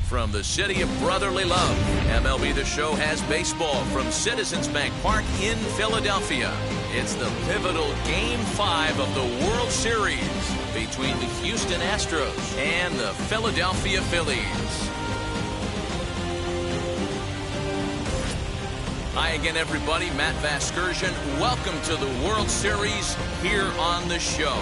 From the city of brotherly love, MLB The Show has baseball from Citizens Bank Park in Philadelphia. It's the pivotal Game 5 of the World Series between the Houston Astros and the Philadelphia Phillies. Hi again, everybody. Matt Vasgersian. Welcome to the World Series here on the show.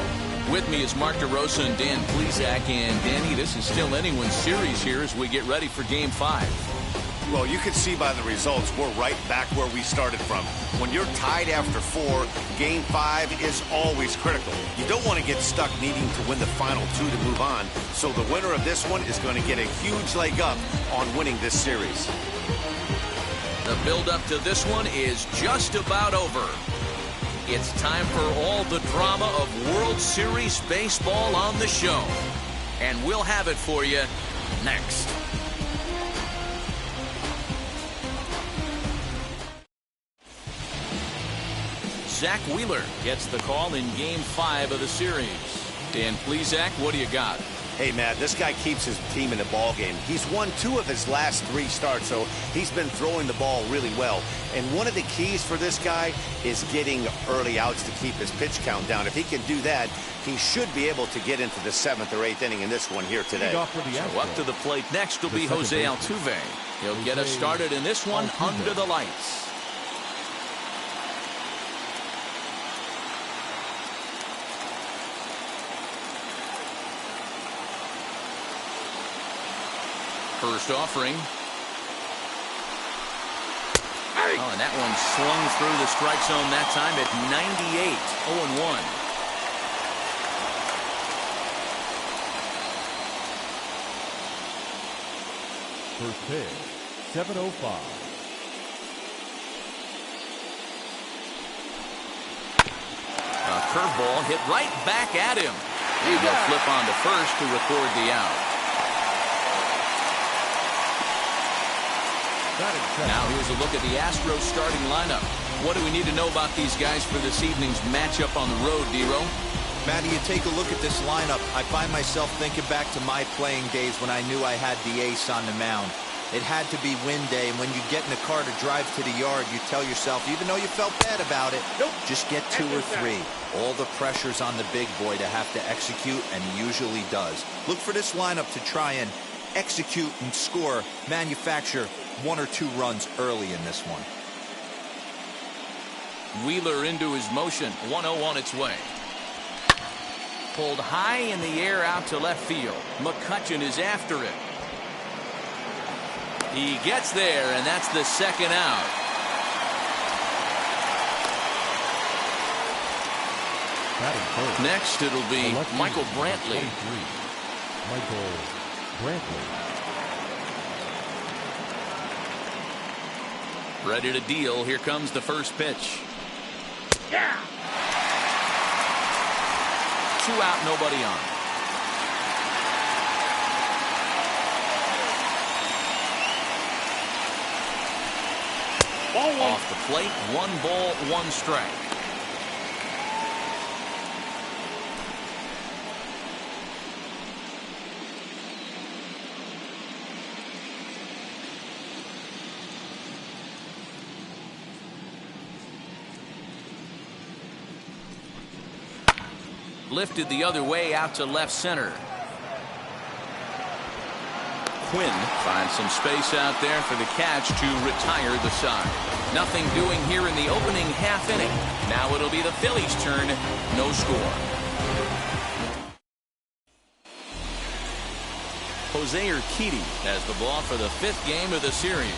With me is Mark DeRosa and Dan Plesac. And Danny, this is still anyone's series here as we get ready for Game 5. Well, you can see by the results, we're right back where we started from. When you're tied after 4, Game 5 is always critical. You don't want to get stuck needing to win the final 2 to move on. So the winner of this one is going to get a huge leg up on winning this series. The build-up to this one is just about over. It's time for all the drama of World Series baseball on the show. And we'll have it for you next. Zach Wheeler gets the call in Game 5 of the series. Dan Plesac, what do you got? Hey, Matt, this guy keeps his team in the ball game. He's won 2 of his last 3 starts, so he's been throwing the ball really well. And one of the keys for this guy is getting early outs to keep his pitch count down. If he can do that, he should be able to get into the 7th or 8th inning in this one here today. So up to the plate next will be Jose Altuve. He'll get us started in this one under the lights. First offering. Oh, and that one swung through the strike zone that time at 98. 0-1. First pitch, 7:05. A curveball hit right back at him. And he'll flip on to first to record the out. Now here's a look at the Astros starting lineup. What do we need to know about these guys for this evening's matchup on the road, Dero? Matty, you take a look at this lineup. I find myself thinking back to my playing days when I knew I had the ace on the mound. It had to be win day, and when you get in the car to drive to the yard, you tell yourself, even though you felt bad about it, just get 2 or 3. All the pressure's on the big boy to have to execute, and he usually does. Look for this lineup to try and execute and score, manufacture 1 or 2 runs early in this one. Wheeler into his motion. 1-0 on its way. Pulled high in the air out to left field. McCutchen is after it. He gets there, and that's the second out. Next, it'll be Michael Brantley. Michael Brantley. Ready to deal. Here comes the first pitch. Yeah. 2 out, nobody on. Off the plate, 1 ball, 1 strike. Lifted the other way out to left center. Quinn finds some space out there for the catch to retire the side. Nothing doing here in the opening half inning. Now it'll be the Phillies' turn. No score. Jose Urquidy has the ball for the 5th game of the series.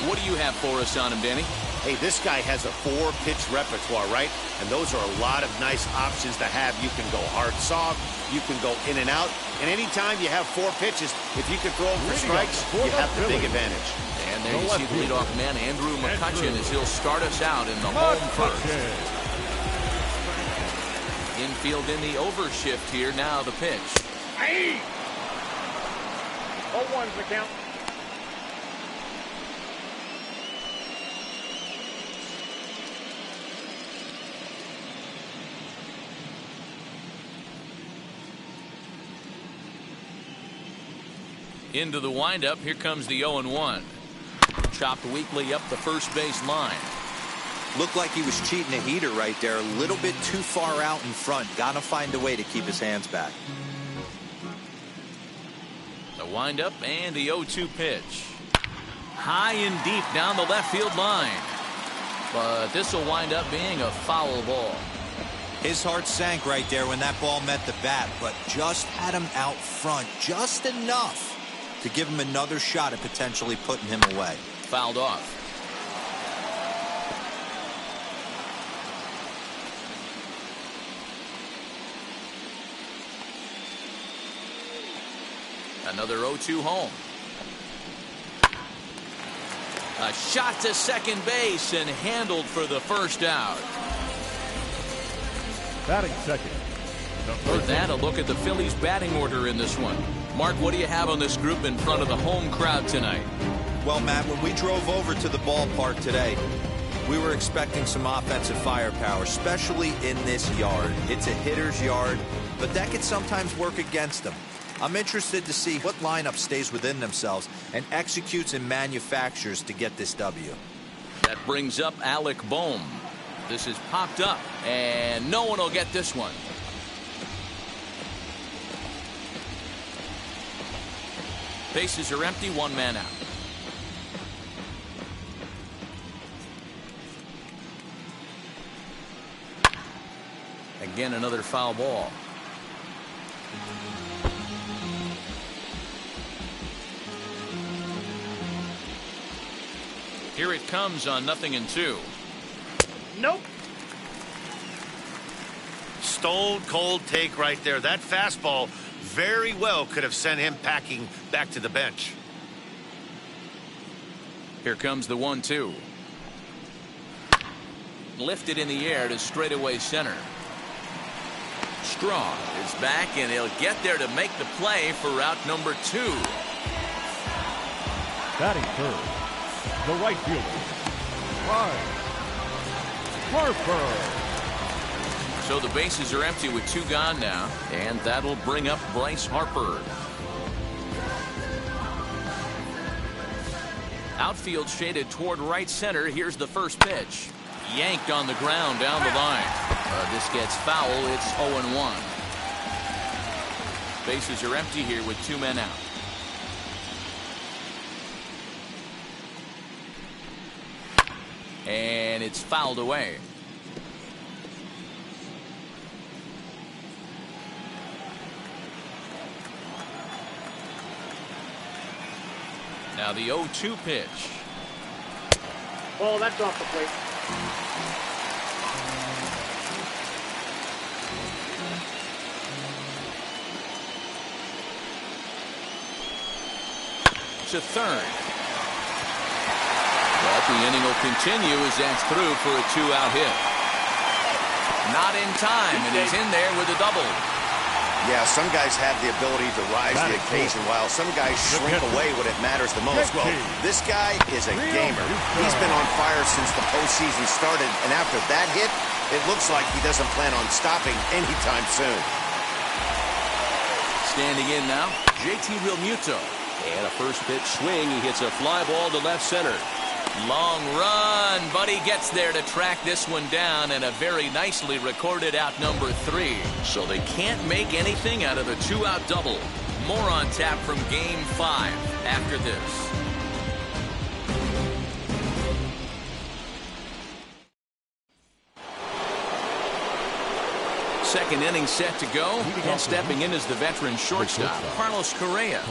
What do you have for us on him, Danny? Hey, this guy has a 4-pitch repertoire, right? And those are a lot of nice options to have. You can go hard soft, you can go in and out, and anytime you have 4 pitches, if you can throw them for strikes, you have the big advantage. And there you see the leadoff man, Andrew McCutchen, as he'll start us out in the home first. Infield in the overshift here. Now the pitch. 0-1's the count. Into the windup. Here comes the 0-1. Chopped weakly up the first base line. Looked like he was cheating a heater right there. A little bit too far out in front. Gotta find a way to keep his hands back. The windup and the 0-2 pitch. High and deep down the left field line. But this will wind up being a foul ball. His heart sank right there when that ball met the bat, but just had him out front just enough to give him another shot at potentially putting him away. Fouled off. Another 0-2 home. A shot to second base and handled for the first out. Batting second. With that, a look at the Phillies batting order in this one. Mark, what do you have on this group in front of the home crowd tonight? Well, Matt, when we drove over to the ballpark today, we were expecting some offensive firepower, especially in this yard. It's a hitter's yard, but that could sometimes work against them. I'm interested to see what lineup stays within themselves and executes and manufactures to get this W. That brings up Alec Bohm. This is popped up, and no one will get this one. Bases are empty, one man out. Again, another foul ball. Here it comes on 0-2. Nope. Stone cold take right there. That fastball very well could have sent him packing back to the bench. Here comes the 1-2. Lifted in the air to straightaway center. Strong is back, and he'll get there to make the play for route number 2. Batting third. The right fielder, Bryce Harper. So the bases are empty with 2 gone now, and that'll bring up Bryce Harper. Outfield shaded toward right center. Here's the first pitch. Yanked on the ground down the line. This gets foul. It's 0-1. Bases are empty here with 2 men out. And it's fouled away. Now the 0-2 pitch. Ball, that's off the plate. To third. But the inning will continue as that's through for a 2-out hit. Not in time, and he's in there with a double. Yeah, some guys have the ability to rise to the occasion, while some guys shrink away when it matters the most. Well, this guy is a gamer. He's been on fire since the postseason started, and after that hit, it looks like he doesn't plan on stopping anytime soon. Standing in now, JT Realmuto. And a first pitch swing. He hits a fly ball to left center. Long run, but he gets there to track this one down, and a very nicely recorded out number 3. So they can't make anything out of the 2-out double. More on tap from Game 5 after this. Second inning set to go, and stepping in is the veteran shortstop, Carlos Correa.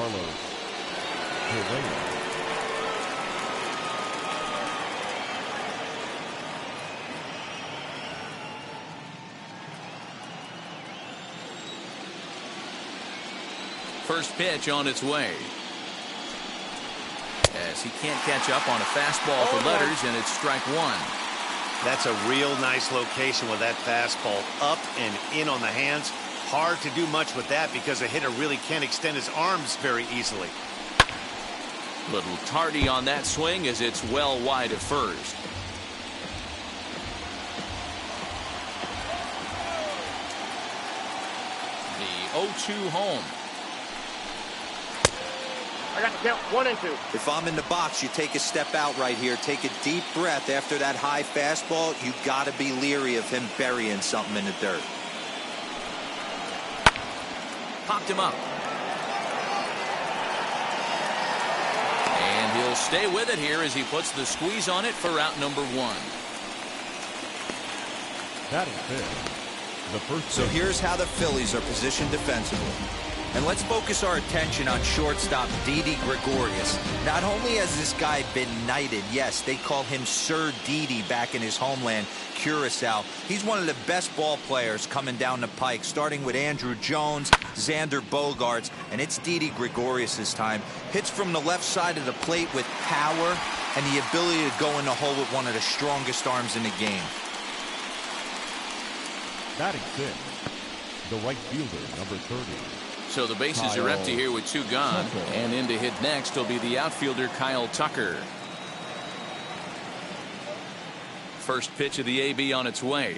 First pitch on its way. As he can't catch up on a fastball for letters, and it's strike 1. That's a real nice location with that fastball up and in on the hands. Hard to do much with that because a hitter really can't extend his arms very easily. Little tardy on that swing as it's well wide of first. The 0-2 home. I got the count 1 and 2. If I'm in the box, you take a step out right here. Take a deep breath after that high fastball. You got to be leery of him burying something in the dirt. Popped him up. And he'll stay with it here as he puts the squeeze on it for out number 1. Batting fifth, the first. So here's how the Phillies are positioned defensively. And let's focus our attention on shortstop Didi Gregorius. Not only has this guy been knighted, yes, they call him Sir Didi back in his homeland, Curacao. He's one of the best ball players coming down the pike, starting with Andrew Jones, Xander Bogaerts, and it's Didi Gregorius this time. Hits from the left side of the plate with power and the ability to go in the hole with one of the strongest arms in the game. Batting sixth, the right fielder, number 30. So the bases are empty here with 2 gone. And in to hit next will be the outfielder Kyle Tucker. First pitch of the AB on its way.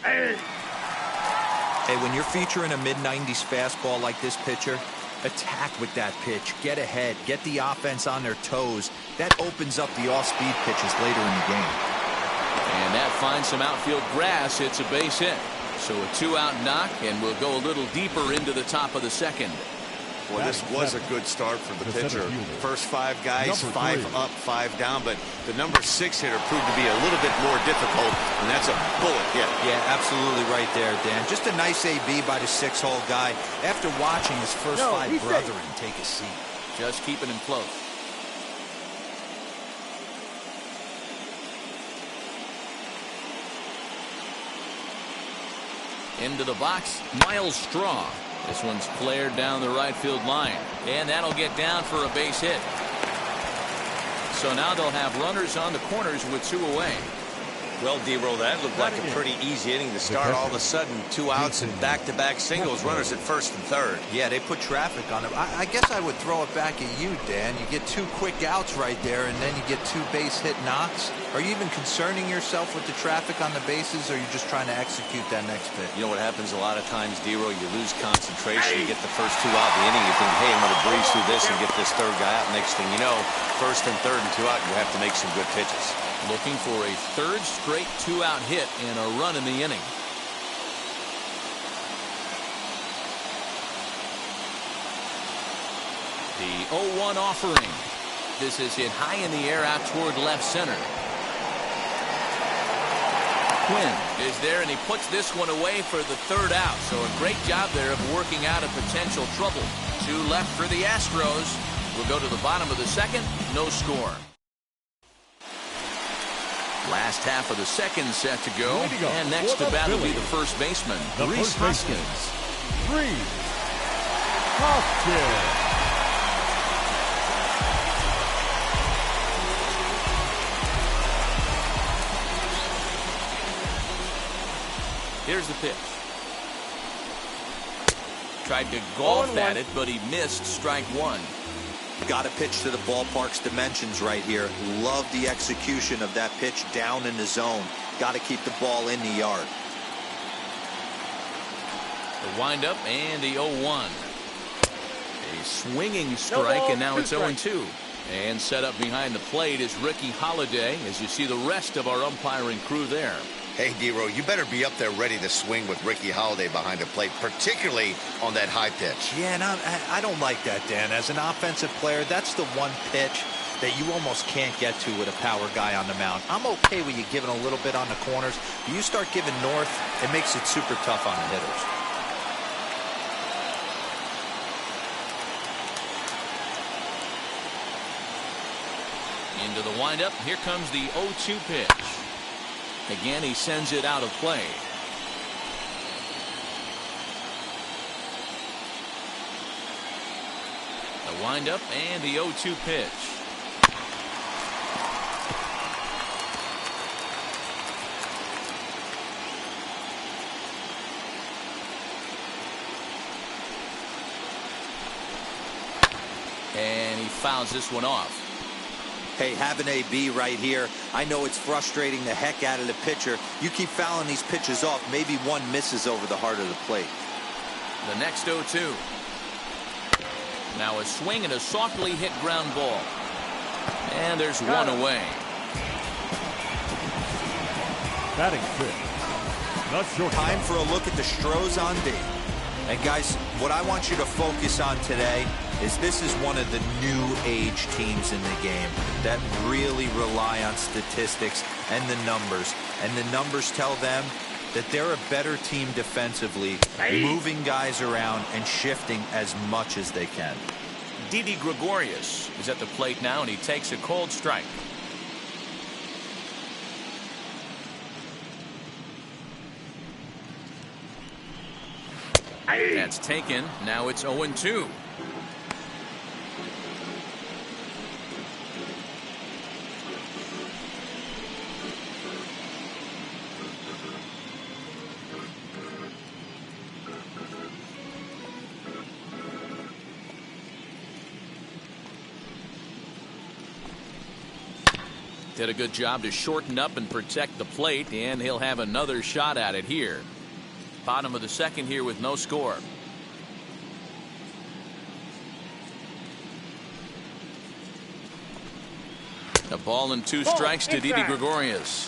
Hey, when you're featuring a mid-90s fastball like this pitcher, attack with that pitch. Get ahead. Get the offense on their toes. That opens up the off-speed pitches later in the game. And that finds some outfield grass. It's a base hit. So a 2-out knock, and we'll go a little deeper into the top of the second. Well, this was a good start for the pitcher. First 5 guys, 5 up, 5 down, but the number 6 hitter proved to be a little bit more difficult, and that's a bullet hit. Yeah, absolutely right there, Dan. Just a nice AB by the 6-hole guy after watching his first 5 brethren take a seat. Just keeping him close. Into the box, Miles Straw. This one's flared down the right field line, and that'll get down for a base hit. So now they'll have runners on the corners with 2 away. Well, D-Roll, that looked like a pretty easy inning to start. All of a sudden, 2 outs and back-to-back singles, runners at first and third. Yeah, they put traffic on it. I guess I would throw it back at you, Dan. You get 2 quick outs right there, and then you get 2 base hit knocks. Are you even concerning yourself with the traffic on the bases, or are you just trying to execute that next pitch? You know what happens a lot of times, D-Roll? You lose concentration. You get the first 2 out in the inning. You think, hey, I'm going to breeze through this and get this 3rd guy out. Next thing you know, first and third and 2 out, you have to make some good pitches. Looking for a 3rd straight 2-out hit and a run in the inning. The 0-1 offering. This is hit high in the air out toward left center. Quinn is there, and he puts this one away for the 3rd out. So a great job there of working out a potential trouble. 2 left for the Astros. We'll go to the bottom of the 2nd. No score. Last half of the 2nd set to go. And next to bat will be the first baseman, Rhys Hoskins. Rhys Hoskins. Here's the pitch. Tried to golf at it, but he missed strike 1. Got to pitch to the ballpark's dimensions right here. Love the execution of that pitch down in the zone. Got to keep the ball in the yard. The windup and the 0-1. A swinging strike, and now it's 0-2. And set up behind the plate is Ricky Holiday, as you see the rest of our umpiring crew there. Hey, D-Row, you better be up there ready to swing with Ricky Holiday behind the plate, particularly on that high pitch. Yeah, and I don't like that, Dan. As an offensive player, that's the one pitch that you almost can't get to with a power guy on the mound. I'm okay with you giving a little bit on the corners, but you start giving north, it makes it super tough on the hitters. Into the windup. Here comes the 0-2 pitch. Again, he sends it out of play. The windup and the 0-2 pitch. And he fouls this one off. Hey, have an AB right here. I know it's frustrating the heck out of the pitcher. You keep fouling these pitches off, maybe one misses over the heart of the plate. The next 0-2. Now a swing and a softly hit ground ball. And there's one away. Batting fifth. Not short. Time for a look at the Astros on D. And guys, what I want you to focus on today is this is one of the new age teams in the game that really rely on statistics and the numbers. And the numbers tell them that they're a better team defensively, moving guys around and shifting as much as they can. Didi Gregorius is at the plate now, and he takes a cold strike. That's taken. Now it's 0-2. Did a good job to shorten up and protect the plate, and he'll have another shot at it here. Bottom of the second here with no score. A ball and two strikes to Didi Gregorius.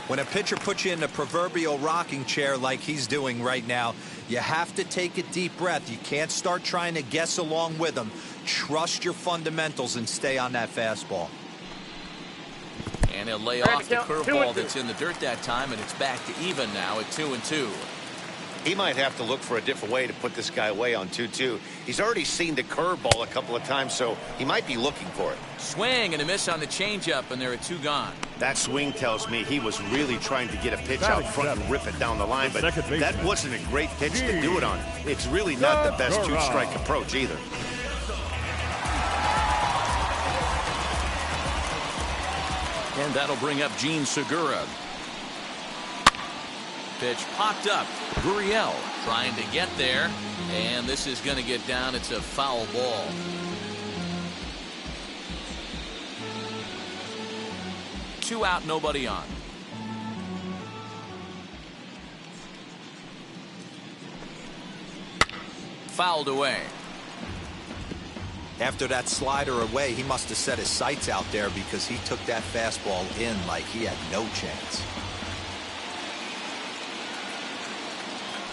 When a pitcher puts you in the proverbial rocking chair like he's doing right now, you have to take a deep breath. You can't start trying to guess along with him. Trust your fundamentals and stay on that fastball. And he'll lay off the curveball that's in the dirt that time, and it's back to even now at 2-2. He might have to look for a different way to put this guy away on 2-2. He's already seen the curveball a couple of times, so he might be looking for it. Swing and a miss on the changeup, and there are two gone. That swing tells me he was really trying to get a pitch out front and rip it down the line, but that wasn't a great pitch to do it on. It's really not the best two-strike approach either. And that'll bring up Gene Segura. Pitch popped up. Gurriel trying to get there, and this is going to get down. It's a foul ball. Two out, nobody on. Fouled away. After that slider away, he must have set his sights out there because he took that fastball in like he had no chance.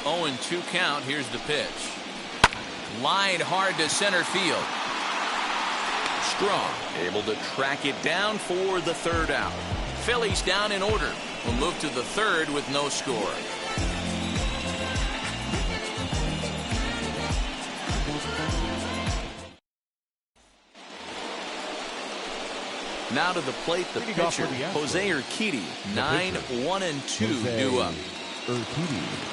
0-2 count. Here's the pitch. Lined hard to center field. Strong able to track it down for the third out. Phillies down in order. Will move to the third with no score. Now to the plate, the pitcher, Jose Urquidy. 9-1-2 due up. Urquidy.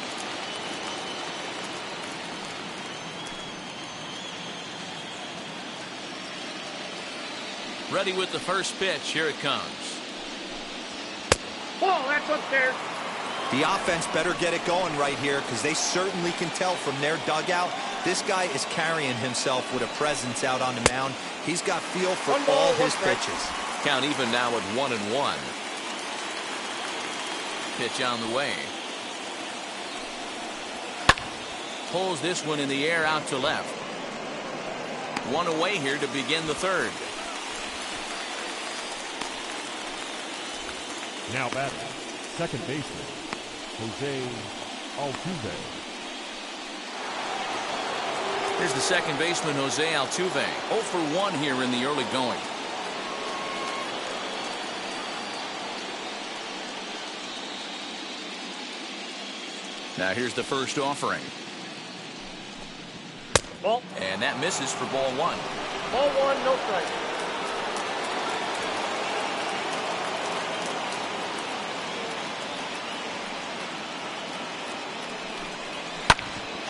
Ready with the first pitch. Here it comes. Oh, that's upstairs. The offense better get it going right here because they certainly can tell from their dugout this guy is carrying himself with a presence out on the mound. He's got feel for all his pitches. Count even now at 1-1. Pitch on the way. Pulls this one in the air out to left. One away here to begin the third. Now batting, second baseman, Jose Altuve. Here's the second baseman, Jose Altuve. 0 for 1 here in the early going. Now here's the first offering. Ball. And that misses for ball one. Ball one, no strike.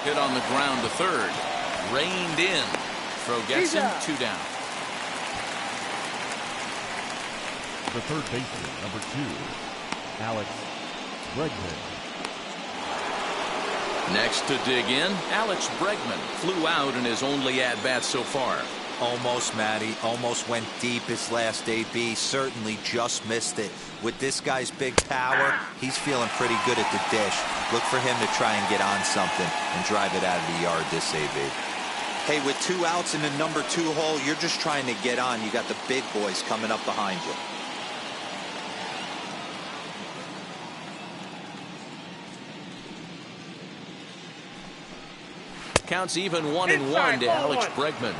Hit on the ground to third. Reined in. Throw gets him. 2 down. The third baseman, number 2, Alex Bregman. Next to dig in, Alex Bregman flew out in his only at-bat so far. Almost, Matty. Almost went deep his last AB. Certainly just missed it. With this guy's big power, he's feeling pretty good at the dish. Look for him to try and get on something and drive it out of the yard this AB. Hey, with 2 outs in the number 2 hole, you're just trying to get on. You got the big boys coming up behind you. Counts even 1-1 to Alex Bregman.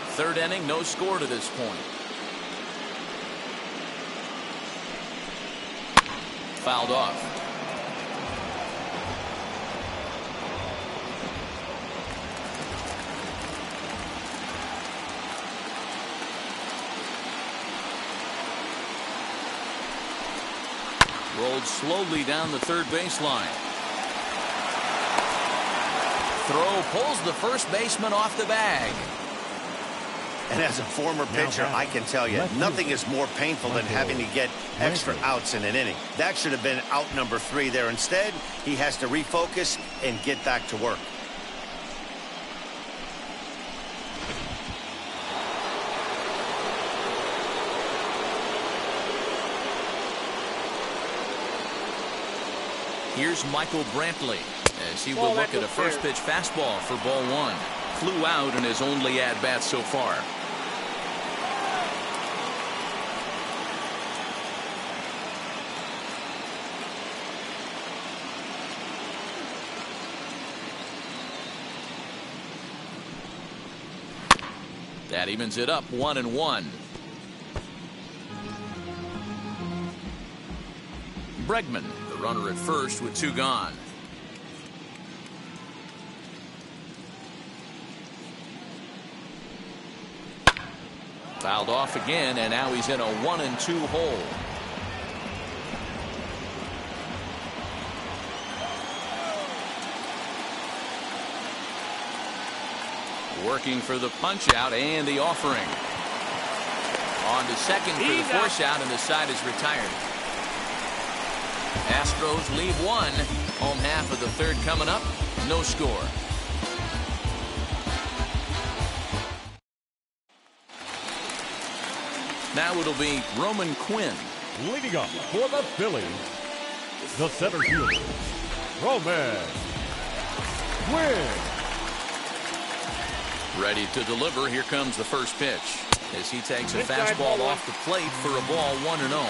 Third inning, no score to this point. Fouled off. Rolled slowly down the third baseline. Throw pulls the first baseman off the bag. And as a former pitcher, I can tell you, nothing is more painful than having to get extra outs in an inning. That should have been out number 3 there. Instead, he has to refocus and get back to work. Here's Michael Brantley as he will look at a first pitch fastball for ball 1. Flew out in his only at-bat so far. That evens it up 1-1. Bregman, the runner at first with 2 gone. Fouled off again, and now he's in a 1-2 hole. Working for the punch out and the offering. On to second for the force out, and the side is retired. Astros leave 1. Home half of the third coming up. No score. Now it'll be Roman Quinn. Leading up for the Phillies, the center fielder, Roman Quinn. Ready to deliver. Here comes the first pitch as he takes a fastball off the plate for a ball 1-0.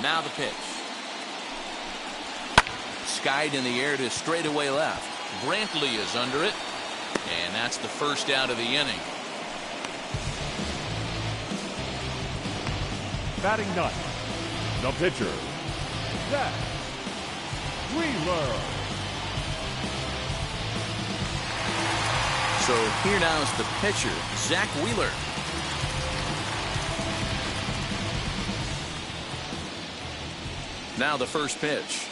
Now the pitch. Skied in the air to straightaway left. Brantley is under it, and that's the first out of the inning. Batting ninth, the pitcher, Zach Wheeler. So here now is the pitcher, Zach Wheeler. Now the first pitch.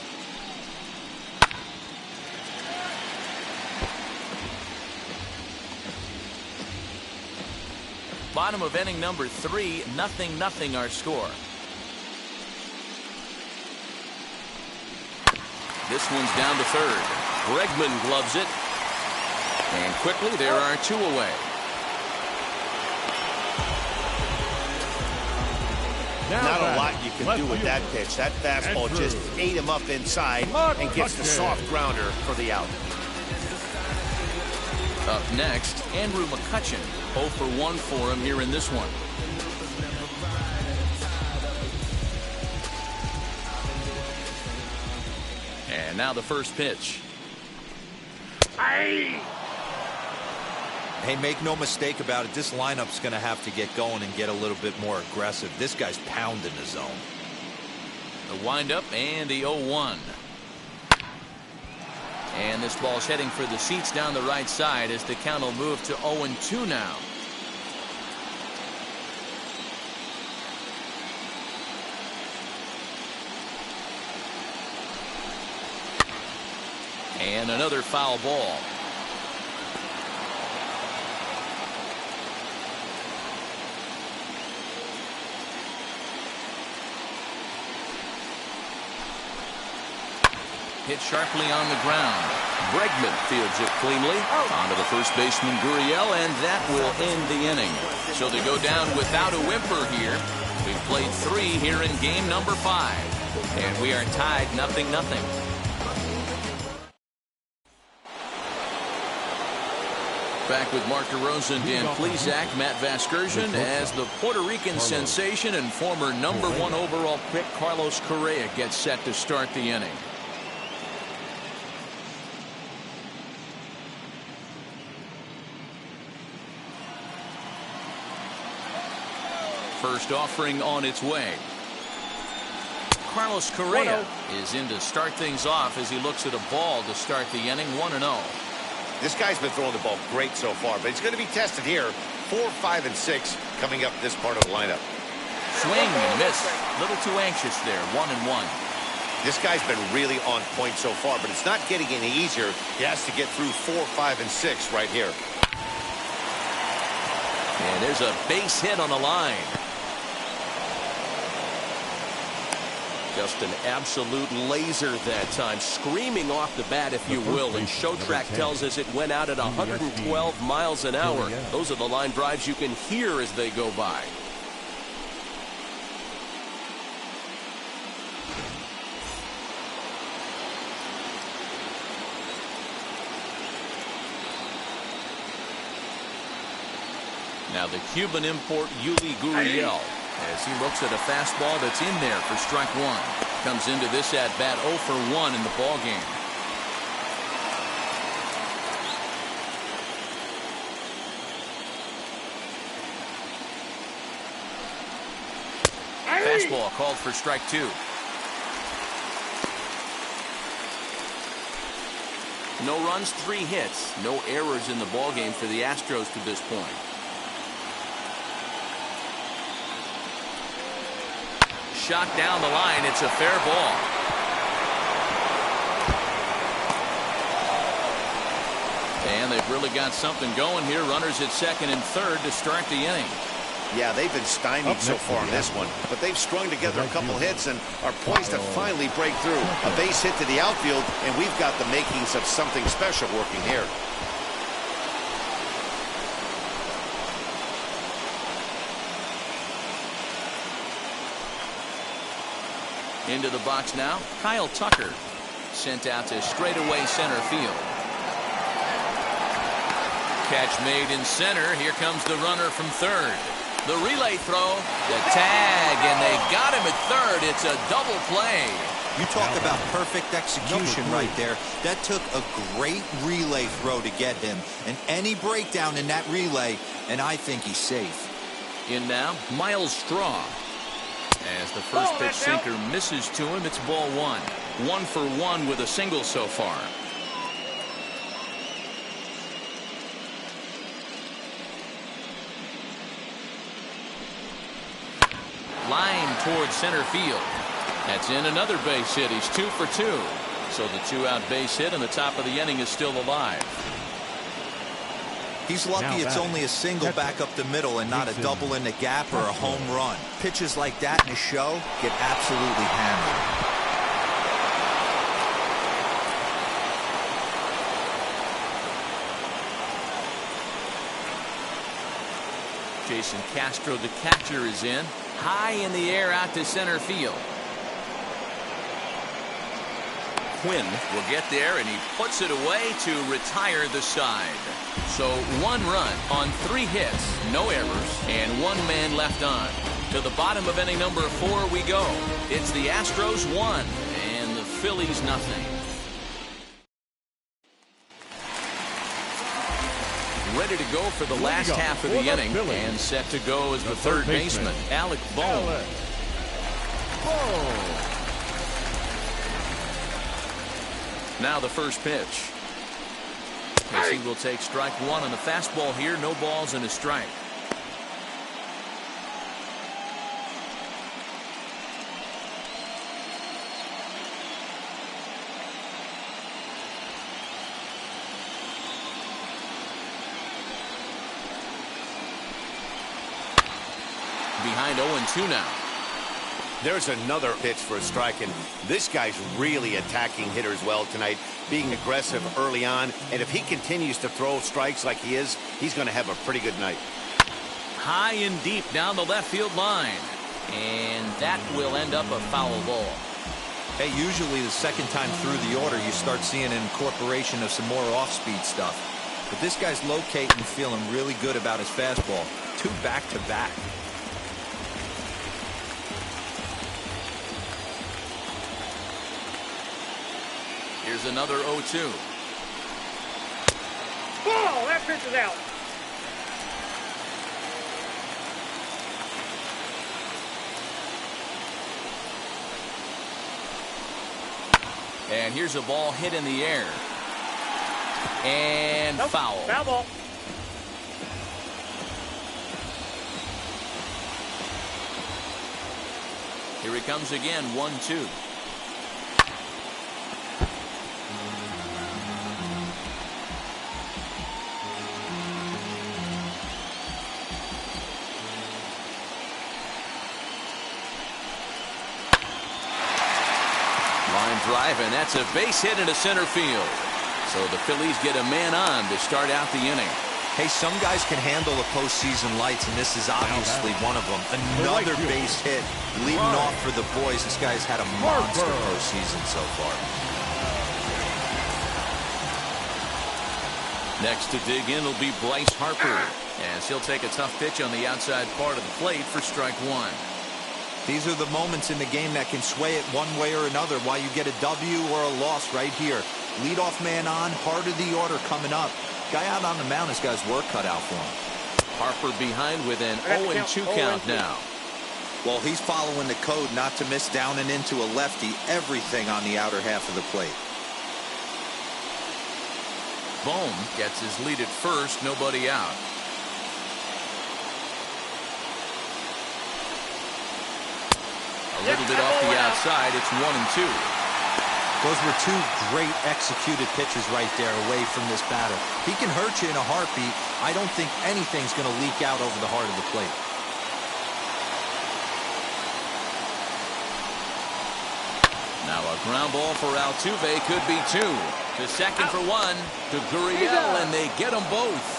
Bottom of inning number 3, 0-0 our score. This one's down to third. Bregman gloves it. And quickly there are 2 away. Not a lot you can do with that pitch. That fastball just ate him up inside and gets the soft grounder for the out. Up next, Andrew McCutchen. 0 for 1 for him here in this one. And now the first pitch. Hey, make no mistake about it. This lineup's going to have to get going and get a little bit more aggressive. This guy's pounding the zone. The windup and the 0-1. And this ball's heading for the seats down the right side as the count will move to 0-2 now. And another foul ball. Hit sharply on the ground. Bregman fields it cleanly. Onto the first baseman, Gurriel, and that will end the inning. So they go down without a whimper here. We've played 3 here in game number 5. And we are tied 0-0. Back with Mark DeRosa, Dan Plesac, Matt Vasgersian, as the Puerto Rican sensation and former #1 overall pick Carlos Correa gets set to start the inning. First offering on its way. Carlos Correa is in to start things off as he looks at a ball to start the inning. 1-0. This guy's been throwing the ball great so far, but he's going to be tested here. 4, 5, and 6 coming up this part of the lineup. Swing and miss. A little too anxious there. 1-1. This guy's been really on point so far, but it's not getting any easier. He has to get through 4, 5, and 6 right here. And there's a base hit on the line. Just an absolute laser that time, screaming off the bat, if you will. And Showtrack tells us it went out at 112 miles an hour. Those are the line drives you can hear as they go by. Now the Cuban import Yuli Gurriel, as he looks at a fastball that's in there for strike one. Comes into this at bat 0 for 1 in the ball game. Fastball called for strike 2. No runs, 3 hits, no errors in the ball game for the Astros to this point. Shot down the line. It's a fair ball. And they've really got something going here. Runners at second and third to start the inning. Yeah, they've been stymied so far in this one, but they've strung together a couple hits and are poised to finally break through. A base hit to the outfield, and we've got the makings of something special working here. Into the box now, Kyle Tucker, sent out to straightaway center field. Catch made in center. Here comes the runner from third. The relay throw, the tag, and they got him at third. It's a double play. You talk about perfect execution right there. That took a great relay throw to get him. And any breakdown in that relay, and I think he's safe. In now, Miles Straw. As the first pitch sinker misses to him, it's ball 1. 1 for 1 with a single so far. Line towards center field. That's in another base hit. He's 2 for 2. So the 2-out base hit and the top of the inning is still alive. He's lucky it's only a single back up the middle and not a double in the gap or a home run. Pitches like that in a show get absolutely hammered. Jason Castro, the catcher, is in. High in the air out to center field. Quinn will get there, and he puts it away to retire the side. So 1 run on 3 hits, no errors, and 1 man left on. To the bottom of inning number 4 we go. It's the Astros 1 and the Phillies nothing. Ready to go for the last half of the inning, and set to go as the third baseman, Alec Bohm. Now the first pitch. As he will take strike 1 on the fastball here. No balls and a strike. Behind 0-2 now. There's another pitch for a strike, and this guy's really attacking hitters well tonight, being aggressive early on, and if he continues to throw strikes like he is, he's going to have a pretty good night. High and deep down the left field line, and that will end up a foul ball. Hey, usually the second time through the order, you start seeing an incorporation of some more off-speed stuff. But this guy's locating and feeling really good about his fastball. 2 back-to-back. Here's another 0-2. Ball! That pitch is out. And here's a ball hit in the air. And Nope. foul. Foul ball. Here he comes again, 1-2. Line drive, and that's a base hit into center field. So the Phillies get a man on to start out the inning. Hey, some guys can handle the postseason lights, and this is obviously one of them. Another base hit leading off for the boys. This guy's had a monster postseason so far. Next to dig in will be Bryce Harper, as he'll take a tough pitch on the outside part of the plate for strike 1. These are the moments in the game that can sway it one way or another, why you get a W or a loss right here. Leadoff man on, heart of the order coming up. Guy out on the mound has got his work cut out for him. Harper behind with an 0-2 count now. Well, he's following the code not to miss down and into a lefty. Everything on the outer half of the plate. Bohm gets his lead at first, nobody out. A little bit off the outside, it's 1-2. Those were 2 great executed pitches right there away from this batter. He can hurt you in a heartbeat. I don't think anything's going to leak out over the heart of the plate. Now a ground ball for Altuve could be 2. To second for 1. To Gurriel, and they get them both.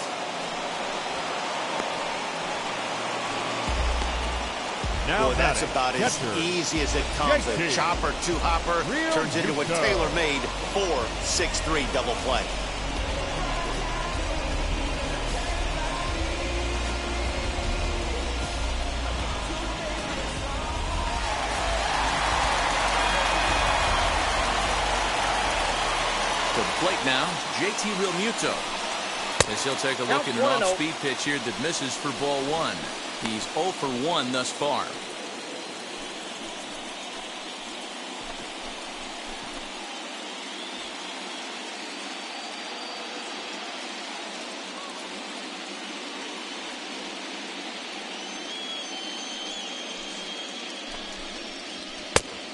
Boy, that's about as easy as it comes. A chopper to hopper turns into a tailor-made 4-6-3 double play. To the plate now, JT Realmuto. As he'll take a look at an off-speed pitch here that misses for ball 1. He's 0 for 1 thus far.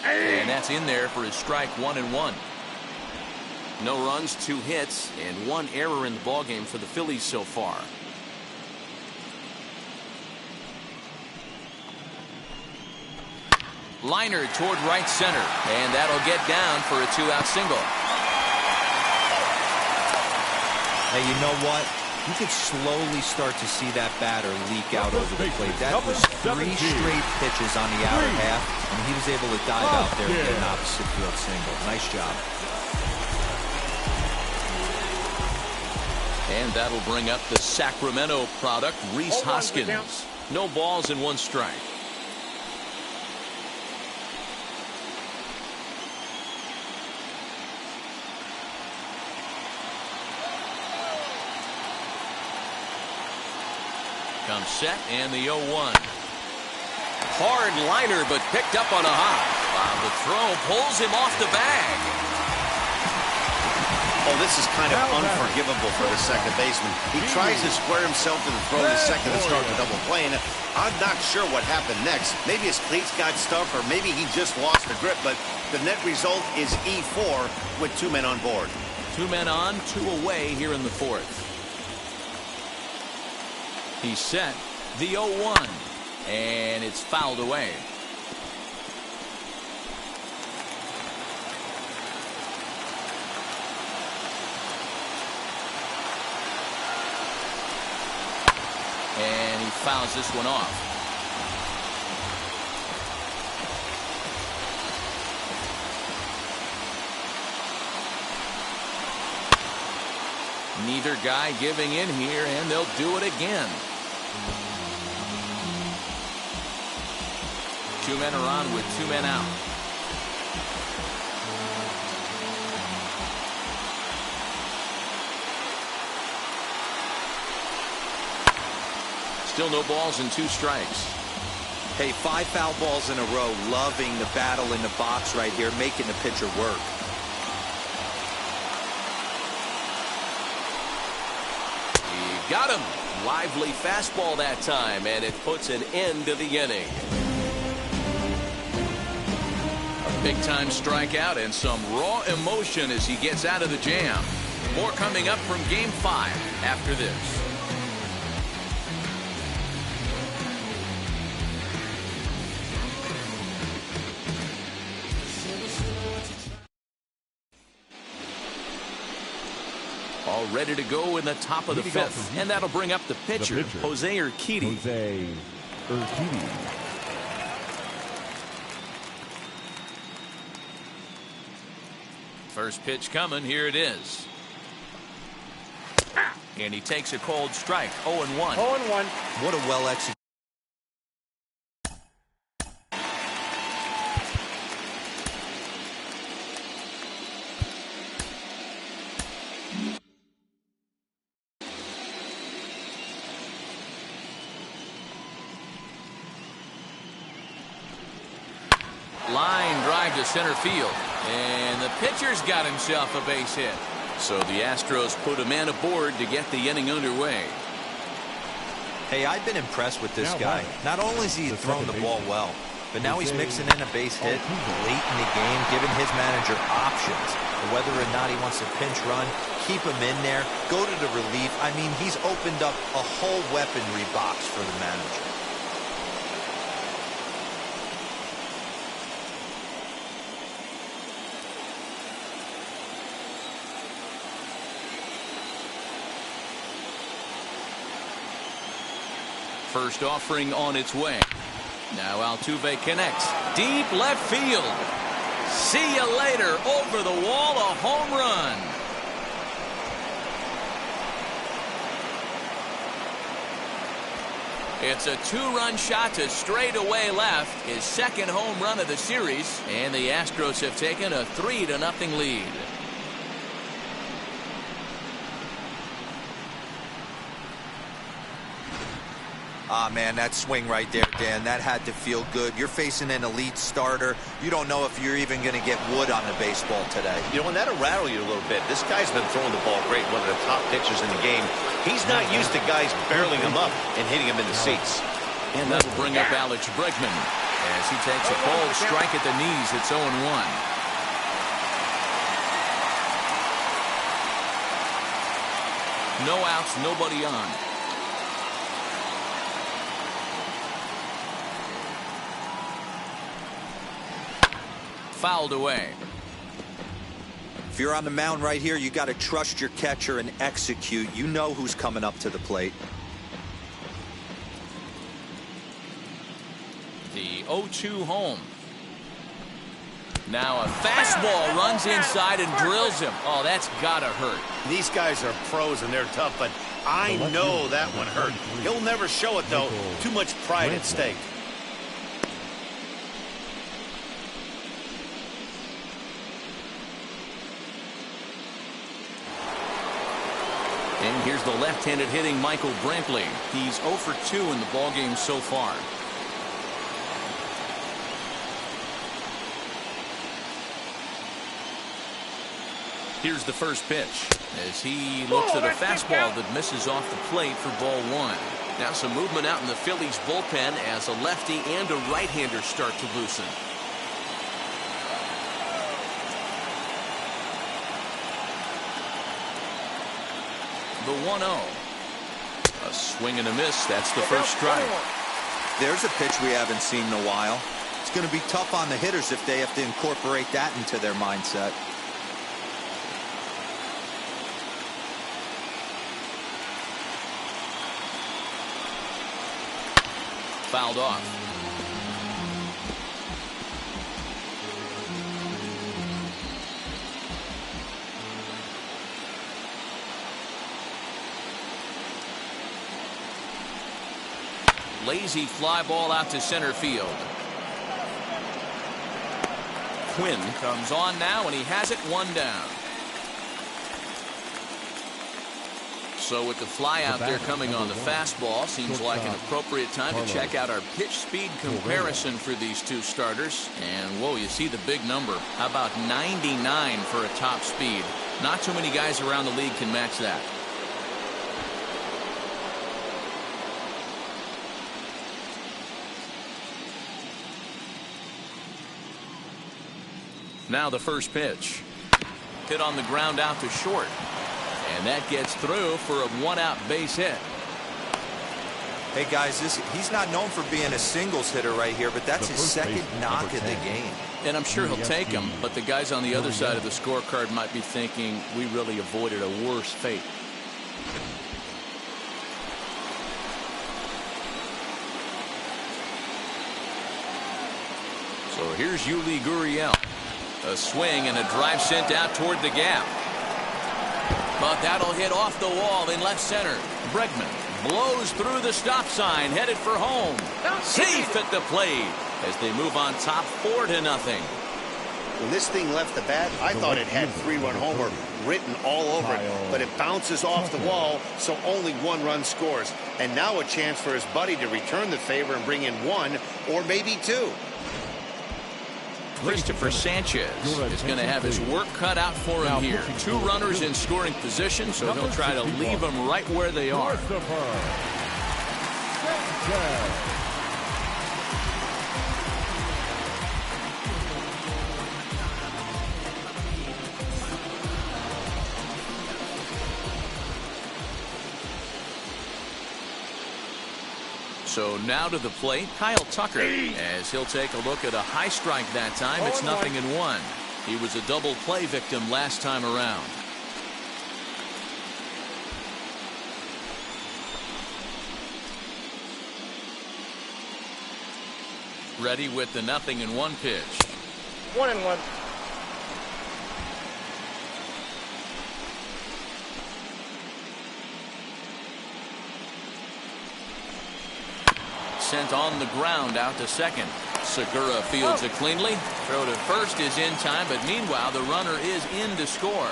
And that's in there for his strike 1-1. No runs, 2 hits, and 1 error in the ballgame for the Phillies so far. Liner toward right center, and that'll get down for a 2-out single. Hey, you know what? You could slowly start to see that batter leak out over the plate. That was 3 straight pitches on the outer half, and he was able to dive out there and get an opposite field single. Nice job. And that'll bring up the Sacramento product, Rhys Hoskins. No balls and 1 strike. Comes set, and the 0-1. Hard liner, but picked up on a hop. The throw pulls him off the bag. Oh, this is kind of unforgivable for the second baseman. He tries to square himself to the throw to second and start the double play. And I'm not sure what happened next. Maybe his cleats got stuck, or maybe he just lost the grip. But the net result is E4 with 2 men on board. 2 men on, 2 away here in the 4th. He's set, the 0-1, and it's fouled away. And he fouls this one off. Neither guy giving in here, and they'll do it again. 2 men are on with 2 men out. Still no balls and 2 strikes. Hey, 5 foul balls in a row. Loving the battle in the box right here, making the pitcher work. He got him. Lively fastball that time, and it puts an end to the inning. A big-time strikeout and some raw emotion as he gets out of the jam. More coming up from Game 5 after this. All ready to go in the top of the 5th, and that'll bring up the pitcher, Jose Urquidy. Jose Urquidy. First pitch coming, here it is. And he takes a cold strike, 0-1. 0-1. What a well-executed. Line drive to center field. And the pitcher's got himself a base hit. So the Astros put a man aboard to get the inning underway. Hey, I've been impressed with this guy. Not only has he thrown the ball well, but now he's mixing in a base hit late in the game, giving his manager options. Whether or not he wants to pinch run, keep him in there, go to the relief. I mean, he's opened up a whole weaponry box for the manager. First offering on its way. Now Altuve connects. Deep left field. See you later. Over the wall, a home run. It's a 2-run shot to straightaway left. His second home run of the series. And the Astros have taken a 3-0 lead. Ah, man, that swing right there, Dan, that had to feel good. You're facing an elite starter. You don't know if you're even going to get wood on the baseball today. You know, and that'll rattle you a little bit. This guy's been throwing the ball great, one of the top pitchers in the game. He's not used to guys barreling him up and hitting him in the seats. And that'll bring up Alex Bregman as he takes a cold strike at the knees. It's 0-1. No outs, nobody on. Fouled away. If you're on the mound right here, you got to trust your catcher and execute. You know who's coming up to the plate. The 0-2 home. Now a fastball runs inside and drills him. Oh, that's gotta hurt. These guys are pros and they're tough, but I know that one hurt. He'll never show it, though. Too much pride at stake. And here's the left-handed hitting Michael Brantley. He's 0 for 2 in the ballgame so far. Here's the first pitch as he looks at a fastball that misses off the plate for ball 1. Now some movement out in the Phillies bullpen as a lefty and a right-hander start to loosen. The 1-0. A swing and a miss. That's the first strike. There's a pitch we haven't seen in a while. It's going to be tough on the hitters if they have to incorporate that into their mindset. Fouled off. lazy fly ball out to center field. Quinn comes on now, and he has it 1 down. So with the fly out there coming on the fastball, seems like an appropriate time to check out our pitch speed comparison for these two starters. And whoa, you see the big number. How about 99 for a top speed? Not too many guys around the league can match that. Now the first pitch. Hit on the ground out to short. And that gets through for a 1-out base hit. Hey guys, he's not known for being a singles hitter right here, but that's his second knock of the game. And I'm sure he'll take him, but the guys on the other side of the scorecard might be thinking we really avoided a worse fate. So here's Yuli Gurriel. A swing and a drive sent out toward the gap. But that'll hit off the wall in left center. Bregman blows through the stop sign, headed for home. Safe at the plate as they move on top 4-0. When this thing left the bat, I thought it had 3-run homer written all over it, but it bounces off the wall, so only 1 run scores. And now a chance for his buddy to return the favor and bring in 1 or maybe 2. Christopher Sanchez is going to have his work cut out for him here. 2 runners in scoring position, so he'll try to leave them right where they are. So now to the plate, Kyle Tucker, as he'll take a look at a high strike that time. It's 0-1. He was a double play victim last time around. Ready with the 0-1 pitch. 1-1. Sent on the ground out to second. Segura fields it cleanly. Throw to first is in time, but meanwhile the runner is in to score.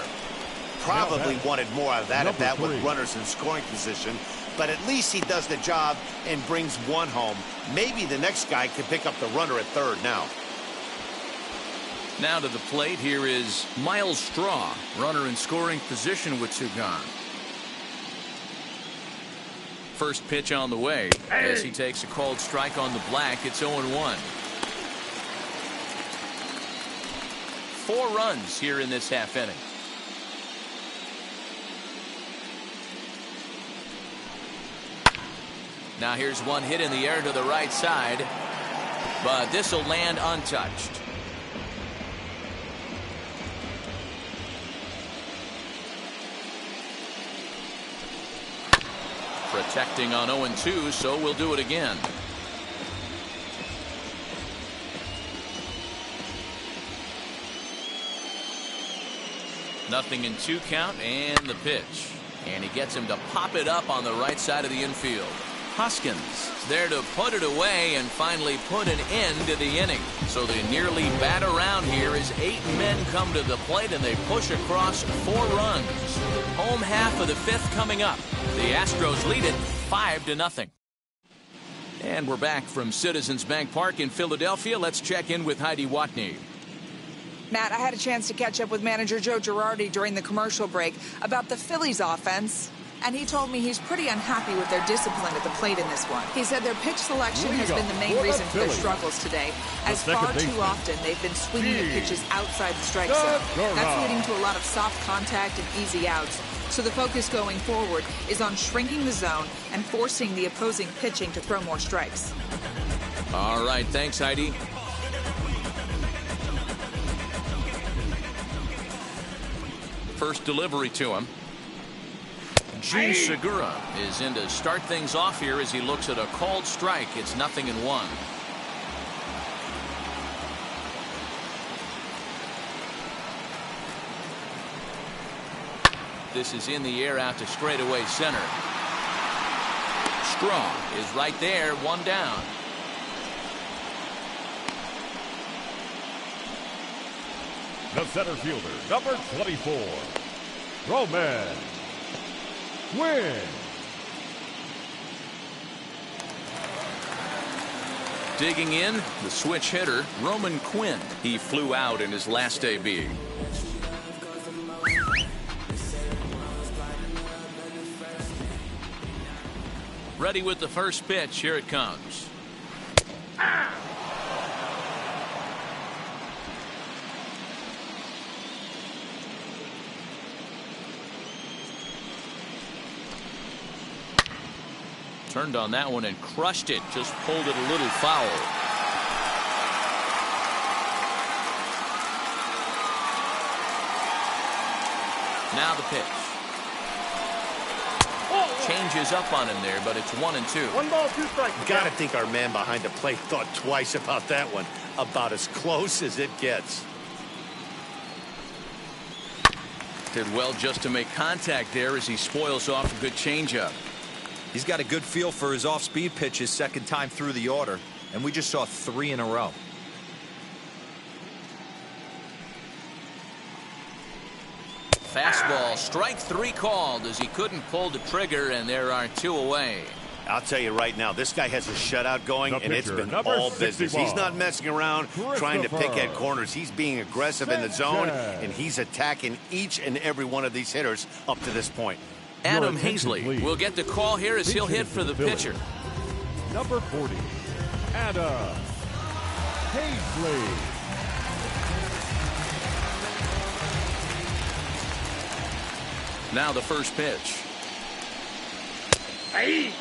Probably wanted more out of that at bat with runners in scoring position, but at least he does the job and brings 1 home. Maybe the next guy can pick up the runner at third now. Now to the plate, here is Miles Straw, runner in scoring position with 2 gone. First pitch on the way as he takes a called strike on the black. It's 0-1. 4 runs here in this half inning. Now here's one hit in the air to the right side, but this will land untouched. Protecting on 0-2, so we'll do it again. Nothing in 2 count, and the pitch. And he gets him to pop it up on the right side of the infield. Hoskins there to put it away and finally put an end to the inning. So they nearly bat around here as 8 men come to the plate and they push across 4 runs. Home half of the 5th coming up. The Astros lead it 5-0. And we're back from Citizens Bank Park in Philadelphia. Let's check in with Heidi Watney. Matt, I had a chance to catch up with manager Joe Girardi during the commercial break about the Phillies offense, and he told me he's pretty unhappy with their discipline at the plate in this one. He said their pitch selection has been the main reason for their struggles today, as far too often they've been swinging the pitches outside the strike zone. That's leading to a lot of soft contact and easy outs. So the focus going forward is on shrinking the zone and forcing the opposing pitching to throw more strikes. All right, thanks, Heidi. First delivery to him. Gene Segura is in to start things off here as he looks at a called strike. It's 0-1. This is in the air out to straightaway center. Strong is right there, one down. The center fielder, number 24, Roman Quinn. Digging in, the switch hitter, Roman Quinn. He flew out in his last debut. Ready with the first pitch. Here it comes. Turned on that one and crushed it. Just pulled it a little foul. Now the pitch. Changes up on him there, but it's 1-2. 1 ball, 2 strikes. Gotta think our man behind the plate thought twice about that one. About as close as it gets. Did well just to make contact there as he spoils off a good changeup. He's got a good feel for his off-speed pitches second time through the order, and we just saw 3 in a row. Fastball, strike 3 called as he couldn't pull the trigger, and there are 2 away. I'll tell you right now, this guy has a shutout going, and it's been all business. 61. He's not messing around trying to pick at corners. He's being aggressive in the zone, and he's attacking each and every one of these hitters up to this point. Adam Hazley will get the call here as he'll hit for the pitcher. Number 40, Adam Hazley. Now the first pitch. Hey.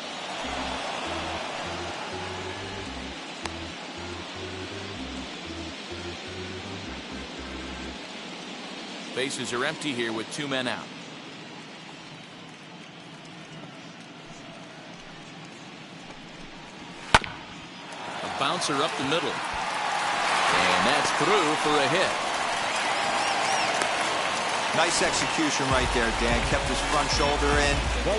Bases are empty here with 2 men out. A bouncer up the middle. And that's through for a hit. Nice execution right there, Dan. Kept his front shoulder in,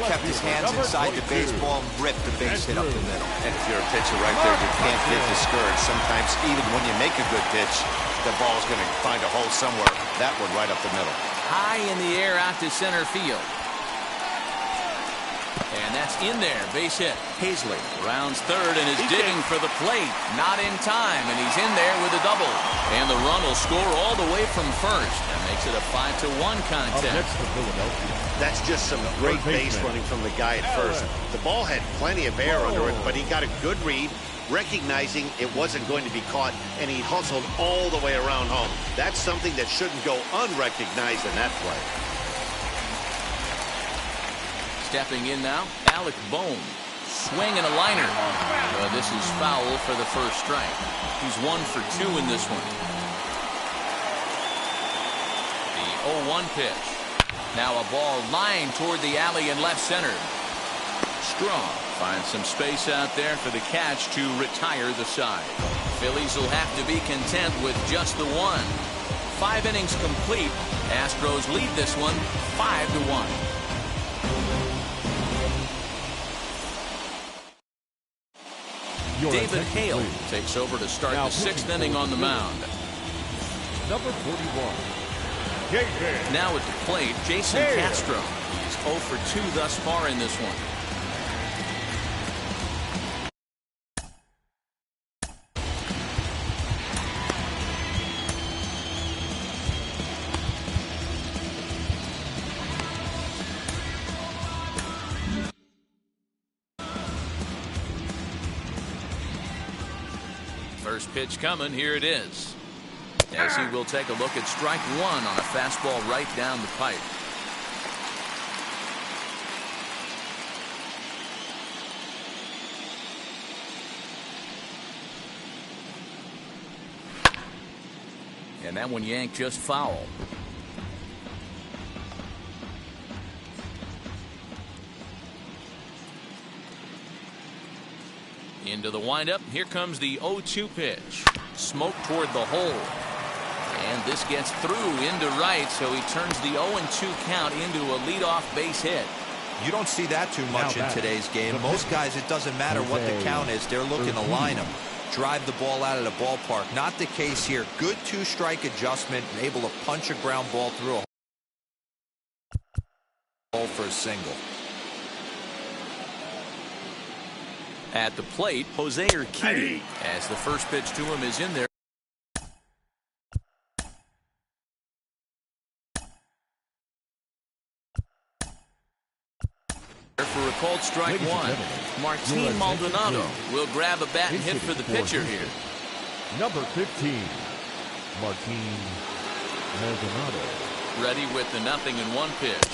kept his hands inside the baseball, and ripped the base hit up the middle. And if you're a pitcher right there, you can't get discouraged. Sometimes even when you make a good pitch, the ball's going to find a hole somewhere. That one right up the middle. High in the air out to center field. And that's in there, base hit. Hazley rounds third and is digging for the plate. Not in time, and he's in there with a double. And the run will score all the way from first. That makes it a 5-1 contest. Next to Philadelphia. That's just some great base running from the guy at first. The ball had plenty of air under it, but he got a good read, recognizing it wasn't going to be caught, and he hustled all the way around home. That's something that shouldn't go unrecognized in that play. Stepping in now, Alec Bohm. Swing and a liner. This is foul for the first strike. He's 1 for 2 in this one. The 0-1 pitch. Now a ball lined toward the alley in left center. Strong finds some space out there for the catch to retire the side. Phillies will have to be content with just the 1. 5 innings complete. Astros lead this one 5-1. David Hale takes over to start the 6th inning on the mound. Number 41, David. Now at the plate, Jason Castro. He's 0 for 2 thus far in this one. First pitch coming. Here it is. As he will take a look at strike 1 on a fastball right down the pipe. And that one yanked just foul. Into the windup. Here comes the 0-2 pitch. Smoke toward the hole. And this gets through into right, so he turns the 0-2 count into a leadoff base hit. You don't see that too much in today's game. Most guys, it doesn't matter what the count is. They're looking to line them, drive the ball out of the ballpark. Not the case here. Good two-strike adjustment, able to punch a ground ball through a hole for a single. At the plate, Jose Urquidy, as the first pitch to him is in there. For a called strike one, Martin Maldonado will grab a bat and hit for the pitcher here. Number 15, Martin Maldonado. Ready with the 0-1 pitch.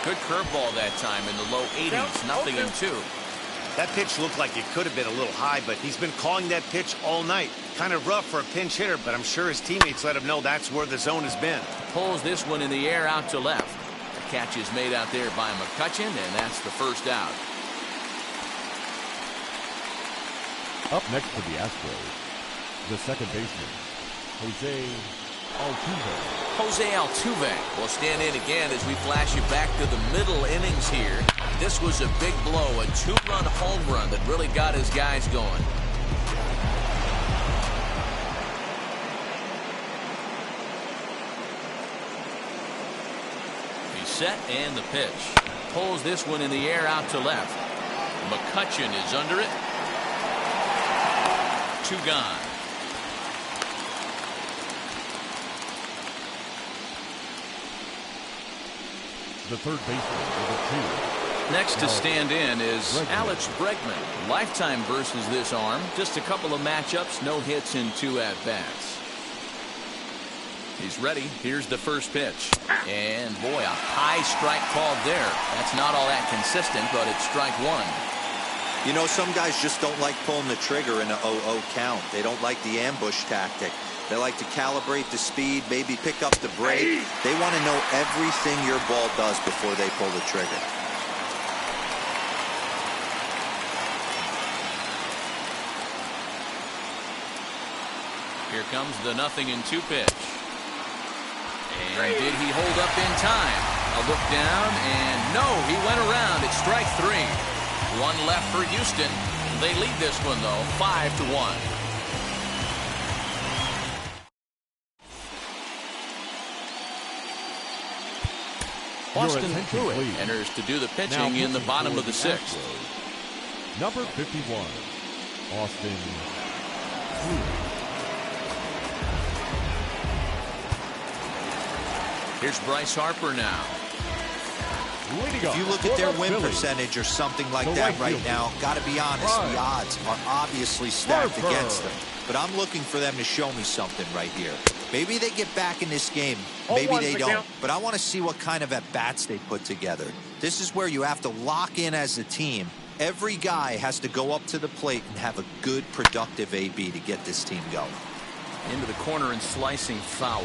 Good curveball that time in the low 80s, 0-2. That pitch looked like it could have been a little high, but he's been calling that pitch all night. Kind of rough for a pinch hitter, but I'm sure his teammates let him know that's where the zone has been. Pulls this one in the air out to left. The catch is made out there by McCutchen, and that's the first out. Up next for the Astros, the second baseman, Jose Altuve. Jose Altuve will stand in again as we flash you back to the middle innings here. This was a big blow, a two-run home run that really got his guys going. He's set and the pitch. Pulls this one in the air out to left. McCutchen is under it. 2 gone. The third baseman, number 2. Next to stand in is Alex Bregman. Lifetime versus this arm. Just a couple of matchups, no hits in 2 at-bats. He's ready. Here's the first pitch. And boy, a high strike called there. That's not all that consistent, but it's strike 1. You know, some guys just don't like pulling the trigger in an 0-0 count. They don't like the ambush tactic. They like to calibrate the speed, maybe pick up the brake. They want to know everything your ball does before they pull the trigger. Here comes the 0-2 pitch. And did he hold up in time? A look down, and no, he went around. It's strike 3. 1 left for Houston. They lead this one, though, 5-1. Austin Pruitt enters to do the pitching in the bottom of the 6th. Number 51, Austin Pruitt. Here's Bryce Harper now. If you look at their win percentage or something like that right now, got to be honest, the odds are obviously stacked against them. But I'm looking for them to show me something right here. Maybe they get back in this game. Maybe they don't. But I want to see what kind of at-bats they put together. This is where you have to lock in as a team. Every guy has to go up to the plate and have a good, productive AB to get this team going. Into the corner and slicing foul.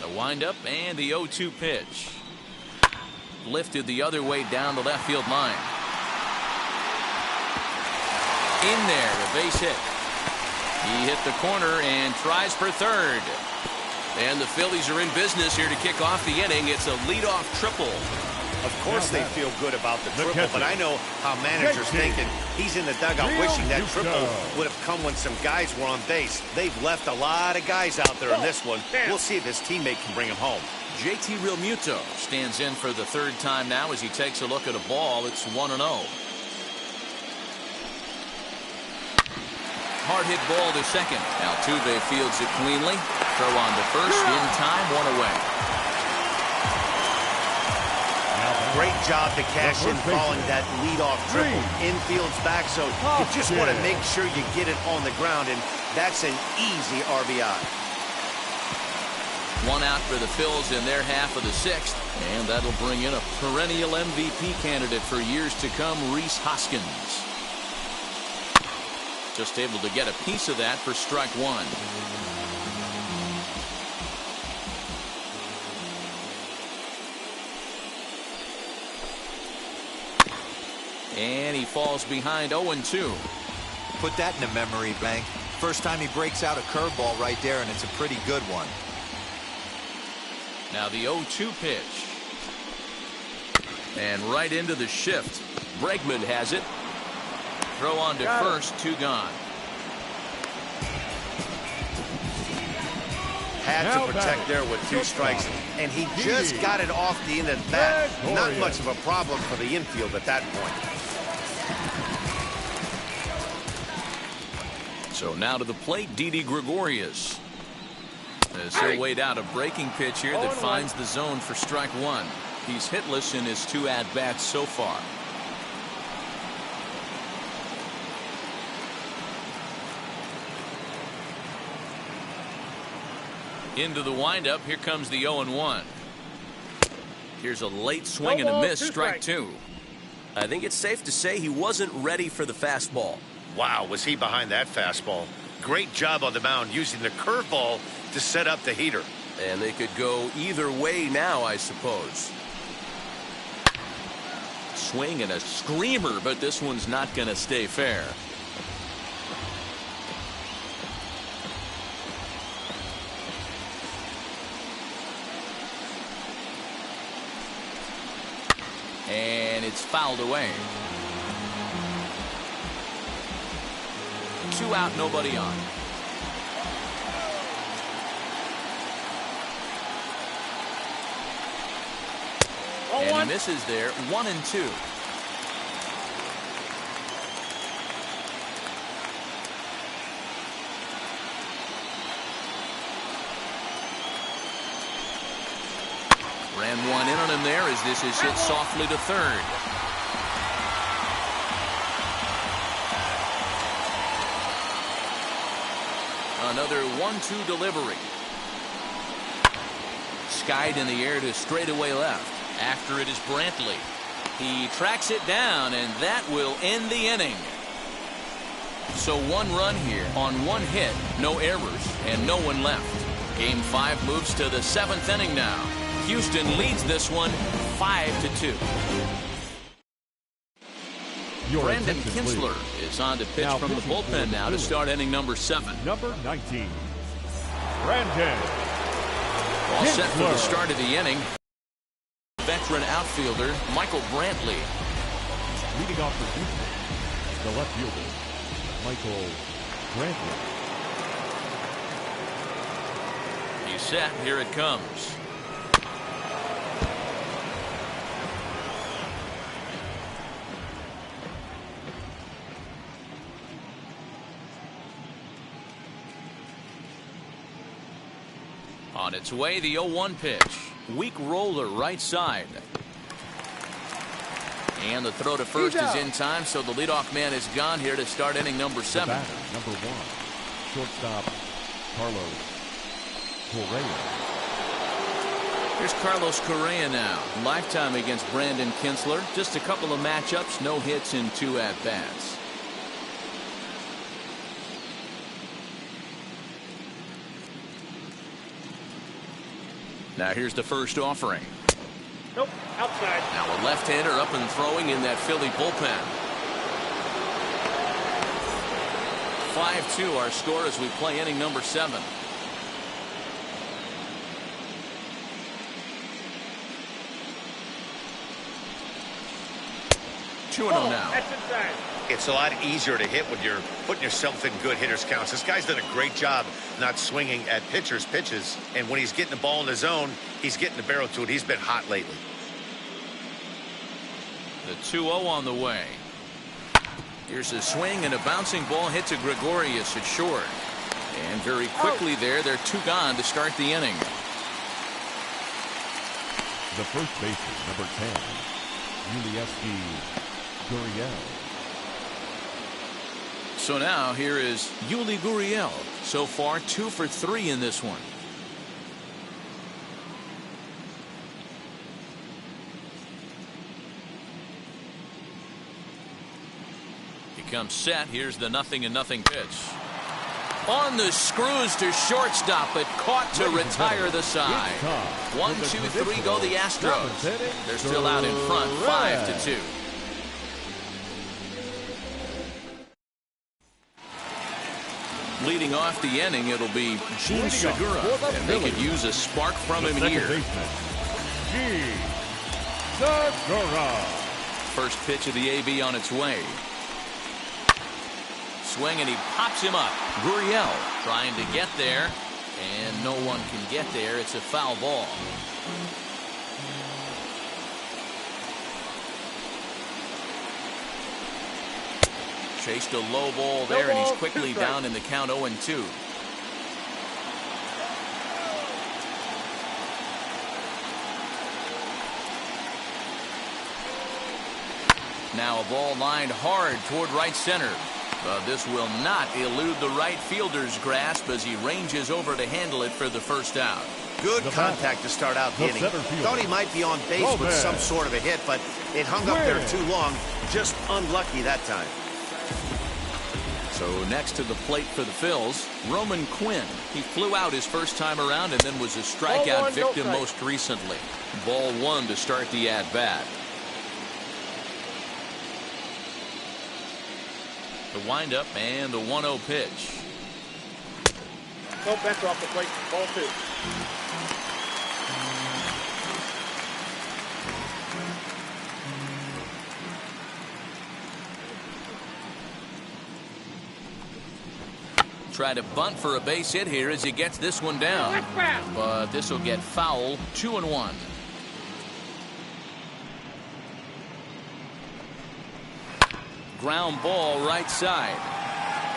The windup and the 0-2 pitch. Lifted the other way down the left field line. In there, a base hit. He hit the corner and tries for third. And the Phillies are in business here to kick off the inning. It's a leadoff triple. Of course they feel good about the triple, but I know how managers thinking. He's in the dugout wishing that triple would have come when some guys were on base. They've left a lot of guys out there in this one. We'll see if his teammate can bring him home. JT Realmuto stands in for the 3rd time now as he takes a look at a ball. It's 1-0. Hard hit ball to second. Altuve fields it cleanly. Throw on to first in time, 1 away. Great job to cash in following that leadoff triple. Infield's back, so you just want to make sure you get it on the ground, and that's an easy RBI. 1 out for the Phils in their half of the 6th, and that'll bring in a perennial MVP candidate for years to come, Rhys Hoskins. Just able to get a piece of that for strike 1. And he falls behind 0-2. Put that in a memory bank. First time he breaks out a curveball right there, and it's a pretty good one. Now the 0-2 pitch. And right into the shift. Bregman has it. Throw on to first, 2 gone. Had to protect there with 2 strikes, and he just got it off the end of the bat. Not much of a problem for the infield at that point. So now to the plate, Didi Gregorius. As he'll wait out a breaking pitch here that finds the zone for strike 1. He's hitless in his 2 at-bats so far. Into the windup. Here comes the 0-1. Here's a late swing and a miss. Strike 2. I think it's safe to say he wasn't ready for the fastball. Wow, was he behind that fastball. Great job on the mound using the curveball to set up the heater. And they could go either way now, I suppose. Swing and a screamer, but this one's not going to stay fair. And it's fouled away. 2 out, nobody on. And he misses there. 1-2. Ran one in on him there as this is hit softly to third. Another 1-2 delivery. Skied in the air to straightaway left. After it is Brantley. He tracks it down, and that will end the inning. So 1 run here on 1 hit, no errors, and no one left. Game 5 moves to the 7th inning now. Houston leads this one 5-2. Brandon Kinsler is on to pitch from the bullpen now to start inning number 7. Number 19, Brandon All set for the Kinsler. start of the inning. Veteran outfielder Michael Brantley. Leading off for Houston, the left fielder, Michael Brantley. He's set. Here it comes. On its way, the 0-1 pitch. Weak roller right side. And the throw to first is in time, so the leadoff man is gone here to start inning number 7. The batter, number 1, shortstop Carlos Correa. Here's Carlos Correa now. Lifetime against Brandon Kinsler. Just a couple of matchups, no hits in 2 at-bats. Now here's the first offering. Nope, outside. Now a left-hander up and throwing in that Philly bullpen. 5-2 our score as we play inning number 7. Two and 0 now. That's inside. It's a lot easier to hit when you're putting yourself in good hitters counts. This guy's done a great job not swinging at pitchers' pitches. And when he's getting the ball in the zone, he's getting the barrel to it. He's been hot lately. The 2-0 on the way. Here's a swing and a bouncing ball hit to Gregorius at short. And very quickly there, they're 2 gone to start the inning. The first baseman, number 10, Yuli Gurriel. So now here is Yuli Gurriel. So far 2 for 3 in this one. He comes set. Here's the 0-0 pitch. On the screws to shortstop, but caught to retire the side. 1, 2, 3 go the Astros. They're still out in front, 5-2. Leading off the inning, it'll be Gene Segura, and they could use a spark from him here. Gene Segura. First pitch of the AB on its way. Swing, and he pops him up. Gurriel trying to get there, and no one can get there. It's a foul ball. Chased a low ball there, and he's quickly down in the count 0-2. Now a ball lined hard toward right center. But this will not elude the right fielder's grasp as he ranges over to handle it for the first out. Good contact to start out the inning. Thought he might be on base with some sort of a hit, but it hung up there too long. Just unlucky that time. So next to the plate for the Phils, Roman Quinn. He flew out his first time around and then was a strikeout victim most recently. Ball 1 to start the at-bat. The windup and the 1-0 pitch. No, that's off the plate. Ball 2. Try to bunt for a base hit here as he gets this one down. But this will get foul. 2-1. Ground ball right side.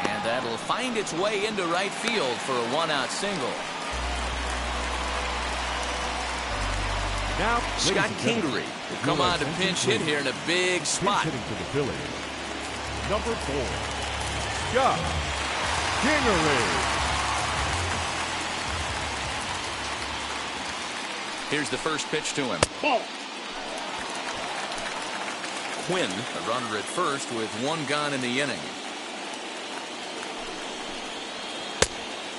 And that'll find its way into right field for a 1-out single. Now, Scott Kingery will come on to pinch hit here in a big spot. Hitting for the Phillies. Number 4, Scott Kingery. Here's the first pitch to him. Ball. Quinn, a runner at first with 1 gone in the inning.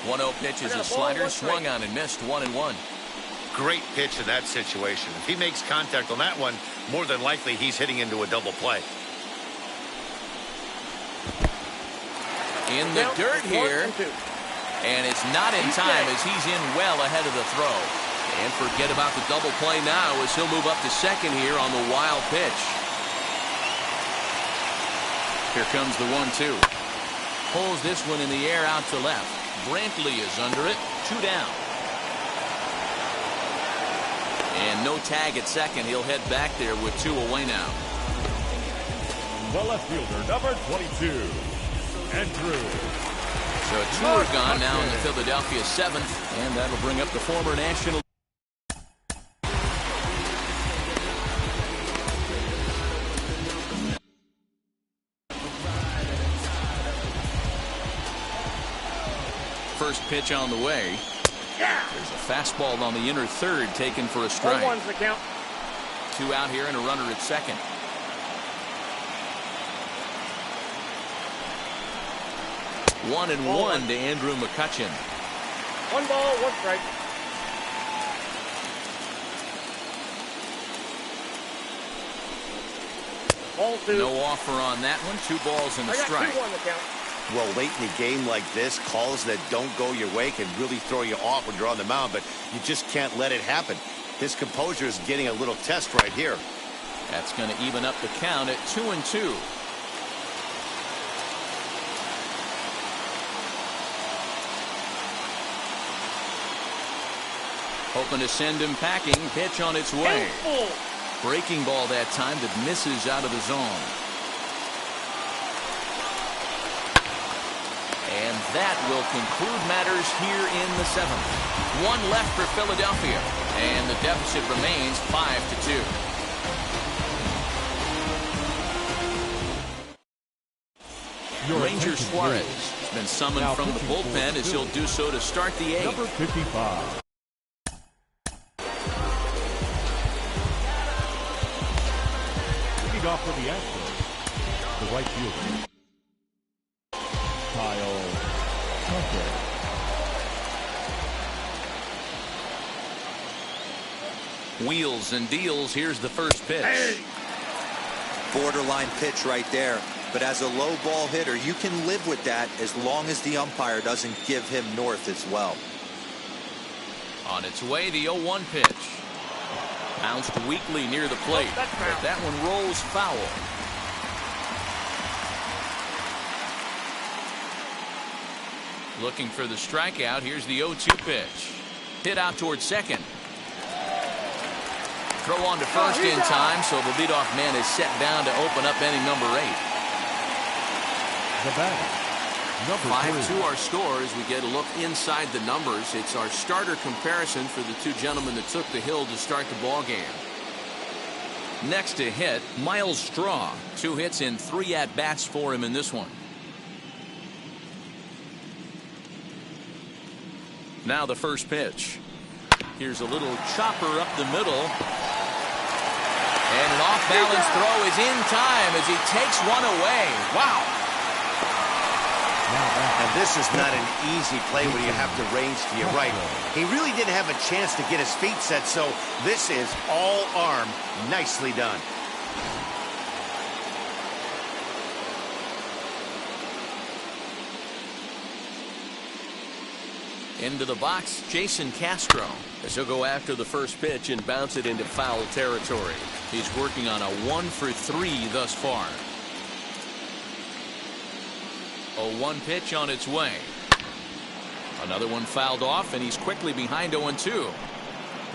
1-0 pitch is a slider, swung on and missed. 1-1. Great pitch in that situation. If he makes contact on that one, more than likely he's hitting into a double play. In the dirt here, and it's not in time as he's in well ahead of the throw. And forget about the double play now as he'll move up to second here on the wild pitch. Here comes the 1-2. Pulls this one in the air out to left. Brantley is under it. 2 down. And no tag at second. He'll head back there with 2 away now. The left fielder, number 22, Andrew. So 2 are gone now in the Philadelphia 7th, and that'll bring up the former National. First pitch on the way. There's a fastball on the inner third taken for a strike. 1-1's the count. 2 out here and a runner at second. One and one to Andrew McCutchen. 1 ball, 1 strike. Ball 2. No offer on that one. 2 balls and a strike. 2-1 the count. Well, late in a game like this, calls that don't go your way can really throw you off when you're on the mound, but you just can't let it happen. His composure is getting a little test right here. That's going to even up the count at 2-2. Hoping to send him packing. Pitch on its way. Breaking ball that time that misses out of the zone. And that will conclude matters here in the 7th. 1 left for Philadelphia, and the deficit remains 5-2. Ranger Suarez has been summoned from the bullpen as he'll do so to start the 8th. Number 55. Leading off for the Astros, the right fielder, Kyle Tucker. Wheels and deals. Here's the first pitch. Borderline pitch right there. But as a low ball hitter, you can live with that as long as the umpire doesn't give him north as well. On its way, the 0-1 pitch. Bounced weakly near the plate, but that one rolls foul. Looking for the strikeout. Here's the 0-2 pitch. Hit out towards second. Throw on to first in time, so the leadoff man is set down to open up inning number 8. The batter, number 5-2 our score as we get a look inside the numbers. It's our starter comparison for the two gentlemen that took the hill to start the ball game. Next to hit, Miles Straw. 2 hits in 3 at-bats for him in this one. Now the first pitch. Here's a little chopper up the middle. And an off-balance throw is in time as he takes one away. Wow. And this is not an easy play when you have to range to your right. He really didn't have a chance to get his feet set, so this is all arm. Nicely done. Into the box, Jason Castro, as he'll go after the first pitch and bounce it into foul territory. He's working on a 1-for-3 thus far. 0-1 pitch on its way. Another one fouled off, and he's quickly behind 0-2.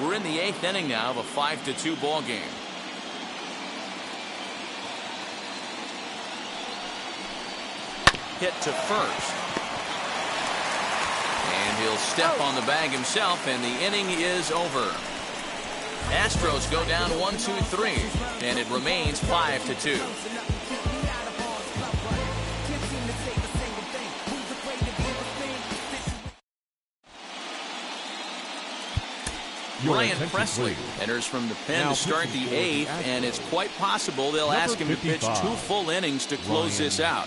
We're in the 8th inning now of a 5-2 ball game. Hit to first. And he'll step on the bag himself, and the inning is over. Astros go down 1-2-3, and it remains 5-2. Ryan Presley enters from the pen to start the 8th, and it's quite possible they'll ask him to pitch 2 full innings to close this out.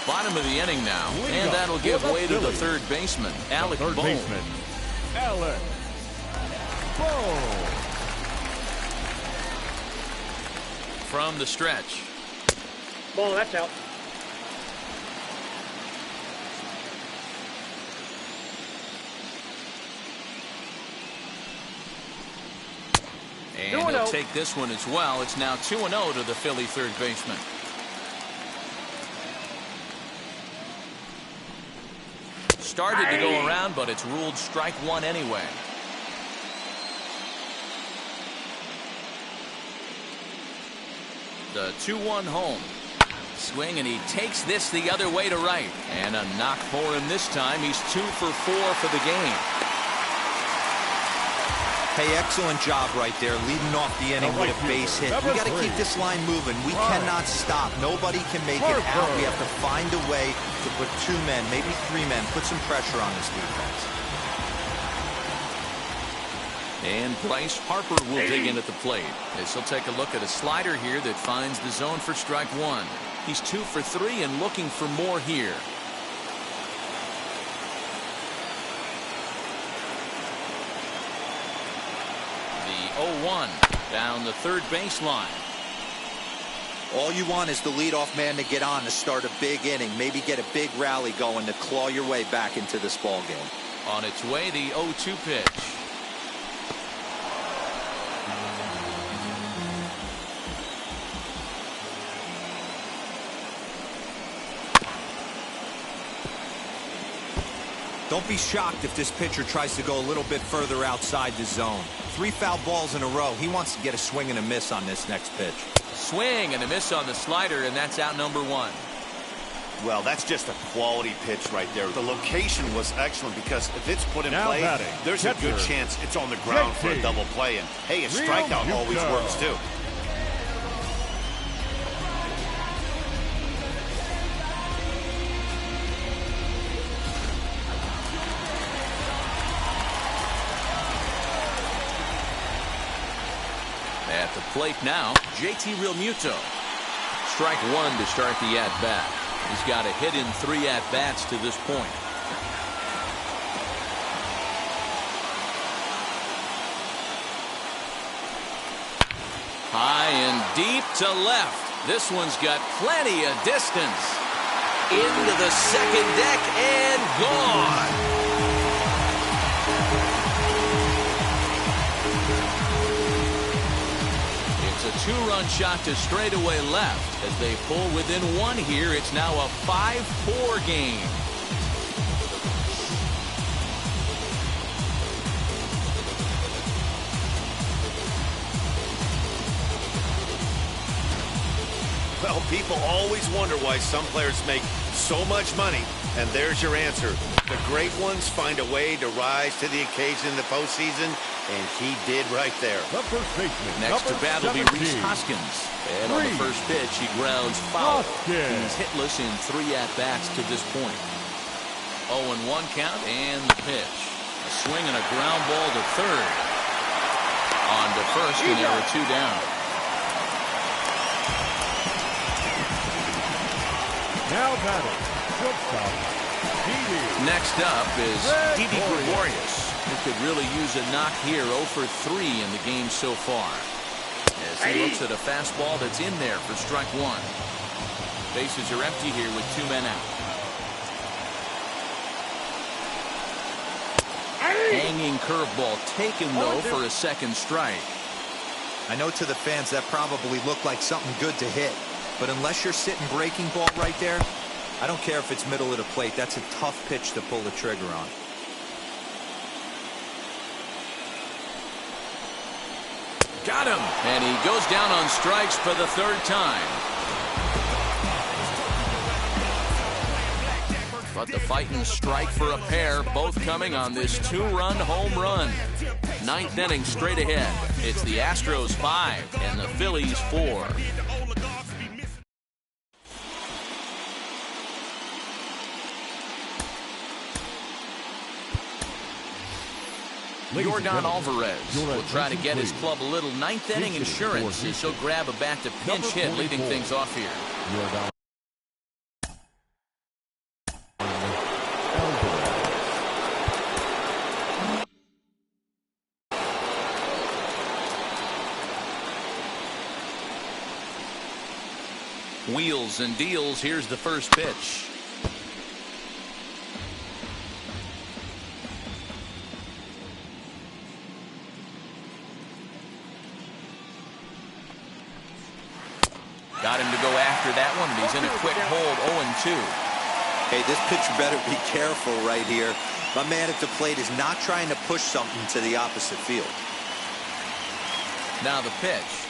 Bottom of the inning now, and that'll give way to the third baseman, Alec Bohm. Alec Bohm. From the stretch. Ball, that's out. And he'll take this one as well. It's now 2-0 to the Philly third baseman. Started to go around, but it's ruled strike 1 anyway. The 2-1 home. Swing, and he takes this the other way to right. And a knock for him this time. He's 2 for 4 for the game. Hey, excellent job right there, leading off the inning with a base hit. We got to keep this line moving. We cannot stop. Nobody can make it out. We have to find a way to put 2 men, maybe 3 men, put some pressure on this defense. And Bryce Harper will dig in at the plate as he'll take a look at a slider here that finds the zone for strike 1. He's 2 for 3 and looking for more here. The 0-1 down the third baseline. All you want is the leadoff man to get on to start a big inning, maybe get a big rally going to claw your way back into this ball game. On its way, the 0-2 pitch. Don't be shocked if this pitcher tries to go a little bit further outside the zone. 3 foul balls in a row. He wants to get a swing and a miss on this next pitch. Swing and a miss on the slider, and that's out number 1. Well, that's just a quality pitch right there. The location was excellent because if it's put in play, there's a good chance it's on the ground for a double play. And, hey, a strikeout always works, too. At the plate now, JT Realmuto. Strike 1 to start the at-bat. He's got a hit in 3 at-bats to this point. Deep to left. This one's got plenty of distance. Into the second deck and gone. It's a two-run shot to straightaway left. As they pull within one here, it's now a 5-4 game. Well, people always wonder why some players make so much money, and there's your answer. The great ones find a way to rise to the occasion in the postseason, and he did right there. The first baseman. Next to bat will be 17. Rhys Hoskins. And on the first pitch, he grounds foul. He's hitless in 3 at-bats to this point. 0-1 count and the pitch. A swing and a ground ball to third. On to first, and there are 2 down. Now batting, shortstop, Didi. Next up is Didi Gregorius. He could really use a knock here. 0 for 3 in the game so far. As he looks at a fastball that's in there for strike 1. Bases are empty here with 2 men out. Hanging curveball taken, though, for a second strike. I know to the fans that probably looked like something good to hit. But unless you're sitting breaking ball right there, I don't care if it's middle of the plate. That's a tough pitch to pull the trigger on. Got him. And he goes down on strikes for the 3rd time. But the fighting strike for a pair, both coming on this 2-run home run. 9th inning straight ahead. It's the Astros 5 and the Phillies 4. Yordan Alvarez will try to get his club a little 9th inning insurance as he'll grab a bat to pinch hit, leading things off here. Wheels and deals. Here's the first pitch. Got him to go after that one, and he's in a quick hold. 0-2. Hey, this pitcher better be careful right here. My man at the plate is not trying to push something to the opposite field. Now the pitch.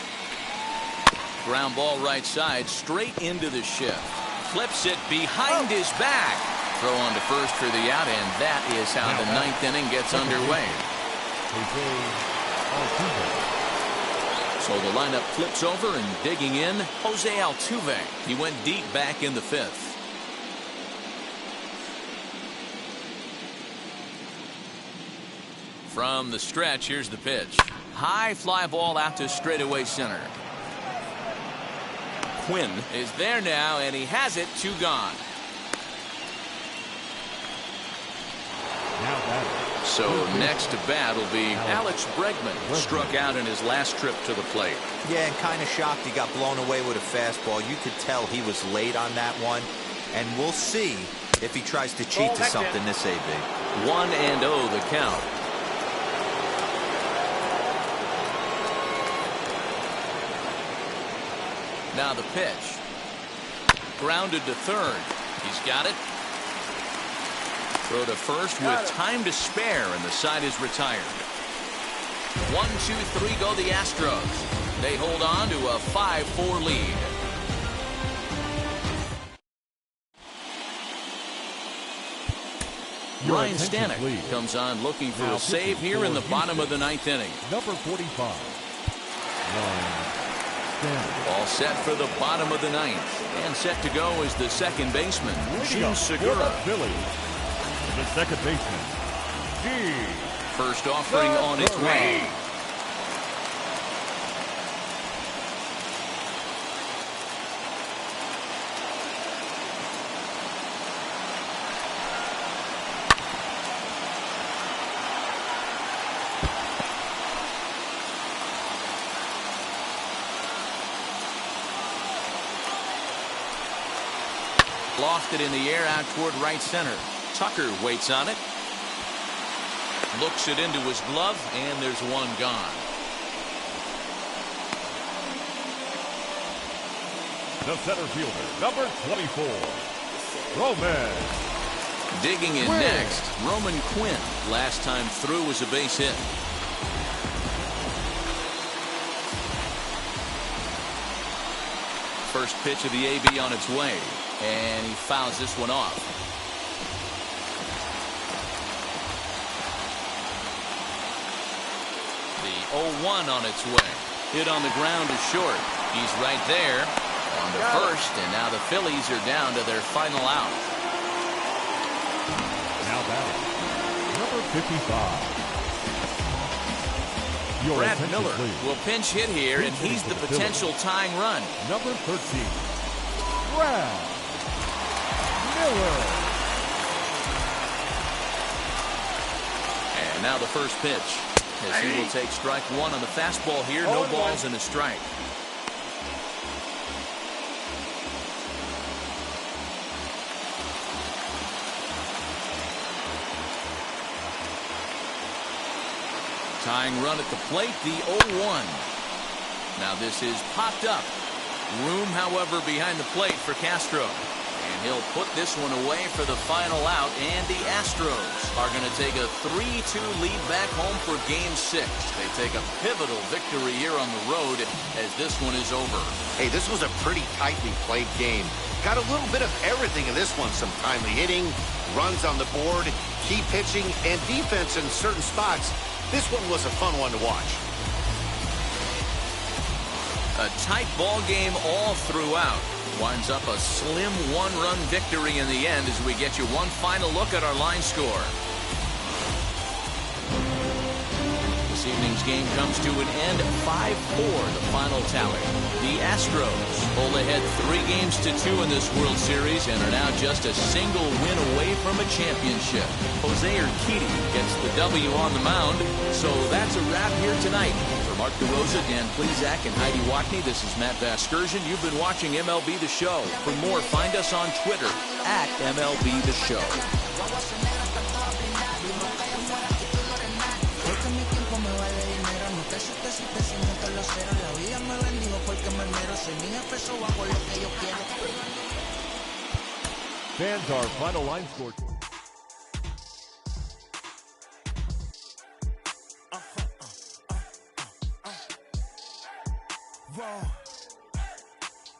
Ground ball right side, straight into the shift. Flips it behind his back. Throw on to first for the out, and that is how the 9th inning gets underway. So the lineup flips over, and digging in, Jose Altuve. He went deep back in the 5th. From the stretch, here's the pitch. High fly ball out to straightaway center. Quinn is there now, and he has it. 2 gone. So next to bat will be Alex Bregman. Struck out in his last trip to the plate. Yeah, and kind of shocked he got blown away with a fastball. You could tell he was late on that one. And we'll see if he tries to cheat to something this AB. 1-0 the count. Now the pitch. Grounded to third. He's got it. Throw to first with time to spare, and the side is retired. 1, 2, 3 go the Astros. They hold on to a 5-4 lead. Ryan Stanek comes on looking for a save here in the bottom of the 9th inning. Number 45. All set for the bottom of the 9th. And set to go is the second baseman, Jean Segura. The second baseman, G. First offering on its way. Lofted in the air out toward right center. Tucker waits on it. Looks it into his glove, and there's one gone. The center fielder, number 24, Roman. Digging in next, Roman Quinn. Last time through was a base hit. First pitch of the AB on its way, and he fouls this one off. The 0-1 on its way. Hit on the ground to short. He's right there on the first, and now the Phillies are down to their final out. Now batting, number 55. Brad Miller will pinch hit here, and he's the potential tying run. Number 13, Brad Miller. And now the first pitch, as he will take strike one on the fastball here. No balls and a strike. Tying run at the plate, the 0-1. Now this is popped up. Room, however, behind the plate for Castro. And he'll put this one away for the final out. And the Astros are going to take a 3-2 lead back home for Game 6. They take a pivotal victory here on the road as this one is over. Hey, this was a pretty tightly played game. Got a little bit of everything in this one. Some timely hitting, runs on the board, key pitching, and defense in certain spots. This one was a fun one to watch. A tight ball game all throughout. Winds up a slim one-run victory in the end as we get you one final look at our line score. This evening's game comes to an end 5-4, the final tally. The Astros pulled ahead 3-2 in this World Series and are now just a single win away from a championship. Jose Urquidy gets the W on the mound, so that's a wrap here tonight. For Mark DeRosa, Dan Plesac, and Heidi Watney, this is Matt Vasgersian. You've been watching MLB The Show. For more, find us on Twitter at MLB The Show. Fans, our final line score.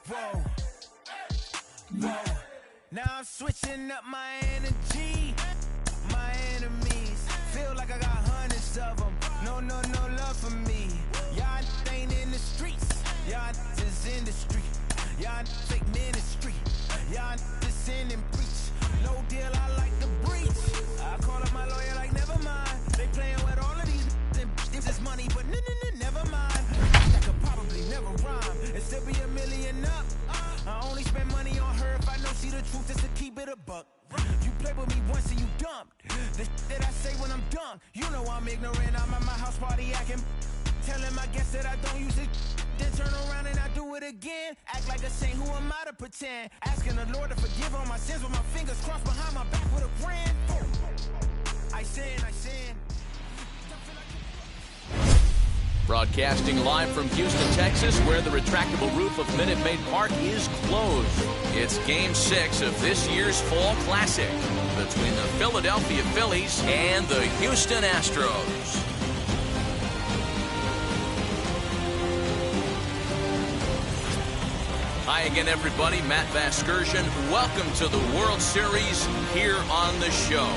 Whoa. Now I'm switching up my energy. My enemies feel like I got hundreds of them. No love for me. Y'all ain't in the streets. Y'all is in the street. Y'all take ministry. Y'all just sin and preach. No deal, I like the breach. I call up my lawyer like, never mind. They playing with all of these this is money, but never mind. That could probably never rhyme and still be $1 million up. I only spend money on her if I know she the truth, just to keep it a buck. You play with me once and you dumped. The that I say when I'm done, you know I'm ignorant. I'm at my house party acting, telling my guests that I don't use it. Then turn around and I do it again. Act like a saint, who am I to pretend? Asking the Lord to forgive all my sins with my fingers crossed behind my back with a brand. I sin. Broadcasting live from Houston, Texas, where the retractable roof of Minute Maid Park is closed. It's Game 6 of this year's Fall Classic between the Philadelphia Phillies and the Houston Astros. Hi again, everybody. Matt Vasgersian. Welcome to the World Series here on the show.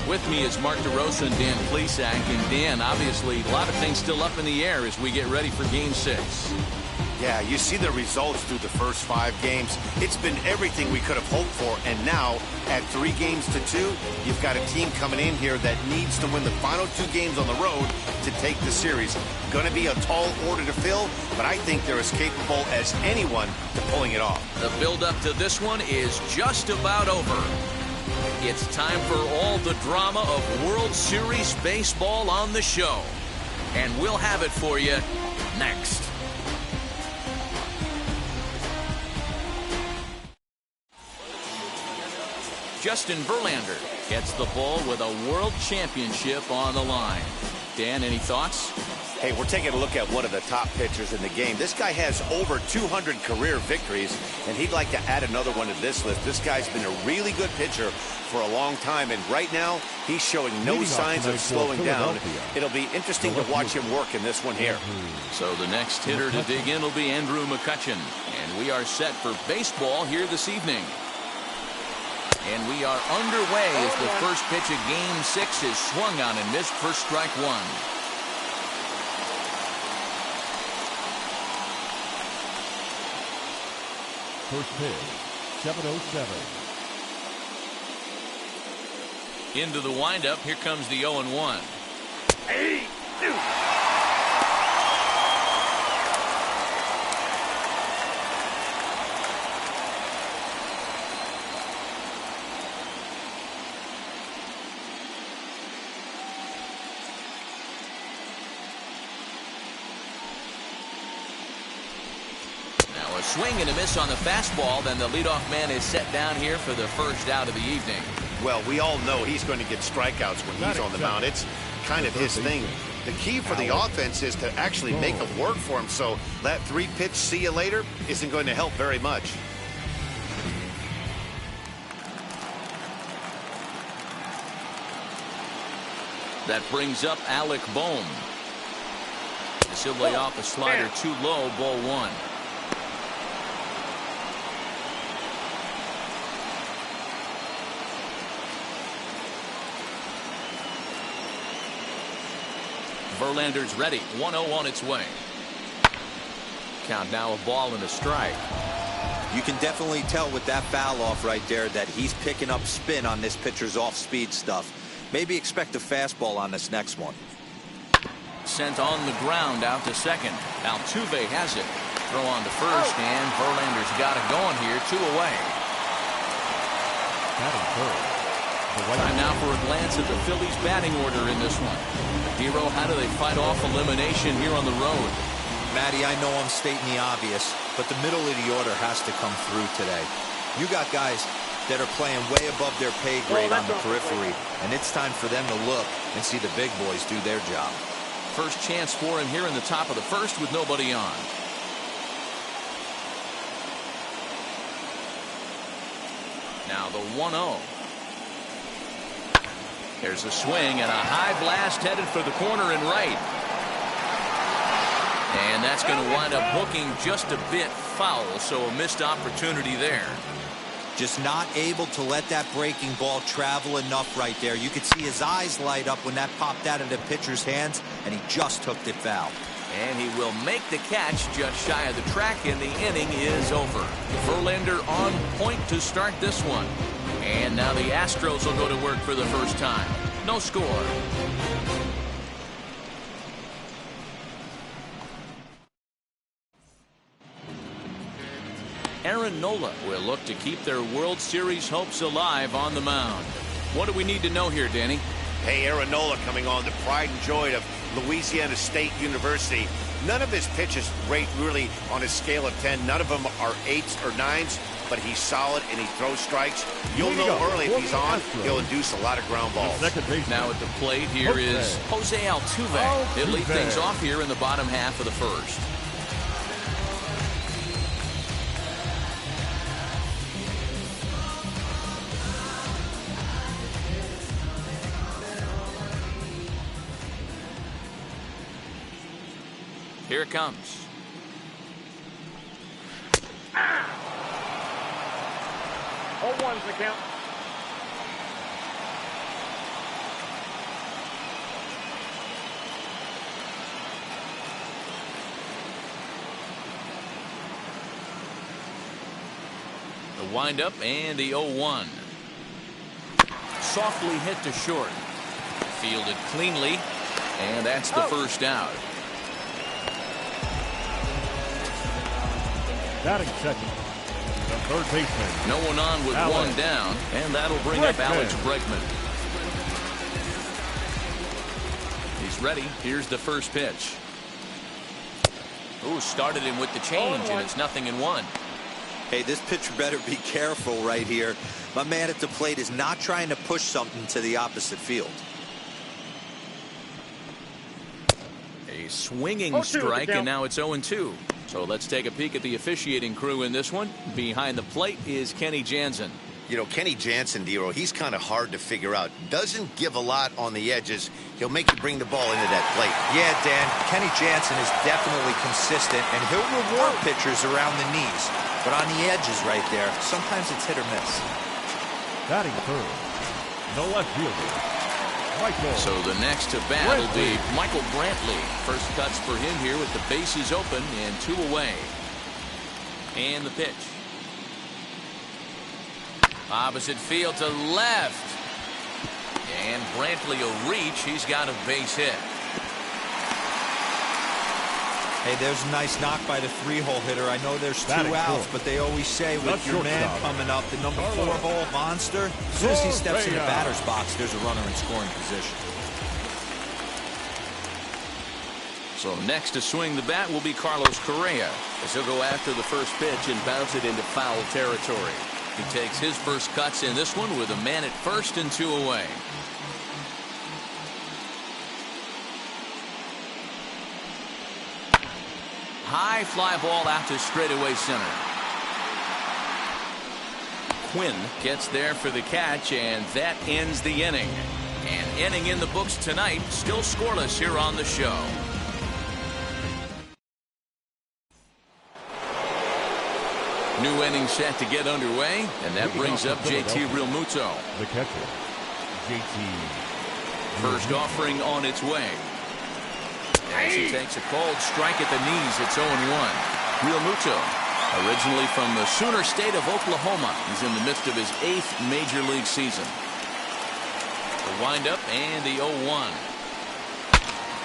With me is Mark DeRosa and Dan Plesac. And Dan, obviously, a lot of things still up in the air as we get ready for Game 6. Yeah, you see the results through the first 5 games. It's been everything we could have hoped for. And now, at 3-2, you've got a team coming in here that needs to win the final 2 games on the road to take the series. Going to be a tall order to fill, but I think they're as capable as anyone to pulling it off. The build-up to this one is just about over. It's time for all the drama of World Series baseball on the show. And we'll have it for you next. Justin Verlander gets the ball with a world championship on the line. Dan, any thoughts? Hey, we're taking a look at one of the top pitchers in the game. This guy has over 200 career victories, and he'd like to add another one to this list. This guy's been a really good pitcher for a long time, and right now he's showing no signs of slowing down. It'll be interesting to watch him work in this one here. So the next hitter to dig in will be Andrew McCutchen, and we are set for baseball here this evening. And we are underway as the first pitch of Game 6 is swung on and missed for strike one. First pitch, 7:07. Into the windup, here comes the 0-1. Now a swing and a miss on the fastball, then the leadoff man is set down here for the first out of the evening. Well, we all know he's going to get strikeouts when he's on the mound. It's kind of his thing. The key for the offense is to actually make it work for him, so that 3-pitch see you later isn't going to help very much. That brings up Alec Bohm. He'll lay off a slider too low, ball one. Verlander's ready. 1-0 on its way. Count now a ball and a strike. You can definitely tell with that foul off right there that he's picking up spin on this pitcher's off-speed stuff. Maybe expect a fastball on this next one. Sent on the ground out to second. Altuve has it. Throw on to first, and Verlander's got it going here. 2 away. Batting third. Time now for a glance at the Phillies batting order in this one. Dero, how do they fight off elimination here on the road? Matty, I know I'm stating the obvious, but the middle of the order has to come through today. You got guys that are playing way above their pay grade on the periphery, and it's time for them to look and see the big boys do their job. First chance for him here in the top of the first with nobody on. Now the 1-0. There's a swing and a high blast headed for the corner and right. And that's going to wind up hooking just a bit foul, so a missed opportunity there. Just not able to let that breaking ball travel enough right there. You could see his eyes light up when that popped out of the pitcher's hands, and he just hooked it foul. And he will make the catch just shy of the track, and the inning is over. Verlander on point to start this one. And now the Astros will go to work for the first time. No score. Aaron Nola will look to keep their World Series hopes alive on the mound. What do we need to know here, Danny? Hey, Aaron Nola coming on, the pride and joy of Louisiana State University. None of his pitches rate really on a scale of 10. None of them are 8s or 9s, but he's solid and he throws strikes. You'll know early if he's on, he'll induce a lot of ground balls. Now at the plate here is Jose Altuve. He'll lead things off here in the bottom half of the first. Here it comes. 0-1's the count. The windup and the 0-1. Softly hit to short. Fielded cleanly, and that's the first out. Batting second, the third baseman. No one on with one down, and that'll bring up Alex Bregman. He's ready. Here's the first pitch. Ooh, started him with the change, and it's 0-1. Hey, this pitcher better be careful right here. My man at the plate is not trying to push something to the opposite field. A swinging strike, and now it's 0-2. So let's take a peek at the officiating crew in this one. Behind the plate is Kenny Jansen. You know, Kenny Jansen, Dero, he's kind of hard to figure out. Doesn't give a lot on the edges. He'll make you bring the ball into that plate. Yeah, Dan, Kenny Jansen is definitely consistent, and he'll reward pitchers around the knees. But on the edges right there, sometimes it's hit or miss. Batting third, the left fielder, Michael. So the next to bat will be Michael Brantley. First cuts for him here with the bases open and 2 away. And the pitch. Opposite field to left. And Brantley will reach. He's got a base hit. Hey, there's a nice knock by the 3-hole hitter. I know there's 2 outs, but they always say with your man coming up, the number 4-hole monster, as soon as he steps in the batter's box, there's a runner in scoring position. So next to swing the bat will be Carlos Correa, as he'll go after the first pitch and bounce it into foul territory. He takes his first cuts in this one with a man at first and 2 away. High fly ball out to straightaway center. Quinn gets there for the catch, and that ends the inning. An inning in the books tonight, still scoreless here on the show. New inning set to get underway, and that brings up JT Realmuto. The catcher, JT. First offering on its way. As he takes a cold strike at the knees, it's 0-1. Realmuto, originally from the Sooner State of Oklahoma. He's in the midst of his 8th major league season. The windup and the 0-1.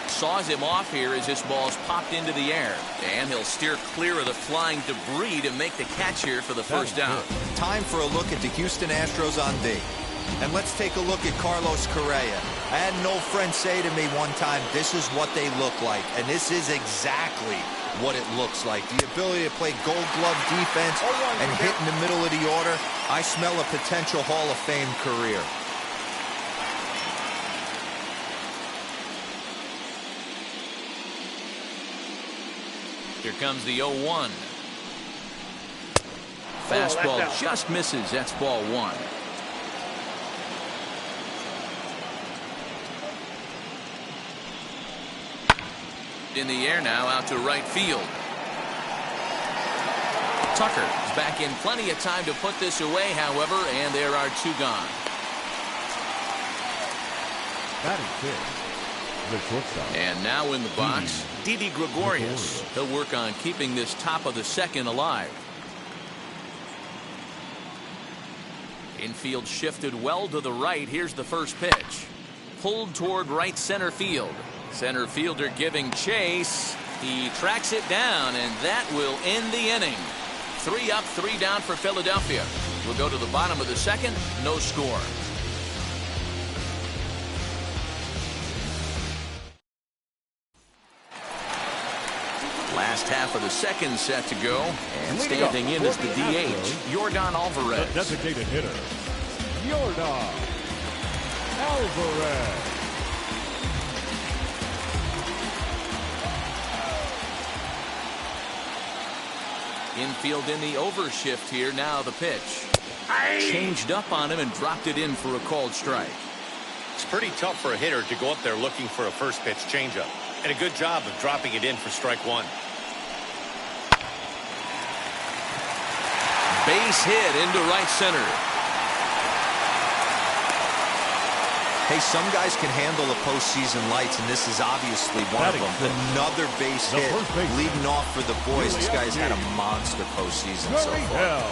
Saws him off here as this ball's popped into the air. And he'll steer clear of the flying debris to make the catch here for the first out. Time for a look at the Houston Astros on D. And let's take a look at Carlos Correa. I had an old friend say to me one time, this is what they look like. And this is exactly what it looks like. The ability to play gold glove defense and hit in the middle of the order. I smell a potential Hall of Fame career. Here comes the 0-1. Fastball just misses. That's ball 1. In the air now, out to right field. Tucker is back in plenty of time to put this away, however, and there are 2 gone. Batting fifth, the shortstop. And now in the box, Didi Gregorius. He'll work on keeping this top of the second alive. Infield shifted well to the right. Here's the first pitch. Pulled toward right center field. Center fielder giving chase. He tracks it down, and that will end the inning. 3 up, 3 down for Philadelphia. We'll go to the bottom of the second. No score. Last half of the second set to go. And standing in is the DH, Yordan Alvarez. The designated hitter, Yordan Alvarez. Infield in the overshift here. Now the pitch. Changed up on him and dropped it in for a called strike. It's pretty tough for a hitter to go up there looking for a first pitch changeup. And a good job of dropping it in for strike 1. Base hit into right center. Hey, some guys can handle the postseason lights, and this is obviously one of them. Another base hit leading off for the boys. This guy's had a monster postseason so far.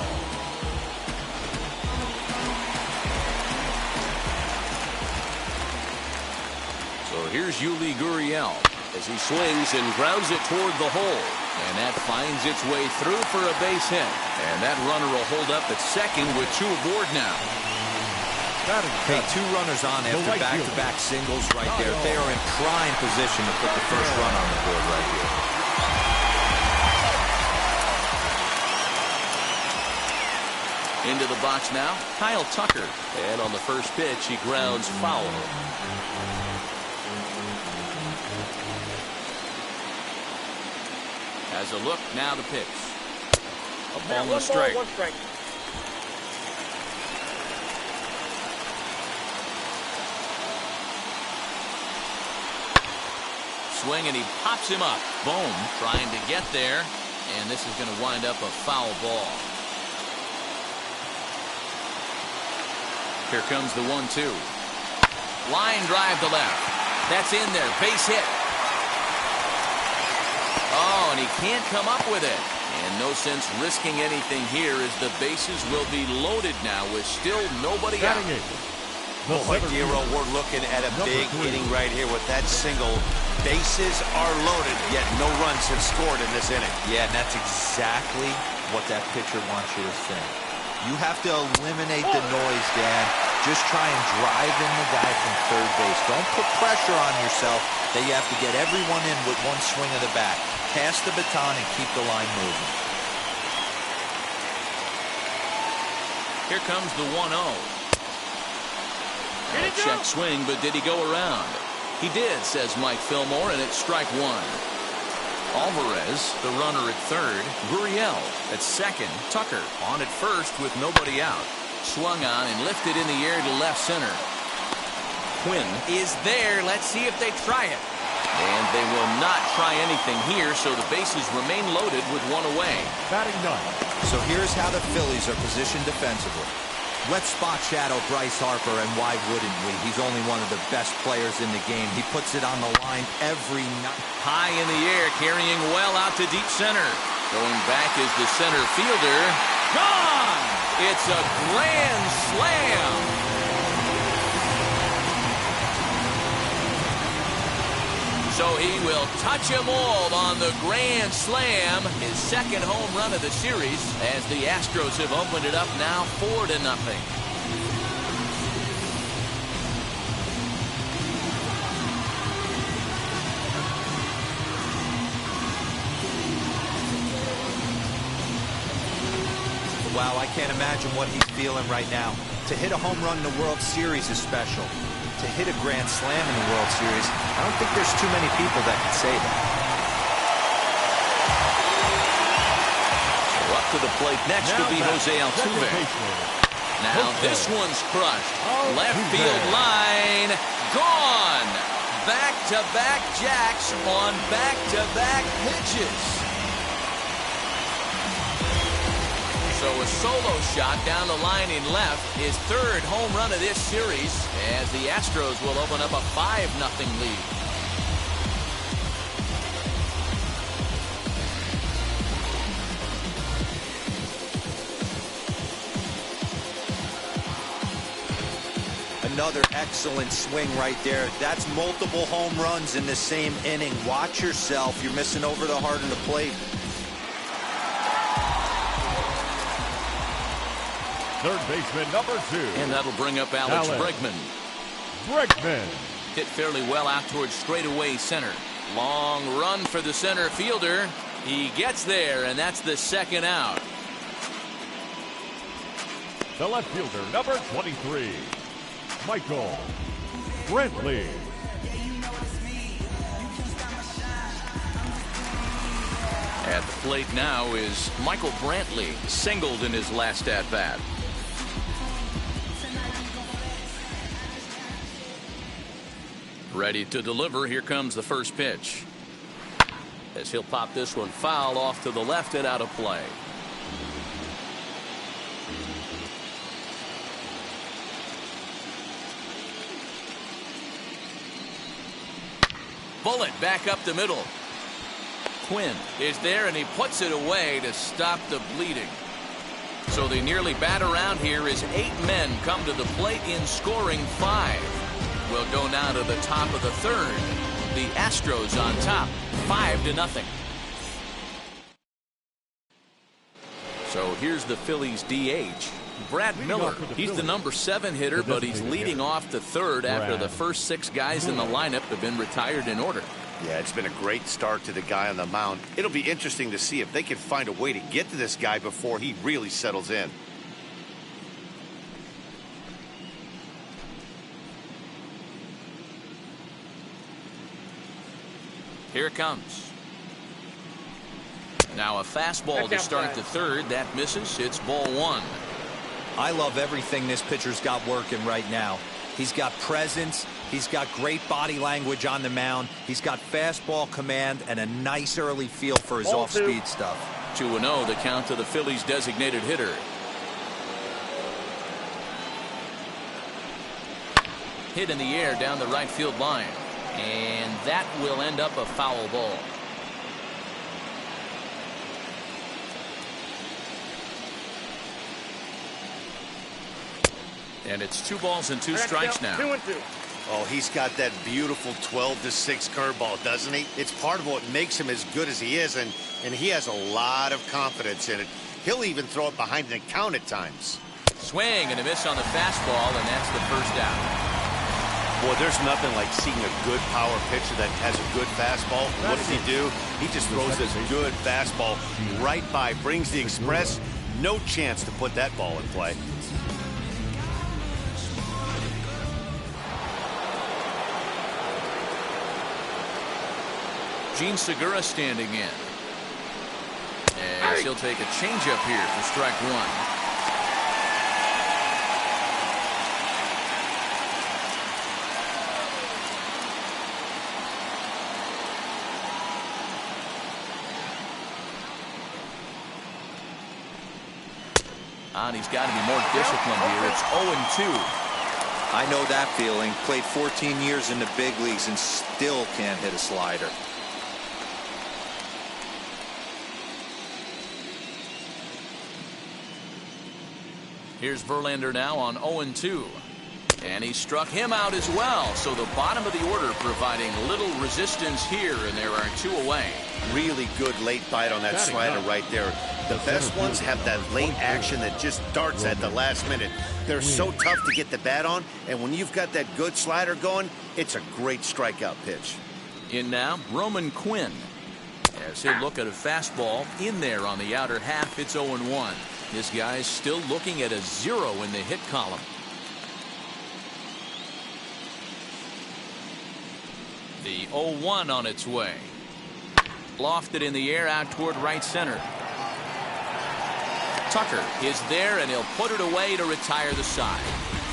So here's Yuli Gurriel as he swings and grounds it toward the hole. And that finds its way through for a base hit. And that runner will hold up at second with 2 aboard now. Hey, 2 runners on after back-to-back singles right there. They are in prime position to put the first run on the board right here. Into the box now, Kyle Tucker. And on the first pitch, he grounds foul. As a look, now the pitch. A ball and a strike. Swing, and he pops him up. Bohm trying to get there, and this is going to wind up a foul ball. Here comes the 1-2. Line drive to left. That's in there. Base hit. Oh, and he can't come up with it. And no sense risking anything here as the bases will be loaded now with still nobody out. Boy, Giro, we're looking at a big inning right here with that single. Bases are loaded, yet no runs have scored in this inning. Yeah, and that's exactly what that pitcher wants you to think. You have to eliminate the noise, Dan. Just try and drive in the guy from third base. Don't put pressure on yourself that you have to get everyone in with one swing of the bat. Pass the baton and keep the line moving. Here comes the 1-0. Check swing, but did he go around? He did, says Mike Fillmore, and it's strike one. Alvarez, the runner at third. Gurriel at second. Tucker on at first with nobody out. Swung on and lifted in the air to left center. Quinn is there. Let's see if they try it. And they will not try anything here, so the bases remain loaded with one away. Batting ninth. So here's how the Phillies are positioned defensively. Let's spot shadow Bryce Harper, and why wouldn't we? He's only one of the best players in the game. He puts it on the line every night. High in the air, carrying well out to deep center. Going back is the center fielder. Gone! It's a grand slam. So he will touch them all on the grand slam. His second home run of the series as the Astros have opened it up now 4-0. Wow, I can't imagine what he's feeling right now. To hit a home run in the World Series is special. To hit a grand slam in the World Series, I don't think there's too many people that can say that. So up to the plate next will be Jose Altuve. Now this one's crushed. Left field line, gone. Back-to-back jacks on back-to-back pitches. So a solo shot down the line in left, his third home run of this series, as the Astros will open up a 5-0 lead. Another excellent swing right there. That's multiple home runs in the same inning. Watch yourself. You're missing over the heart of the plate. Third baseman, number 2. And that'll bring up Alex Bregman. Hit fairly well out towards straightaway center. Long run for the center fielder. He gets there, and that's the second out. The left fielder, number 23, Michael Brantley. At the plate now is Michael Brantley, singled in his last at-bat. Ready to deliver. Here comes the first pitch. As he'll pop this one foul off to the left and out of play. Bullet back up the middle. Quinn is there, and he puts it away to stop the bleeding. So they nearly bat around here as 8 men come to the plate in scoring 5. We'll go now to the top of the third. The Astros on top, 5-0. So here's the Phillies DH. Brad Miller. He's the number 7 hitter, but he's leading off the third after the first 6 guys in the lineup have been retired in order. Yeah, it's been a great start to the guy on the mound. It'll be interesting to see if they can find a way to get to this guy before he really settles in. Here it comes. Now a fastball to start at the third. That misses. It's ball one. I love everything this pitcher's got working right now. He's got presence. He's got great body language on the mound. He's got fastball command and a nice early feel for his off-speed stuff. 2-0 the count to the Phillies designated hitter. Hit in the air down the right field line. And that will end up a foul ball. And it's 2 balls and 2 strikes now. 2-2. Oh, he's got that beautiful 12-6 curveball, doesn't he? It's part of what makes him as good as he is, and he has a lot of confidence in it. He'll even throw it behind the count at times. Swing and a miss on the fastball, and that's the first out. Boy, there's nothing like seeing a good power pitcher that has a good fastball. What does he do? He just throws this good fastball right by, brings the express. No chance to put that ball in play. Gene Segura standing in. And he'll take a changeup here for strike one. And he's got to be more disciplined here. It's 0-2. I know that feeling. Played 14 years in the big leagues and still can't hit a slider. Here's Verlander now on 0-2. And he struck him out as well. So the bottom of the order providing little resistance here, and there are 2 away. Really good late bite on that slider right there. The best ones have that late action that just darts at the last minute. They're so tough to get the bat on, and when you've got that good slider going, it's a great strikeout pitch. In now, Roman Quinn. As he'll look at a fastball in there on the outer half, it's 0-1. This guy's still looking at a 0 in the hit column. The 0-1 on its way. Lofted in the air out toward right center. Tucker is there, and he'll put it away to retire the side.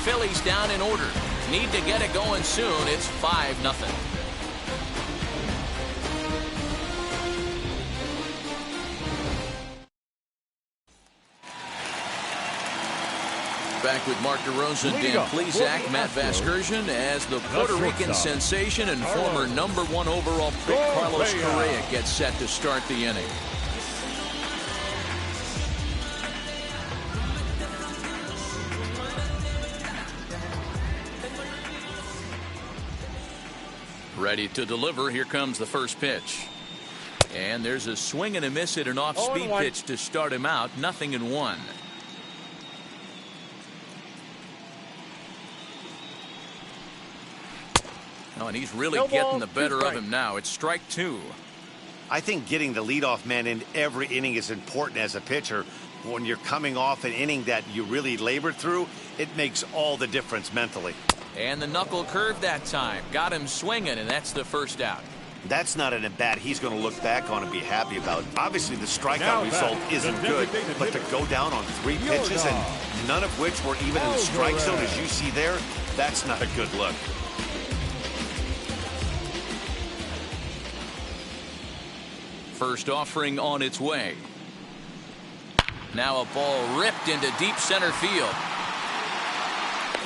Phillies down in order. Need to get it going soon. It's 5-0. Back with Mark DeRosa, Dan Plesac, Matt Vasgersian, as the Puerto Rican sensation and former #1 overall pick Carlos Correa gets set to start the inning. Ready to deliver. Here comes the first pitch. And there's a swing and a miss at an off-speed pitch to start him out. 0-1. Oh, and he's really getting the better of him now. It's strike 2. I think getting the leadoff man in every inning is important as a pitcher. When you're coming off an inning that you really labored through, it makes all the difference mentally. And the knuckle curve that time. Got him swinging, and that's the first out. That's not an at-bat he's going to look back on and be happy about. Obviously, the strikeout result isn't good, but to go down on 3 pitches and none of which were even in the strike zone, as you see there, that's not a good look. First offering on its way. Now a ball ripped into deep center field.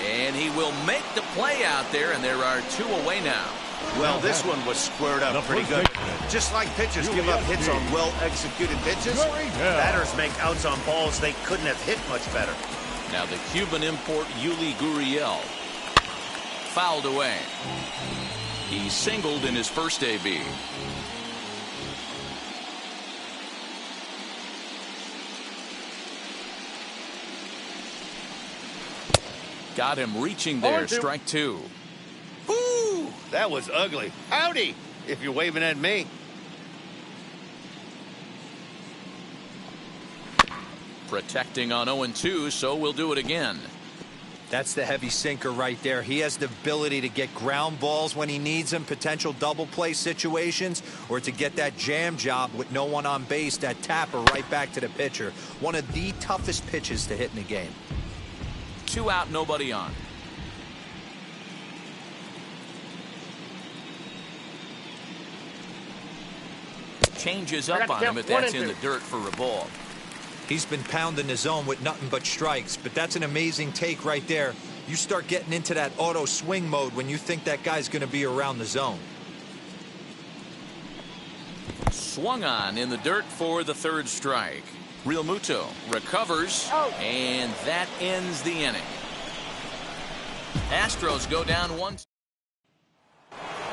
And he will make the play out there, and there are 2 away now. Well, this one was squared up pretty good. Just like pitchers give up hits on well-executed pitches, batters make outs on balls they couldn't have hit much better. Now the Cuban import Yuli Gurriel. Fouled away. He singled in his first AB. Got him reaching there. Strike 2. Woo! That was ugly. Howdy, if you're waving at me. Protecting on 0-2, so we'll do it again. That's the heavy sinker right there. He has the ability to get ground balls when he needs them, potential double play situations, or to get that jam job with no one on base, that tapper right back to the pitcher. One of the toughest pitches to hit in the game. 2 out, nobody on. Changes up on him, but that's in the dirt for a ball. He's been pounding the zone with nothing but strikes, but that's an amazing take right there. You start getting into that auto swing mode when you think that guy's going to be around the zone. Swung on in the dirt for the 3rd strike. Real Muto recovers, and that ends the inning. Astros go down 1.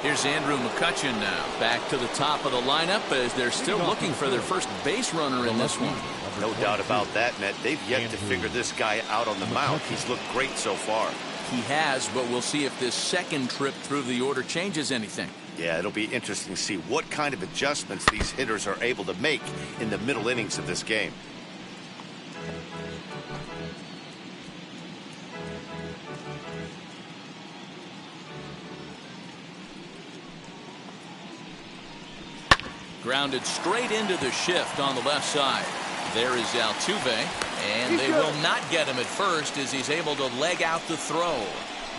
Here's Andrew McCutchen now. Back to the top of the lineup as they're still looking for their first base runner in this one. No doubt about that, Matt. They've yet to figure this guy out on the mound. He's looked great so far. He has, but we'll see if this second trip through the order changes anything. Yeah, it'll be interesting to see what kind of adjustments these hitters are able to make in the middle innings of this game. Grounded straight into the shift on the left side. There is Altuve, and they will not get him at first as he's able to leg out the throw.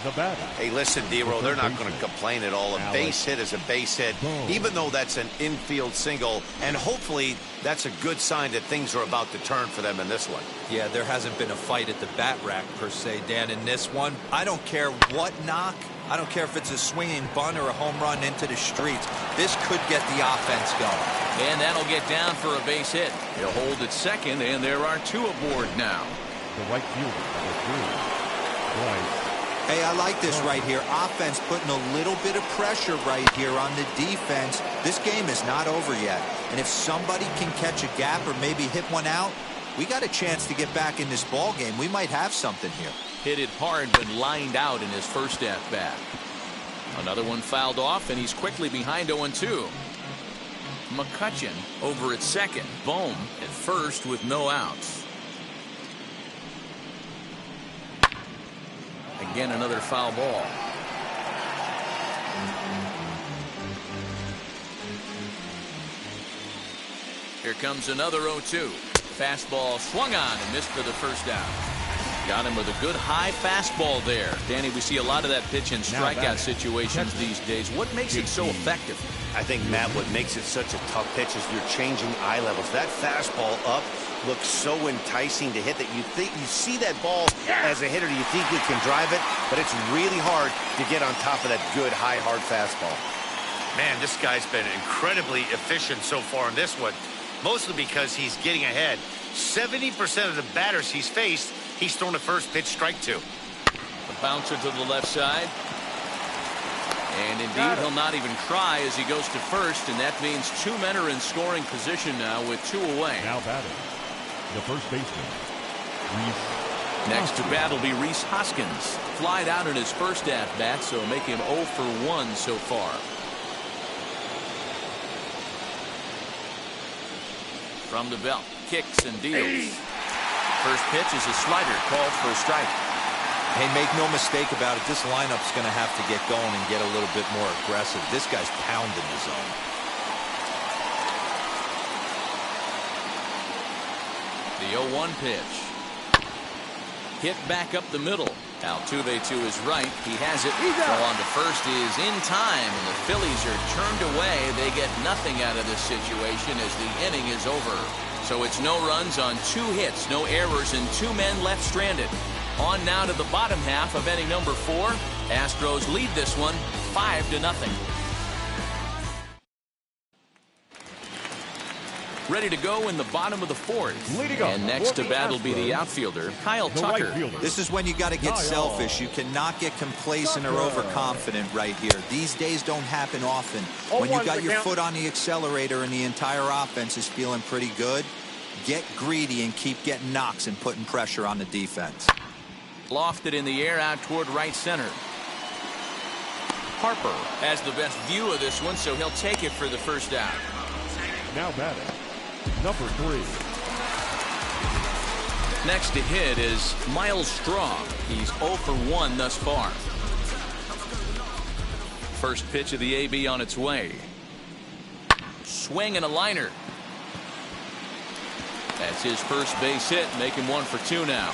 The batter. Hey, listen, Dero, they're not going to complain at all. A base hit is a base hit, even though that's an infield single, and hopefully that's a good sign that things are about to turn for them in this one. Yeah, there hasn't been a fight at the bat rack per se, Dan, in this one. I don't care what knock. I don't care if it's a swinging bunt or a home run into the streets. This could get the offense going. And that'll get down for a base hit. He'll hold at second, and there are 2 aboard now. The right fielder, number 3. Right. Hey, I like this right here. Offense putting a little bit of pressure right here on the defense. This game is not over yet. And if somebody can catch a gap or maybe hit one out, we got a chance to get back in this ball game. We might have something here. Hit it hard, but lined out in his first at-bat. Another one fouled off, and he's quickly behind 0-2. McCutchen over at second. Bohm at first with no outs. Again, another foul ball. Here comes another 0-2. Fastball swung on and missed for the first out. Got him with a good high fastball there. Danny, we see a lot of that pitch in strikeout situations these days. What makes it so effective? I think, Matt, what makes it such a tough pitch is you're changing eye levels. That fastball up looks so enticing to hit that you think you see that ball as a hitter, you think you can drive it, but it's really hard to get on top of that good high hard fastball. Man, this guy's been incredibly efficient so far in this one, mostly because he's getting ahead. 70% of the batters he's faced, he's thrown a first pitch strike to. A bouncer to the left side. And indeed, he'll not even try as he goes to first, and that means 2 men are in scoring position now with 2 away. Now batting, the first baseman, Rhys. Next to bat will be Rhys Hoskins. Flied out in his first at-bat, so make him 0 for 1 so far. From the belt, kicks and deals. First pitch is a slider called for a strike. Hey, make no mistake about it, this lineup's going to have to get going and get a little bit more aggressive. This guy's pounding the zone. The 0-1 pitch. Hit back up the middle. Altuve to his right. He has it. Throw on to first is in time, and the Phillies are turned away. They get nothing out of this situation as the inning is over. So it's no runs on 2 hits, no errors, and 2 men left stranded. On now to the bottom half of inning number 4. Astros lead this one 5-0. Ready to go in the bottom of the 4th. And next to bat will be the outfielder, Kyle Tucker. This is when you got to get selfish. You cannot get complacent or overconfident right here. These days don't happen often. When you got your foot on the accelerator and the entire offense is feeling pretty good, get greedy and keep getting knocks and putting pressure on the defense. Lofted in the air out toward right center. Harper has the best view of this one, so he'll take it for the first out. Now batting, number 3. Next to hit is Miles Straw. He's 0 for 1 thus far. First pitch of the AB on its way. Swing and a liner. That's his first base hit, make him 1 for 2 now.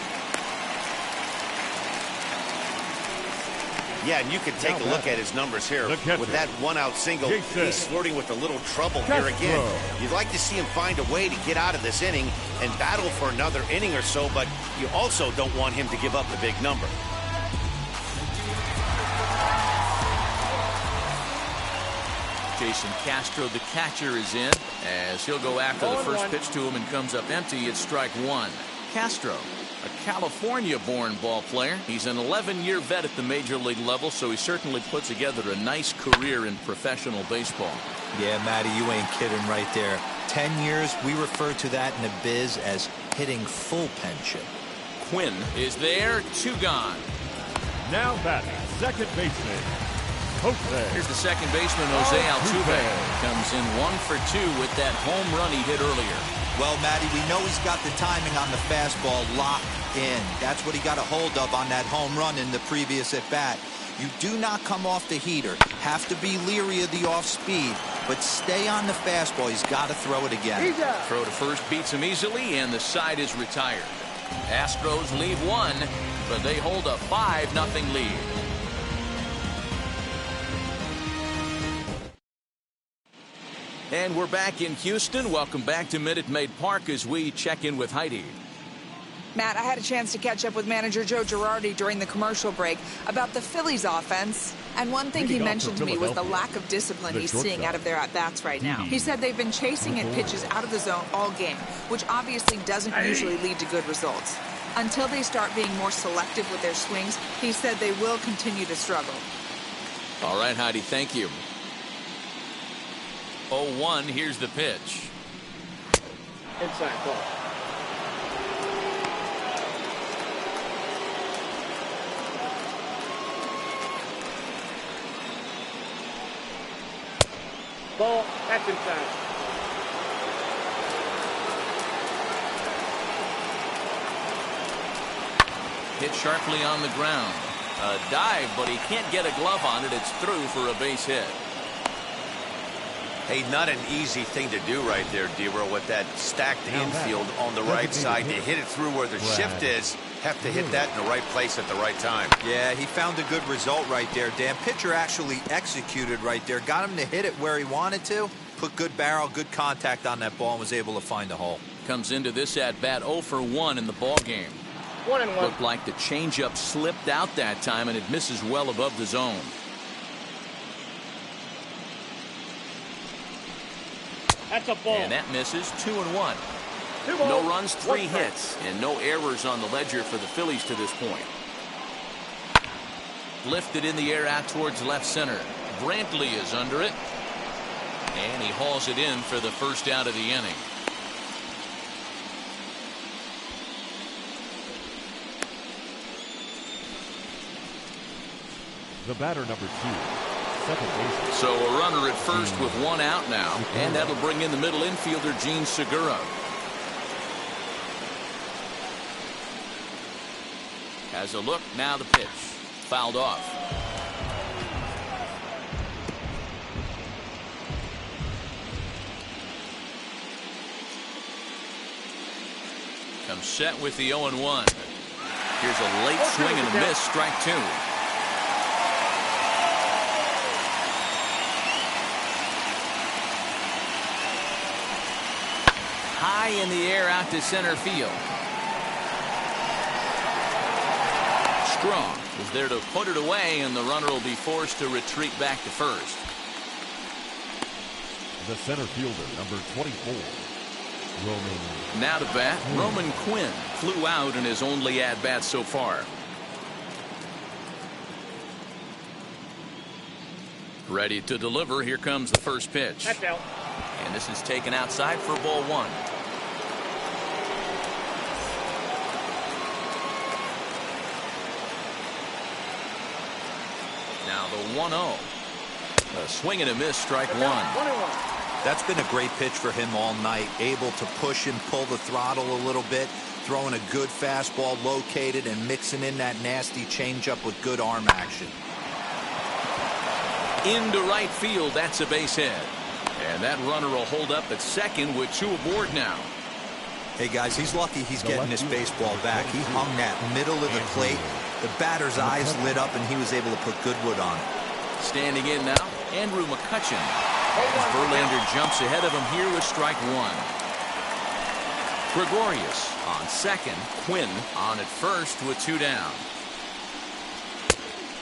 Yeah, and you can take a look at his numbers here. With that 1-out single, he's flirting with a little trouble here again. You'd like to see him find a way to get out of this inning and battle for another inning or so, but you also don't want him to give up a big number. Jason Castro, the catcher, is in as he'll go after the first pitch to him and comes up empty. It's strike 1. Castro, a California-born ball player. He's an 11-year vet at the major league level, so he certainly put together a nice career in professional baseball. Yeah, Matty, you ain't kidding right there. 10 years, we refer to that in the biz as hitting full pension. Quinn is there, 2 gone. Now batting, second baseman, Jose. Here's the second baseman, Jose Altuve. Comes in 1 for 2 with that home run he hit earlier. Well, Matty, we know he's got the timing on the fastball locked in. That's what he got a hold of on that home run in the previous at-bat. You do not come off the heater. Have to be leery of the off-speed, but stay on the fastball. He's got to throw it again. Throw to first beats him easily, and the side is retired. Astros leave 1, but they hold a 5-0 lead. And we're back in Houston. Welcome back to Minute Maid Park as we check in with Heidi. Matt, I had a chance to catch up with manager Joe Girardi during the commercial break about the Phillies offense. And one thing he mentioned to me was the lack of discipline he's seeing out of their at-bats right now. He said they've been chasing at pitches out of the zone all game, which obviously doesn't usually lead to good results. Until they start being more selective with their swings, he said they will continue to struggle. All right, Heidi, thank you. 0-1, here's the pitch. Inside ball. Ball, that's inside. Hit sharply on the ground. A dive, but he can't get a glove on it. It's through for a base hit. Hey, not an easy thing to do right there, D-Row, with that stacked infield on the right side. To hit it through where the shift is, have to hit that in the right place at the right time. Yeah, he found a good result right there, Dan. Pitcher actually executed right there. Got him to hit it where he wanted to. Put good barrel, good contact on that ball, and was able to find the hole. Comes into this at-bat 0 for 1 in the ball game. 1-1. Looked like the changeup slipped out that time, and it misses well above the zone. That's a ball. And that misses. 2-1. 2 balls, No runs, 3 1 hits, and no errors on the ledger for the Phillies to this point. Lifted in the air out towards left center. Brantley is under it, and he hauls it in for the first out of the inning. The batter, number 2, second baseman. So a runner at first with 1 out now, and that'll bring in the middle infielder Gene Segura. Has a look, now the pitch. Fouled off. Comes set with the 0-1. Here's a late swing and a miss, strike 2. High in the air out to center field. Strong is there to put it away, and the runner will be forced to retreat back to first. The center fielder, number 24, Roman. Now to bat, Roman Quinn flew out in his only at-bat so far. Ready to deliver. Here comes the first pitch. That's out. And this is taken outside for ball 1. Now the 1-0. A swing and a miss, strike 1. 1-1. That's been a great pitch for him all night. Able to push and pull the throttle a little bit. throwing a good fastball located and mixing in that nasty changeup with good arm action. Into right field, that's a base hit. And that runner will hold up at second with 2 aboard now. Hey guys, he's lucky he's getting this baseball back. He hung that middle of the plate. The batter's eyes lit up and he was able to put good wood on it. Standing in now, Andrew McCutchen. As Verlander jumps ahead of him here with strike 1. Gregorius on second. Quinn on at first with 2 down.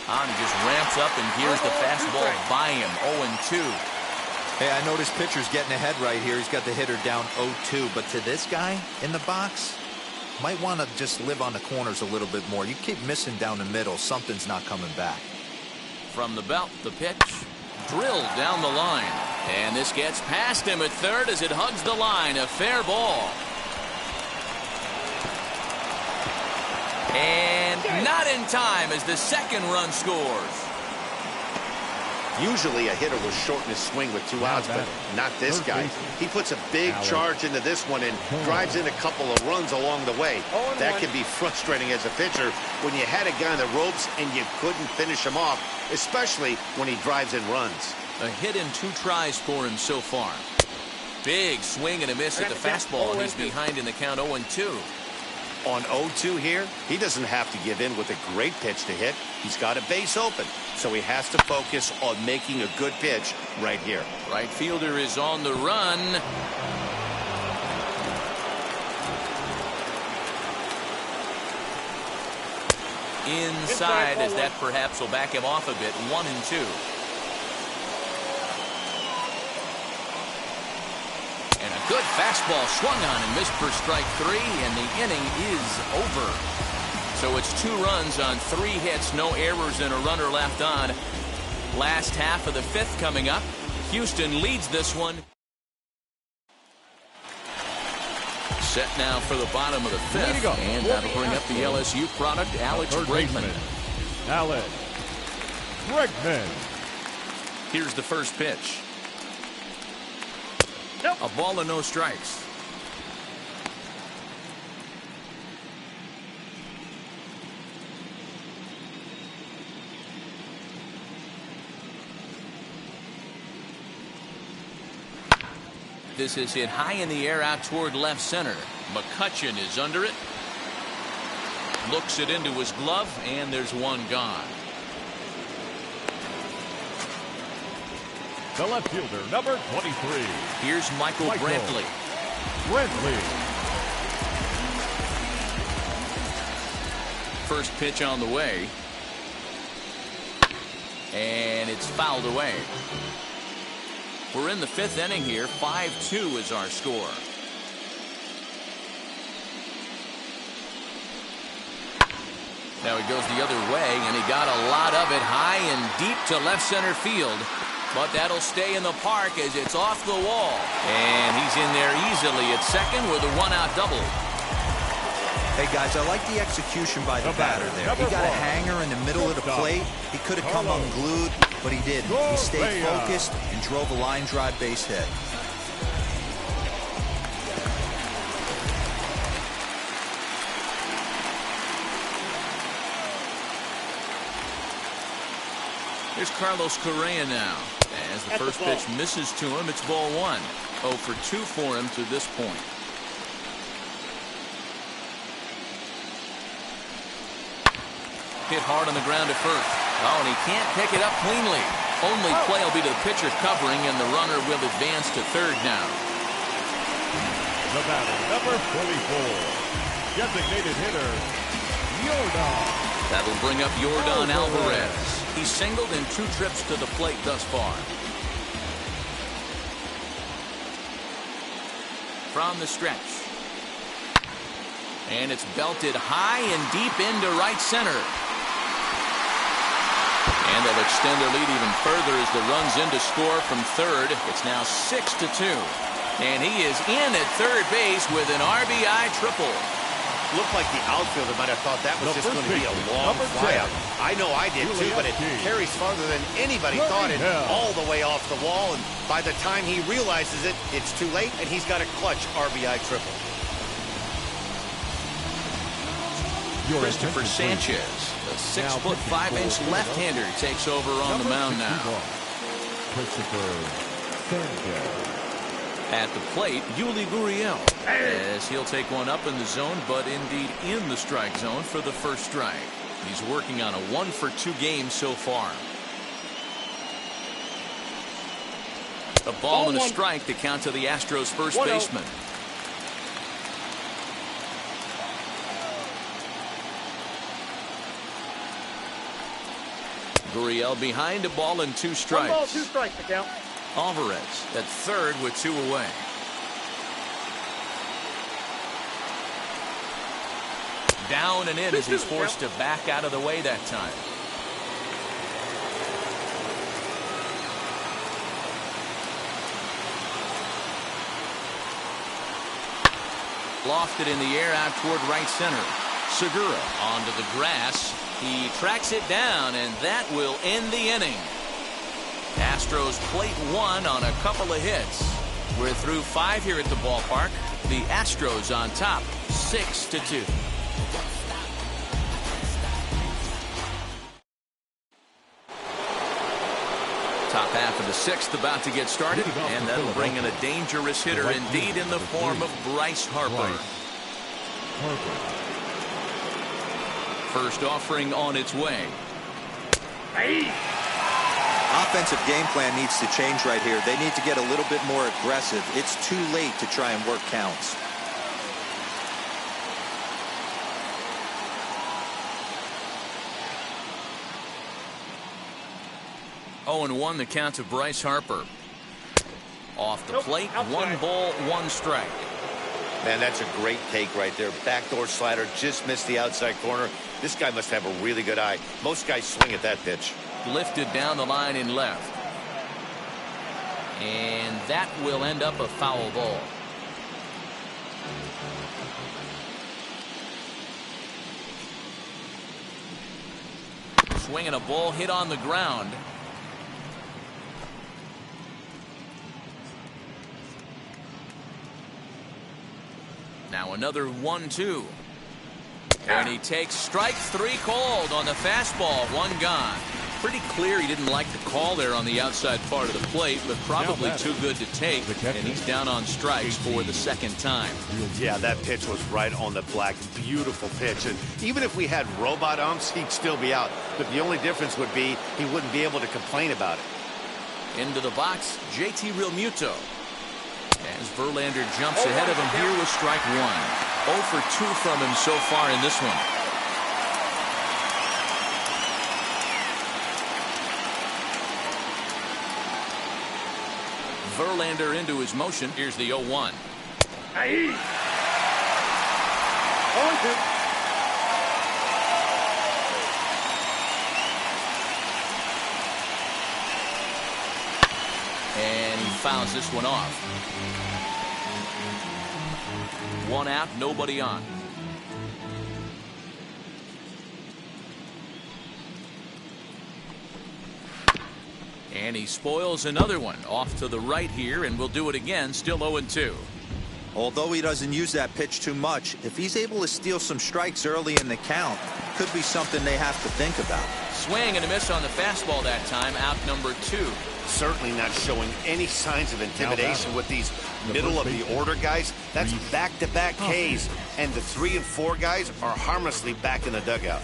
He just ramps up and here's the fastball by him. 0-2. Hey, I noticed pitcher's getting ahead right here. He's got the hitter down 0-2. But to this guy in the box, might want to just live on the corners a little bit more. You keep missing down the middle, something's not coming back. From the belt, the pitch. Drilled down the line. And this gets past him at third as it hugs the line. A fair ball. And not in time as the second run scores. Usually a hitter will shorten his swing with 2 outs, but not this guy. He puts a big charge into this one and drives in a couple of runs along the way. That can be frustrating as a pitcher when you had a guy on the ropes and you couldn't finish him off, especially when he drives in runs. A hit in 2 tries for him so far. Big swing and a miss at the fastball, and he's behind in the count 0-2. On 0-2 here, he doesn't have to give in with a great pitch to hit. He's got a base open, so he has to focus on making a good pitch right here. Right fielder is on the run. Inside, as that perhaps will back him off a bit. 1-2. And a good fastball swung on and missed for strike 3, and the inning is over. So it's 2 runs on 3 hits, no errors, and a runner left on. Last half of the 5th coming up. Houston leads this one. Set now for the bottom of the 5th, and that'll bring up the LSU product, Alex Bregman. Alex Bregman. Here's the first pitch. A ball and no strikes. This is hit high in the air out toward left center. McCutchen is under it. Looks it into his glove, and there's 1 gone. The left fielder, number 23. Here's Michael Brantley. First pitch on the way. And it's fouled away. We're in the 5th inning here. 5-2 is our score. Now he goes the other way, and he got a lot of it high and deep to left center field. But that'll stay in the park as it's off the wall. And he's in there easily at second with a 1-out double. Hey guys, I like the execution by the batter there. He got a hanger in the middle of the plate. He could have come unglued, but he didn't. He stayed focused and drove a line drive base hit. Here's Carlos Correa now. As the first pitch misses to him, it's ball 1. 0 for 2 for him to this point. Hit hard on the ground at first. Oh, and he can't pick it up cleanly. Only play will be to the pitcher covering, and the runner will advance to third now. The batter, number 44. Designated hitter, Yordan. That'll bring up Yordan Alvarez. He's singled in 2 trips to the plate thus far. From the stretch. And it's belted high and deep into right center. And they'll extend their lead even further as the run's in to score from third. It's now 6-2. And he is in at third base with an RBI triple. Looked like the outfielder might have thought that was just going to be a long flyout. I know I did too, but it carries farther than anybody thought it, all the way off the wall. And by the time he realizes it, it's too late, and he's got a clutch RBI triple. Christopher Sanchez, the 6'5" left-hander, takes over on the mound now. Christopher Sanchez. At the plate, Yuli Gurriel, as he'll take one up in the zone, but indeed in the strike zone for the first strike. He's working on a 1-for-2 game so far. A ball and a strike to count to the Astros first baseman. Gurriel behind, a ball and 2 strikes. 1 ball, 2 strikes to count. Alvarez at third with 2 away. Down and in as he's forced to back out of the way that time. Lofted in the air out toward right center. Segura onto the grass. He tracks it down, and that will end the inning. Astros plate 1 on a couple of hits. We're through 5 here at the ballpark. The Astros on top, 6-2. Top half of the 6th about to get started, and that'll bring in a dangerous hitter indeed in the form of Bryce Harper. First offering on its way. Offensive game plan needs to change right here. They need to get a little bit more aggressive. It's too late to try and work counts. Oh, and 1 the count to Bryce Harper. Off the plate, 1 ball, 1 strike. Man, that's a great take right there. Backdoor slider, just missed the outside corner. This guy must have a really good eye. Most guys swing at that pitch. Lifted down the line in left. And that will end up a foul ball. Swinging a ball hit on the ground. Now another 1-2. And he takes strike 3 called on the fastball. 1 gone. Pretty clear he didn't like the call there on the outside part of the plate, but probably too good to take, and he's down on strikes for the 2nd time. Yeah, that pitch was right on the black. Beautiful pitch. And even if we had robot umps, he'd still be out. But the only difference would be he wouldn't be able to complain about it. Into the box, JT Realmuto. As Verlander jumps ahead of him here with strike 1. 0 for 2 from him so far in this one. Verlander into his motion. Here's the 0-1. 0-2. And he fouls this one off. 1 out, nobody on. And he spoils another one off to the right here, and will do it again. Still 0-2. Although he doesn't use that pitch too much, if he's able to steal some strikes early in the count, could be something they have to think about. Swing and a miss on the fastball that time. Out number 2. Certainly not showing any signs of intimidation with these middle of the order guys. That's back-to-back Ks, and the 3 and 4 guys are harmlessly back in the dugout.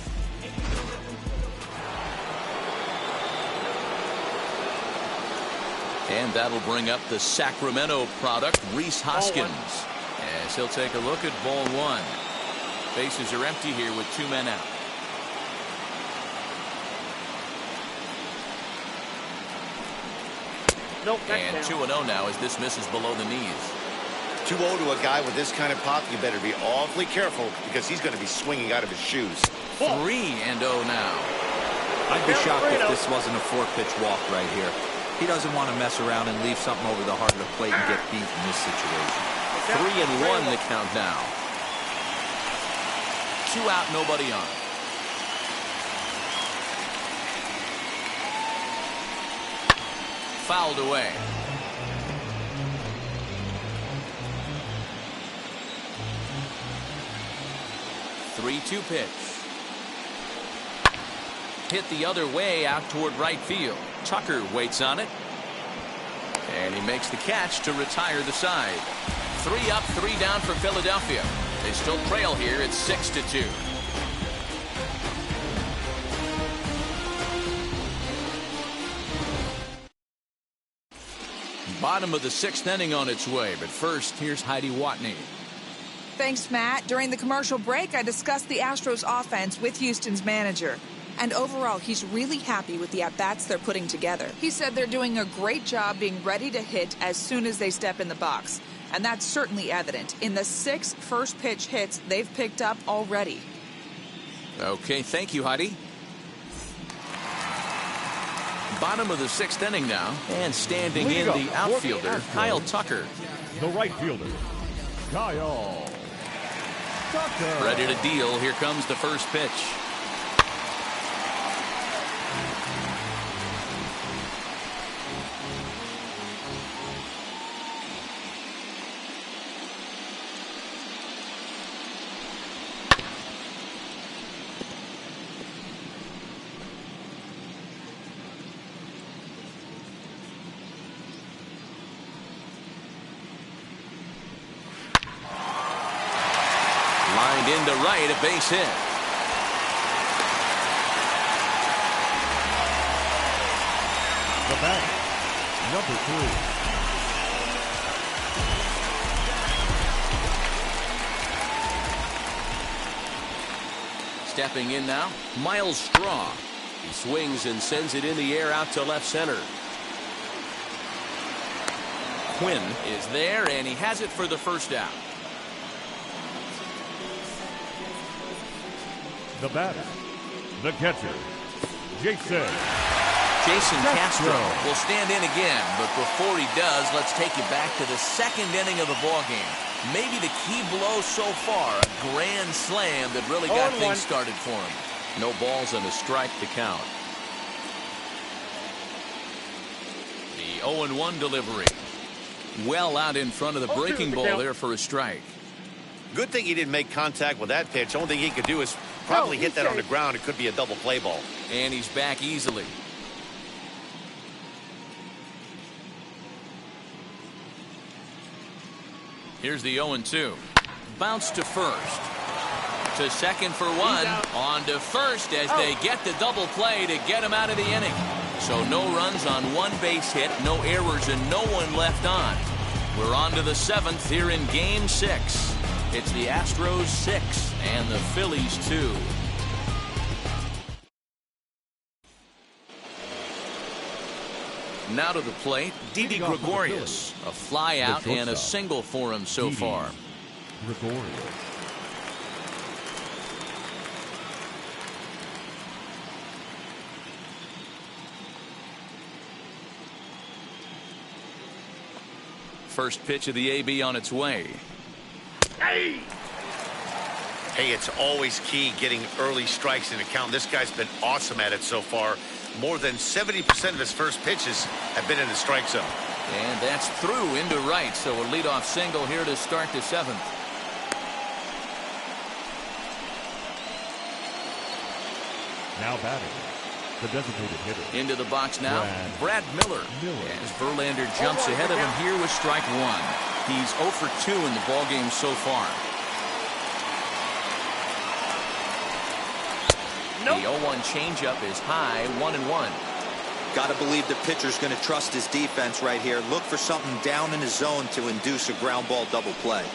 And that'll bring up the Sacramento product, Rhys Hoskins, as he'll take a look at ball 1. Bases are empty here with 2 men out. Nope, and 2-0 now as this misses below the knees. 2-0 to a guy with this kind of pop, you better be awfully careful because he's going to be swinging out of his shoes. 3-0 now. I'd be shocked if this wasn't a 4-pitch walk right here. He doesn't want to mess around and leave something over the heart of the plate and get beat in this situation. 3-1 the count now. 2 out, nobody on. Fouled away. 3-2 pitch. Hit the other way out toward right field. Tucker waits on it. And he makes the catch to retire the side. 3 up, 3 down for Philadelphia. They still trail here. It's 6-2. Bottom of the 6th inning on its way. But first, here's Heidi Watney. Thanks, Matt. During the commercial break, I discussed the Astros offense with Houston's manager. And overall, he's really happy with the at-bats they're putting together. He said they're doing a great job being ready to hit as soon as they step in the box. And that's certainly evident in the 6 first-pitch hits they've picked up already. Okay, thank you, Heidi. Bottom of the 6th inning now. And standing in the outfielder, Kyle Tucker. The right fielder, Kyle Tucker. Ready to deal. Here comes the first pitch. Into right, a base hit. The batter, number 3. Stepping in now, Miles Straw. He swings and sends it in the air out to left center. Quinn is there, and he has it for the first out. The batter, the catcher, Jason Castro will stand in again, but before he does, let's take you back to the 2nd inning of the ballgame. Maybe the key blow so far, a grand slam that really got things started for him. No balls and a strike to count. The 0-1 delivery. Well out in front of the breaking ball there for a strike. Good thing he didn't make contact with that pitch. Only thing he could do is probably hit that on the ground. It could be a double play ball. And he's back easily. Here's the 0-2. Bounce to first. To second for 1. On to first as they get the double play to get him out of the inning. So no runs on 1 base hit, no errors, and no one left on. We're on to the 7th here in Game 6. It's the Astros 6 and the Phillies 2. Now to the plate, Didi Gregorius. A fly out and a single for him so far. Gregorius. First pitch of the AB on its way. Hey, it's always key getting early strikes in a count. This guy's been awesome at it so far. More than 70% of his first pitches have been in the strike zone. And that's through into right, so a leadoff single here to start the 7th. Now batting, the designated hitter. Into the box now, Brad Miller. As Verlander jumps ahead of him here with strike 1. He's 0 for 2 in the ballgame so far. The 0-1 changeup is high, 1-1. Got to believe the pitcher's going to trust his defense right here. Look for something down in his zone to induce a ground ball double play.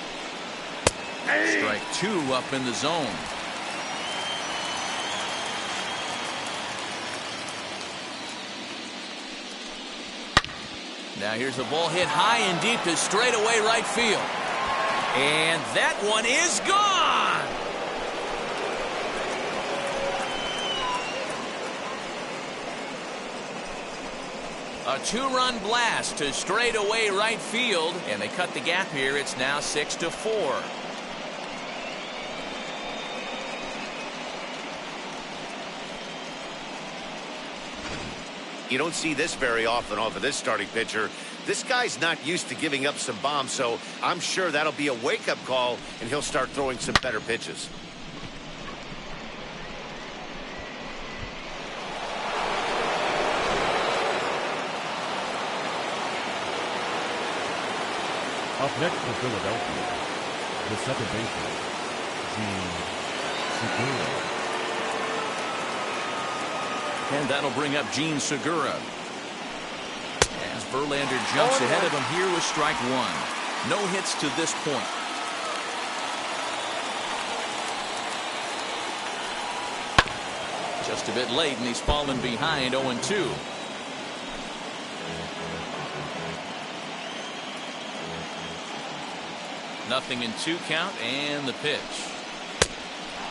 Strike 2 up in the zone. Now here's a ball hit high and deep to straightaway right field. And that one is gone. A 2-run blast to straightaway right field, and they cut the gap here. It's now 6-4. You don't see this very often off of this starting pitcher. This guy's not used to giving up some bombs, so I'm sure that'll be a wake-up call, and he'll start throwing some better pitches. Up next for Philadelphia, the second baseman, Gene Segura. And that'll bring up Gene Segura. As Verlander jumps ahead of him here with strike one. No hits to this point. Just a bit late, and he's fallen behind 0-2. Nothing in 2 count, and the pitch.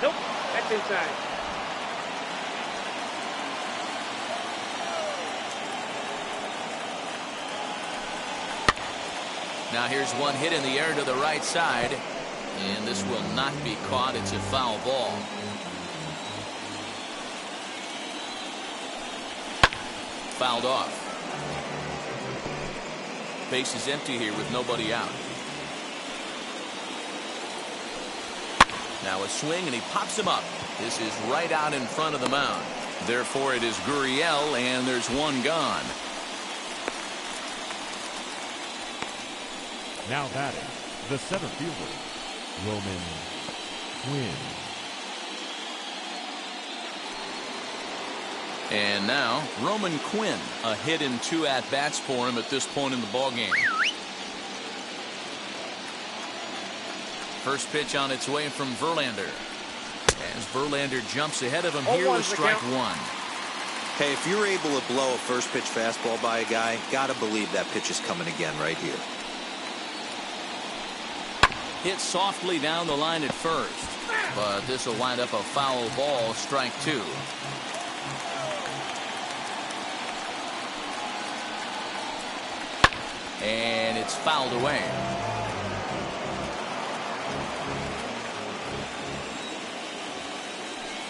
Nope, that's inside. Now here's one hit in the air to the right side, and this will not be caught. It's a foul ball. Fouled off. Base is empty here with nobody out. Now a swing, and he pops him up. This is right out in front of the mound. Therefore, it is Gurriel, and there's one gone. Now batting, the center fielder, Roman Quinn. And now Roman Quinn, a hit in 2 at-bats for him at this point in the ballgame. First pitch on its way from Verlander. As Verlander jumps ahead of him here with strike one. Hey, if you're able to blow a first pitch fastball by a guy, gotta believe that pitch is coming again right here. Hit softly down the line at first, but this will wind up a foul ball, strike 2. And it's fouled away.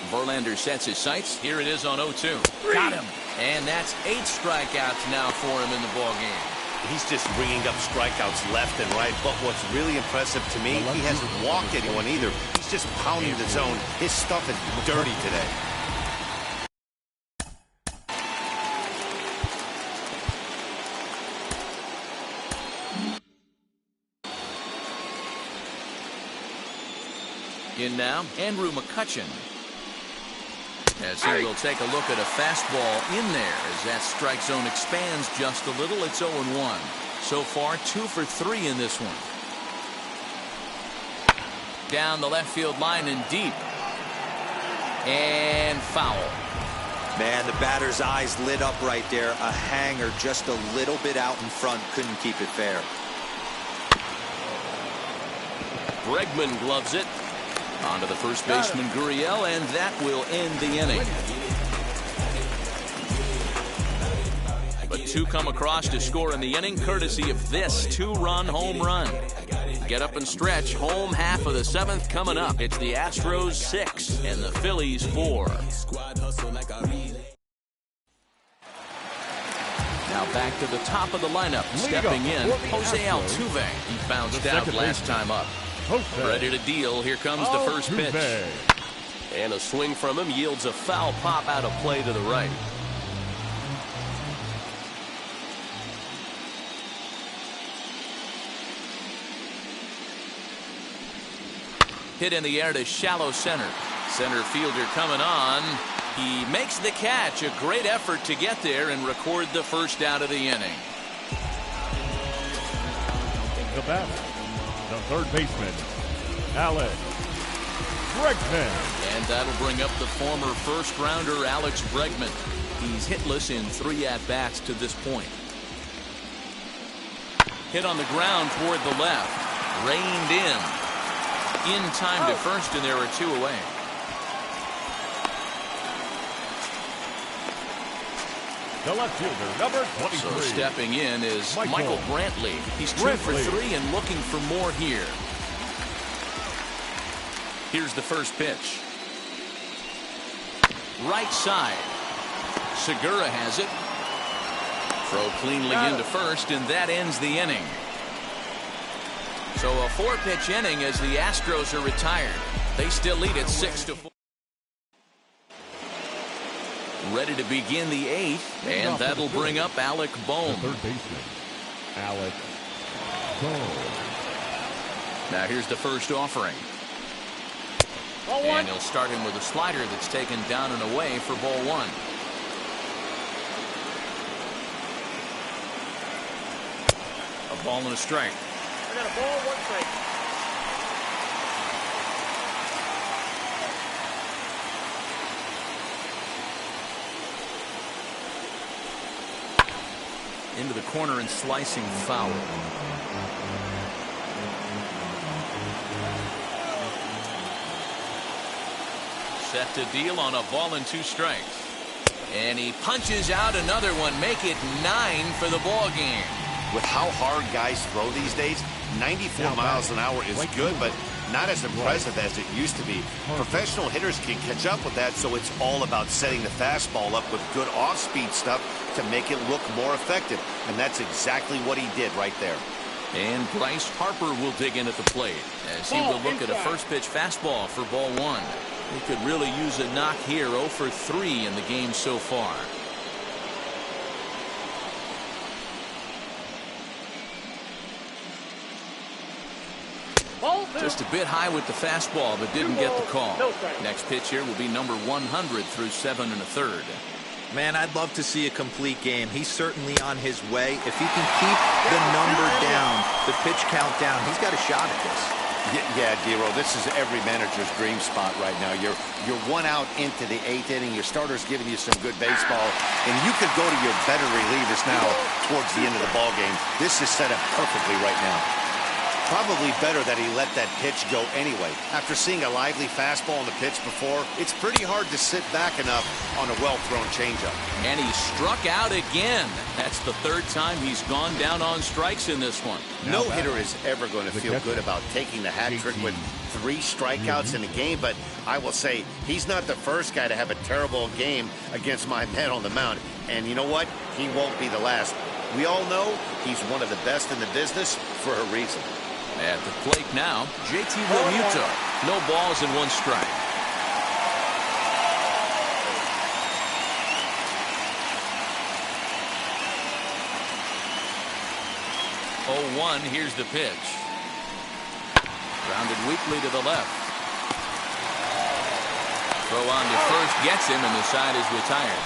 Verlander sets his sights. Here it is on 0-2. Got him. And that's 8 strikeouts now for him in the ballgame. He's just ringing up strikeouts left and right. But what's really impressive to me, he hasn't walked anyone either. He's just pounding the zone. His stuff is dirty today. In now, Andrew McCutchen. As he will take a look at a fastball in there as that strike zone expands just a little. It's 0-1. So far, 2 for 3 in this one. Down the left field line and deep. And foul. Man, the batter's eyes lit up right there. A hanger just a little bit out in front. Couldn't keep it fair. Bregman gloves it. On to the first baseman, Gurriel, and that will end the inning. But 2 come across to score in the inning, courtesy of this 2-run home run. Get up and stretch. Home half of the 7th coming up. It's the Astros 6 and the Phillies 4. Now back to the top of the lineup. Stepping in, Jose Altuve. He bounced out last time up. Ready to deal. Here comes the first pitch. And a swing from him yields a foul pop out of play to the right. Hit in the air to shallow center. Center fielder coming on. He makes the catch. A great effort to get there and record the first out of the inning. The batter, the third baseman, Alex Bregman. And that'll bring up the former first-rounder Alex Bregman. He's hitless in 3 at-bats to this point. Hit on the ground toward the left. Reined in time to first, and there are 2 away. The left fielder, number 23. So stepping in is Michael Brantley. He's 2 for 3 and looking for more here. Here's the first pitch. Right side. Segura has it. Throw cleanly into first, and that ends the inning. So a 4-pitch inning as the Astros are retired. They still lead at 6-4. Ready to begin the 8th, and that'll bring up Alec Bohm. The third baseman, Alec Bohm. Now here's the first offering. And he'll start him with a slider that's taken down and away for ball one. A ball and a strike. I got a ball, 1 strike. Into the corner and slicing foul. Set to deal on a ball and 2 strikes. And he punches out another one. Make it 9 for the ball game. With how hard guys throw these days, 94 miles an hour is good, but not as impressive as it used to be. Professional hitters can catch up with that, so it's all about setting the fastball up with good off-speed stuff to make it look more effective. And that's exactly what he did right there. And Bryce Harper will dig in at the plate as he will look at a first pitch fastball for ball one. He could really use a knock here. 0 for 3 in the game so far. Just a bit high with the fastball, but didn't get the call. Next pitch here will be number 100 through 7 1/3. Man, I'd love to see a complete game. He's certainly on his way. If he can keep the number down, the pitch count down, he's got a shot at this. Yeah, Dero, this is every manager's dream spot right now. You're 1 out into the 8th inning. Your starter's giving you some good baseball, and you could go to your better relievers now towards the end of the ball game. This is set up perfectly right now. Probably better that he let that pitch go anyway. After seeing a lively fastball on the pitch before, it's pretty hard to sit back enough on a well-thrown changeup. And he struck out again. That's the 3rd time he's gone down on strikes in this one. No hitter is ever going to feel good about taking the hat trick with 3 strikeouts in a game, but I will say he's not the first guy to have a terrible game against my man on the mound. And you know what? He won't be the last. We all know he's one of the best in the business for a reason. At the plate now, JT Realmuto. No balls and 1 strike. 0-1, here's the pitch. Grounded weakly to the left. Throw on to first gets him, and the side is retired.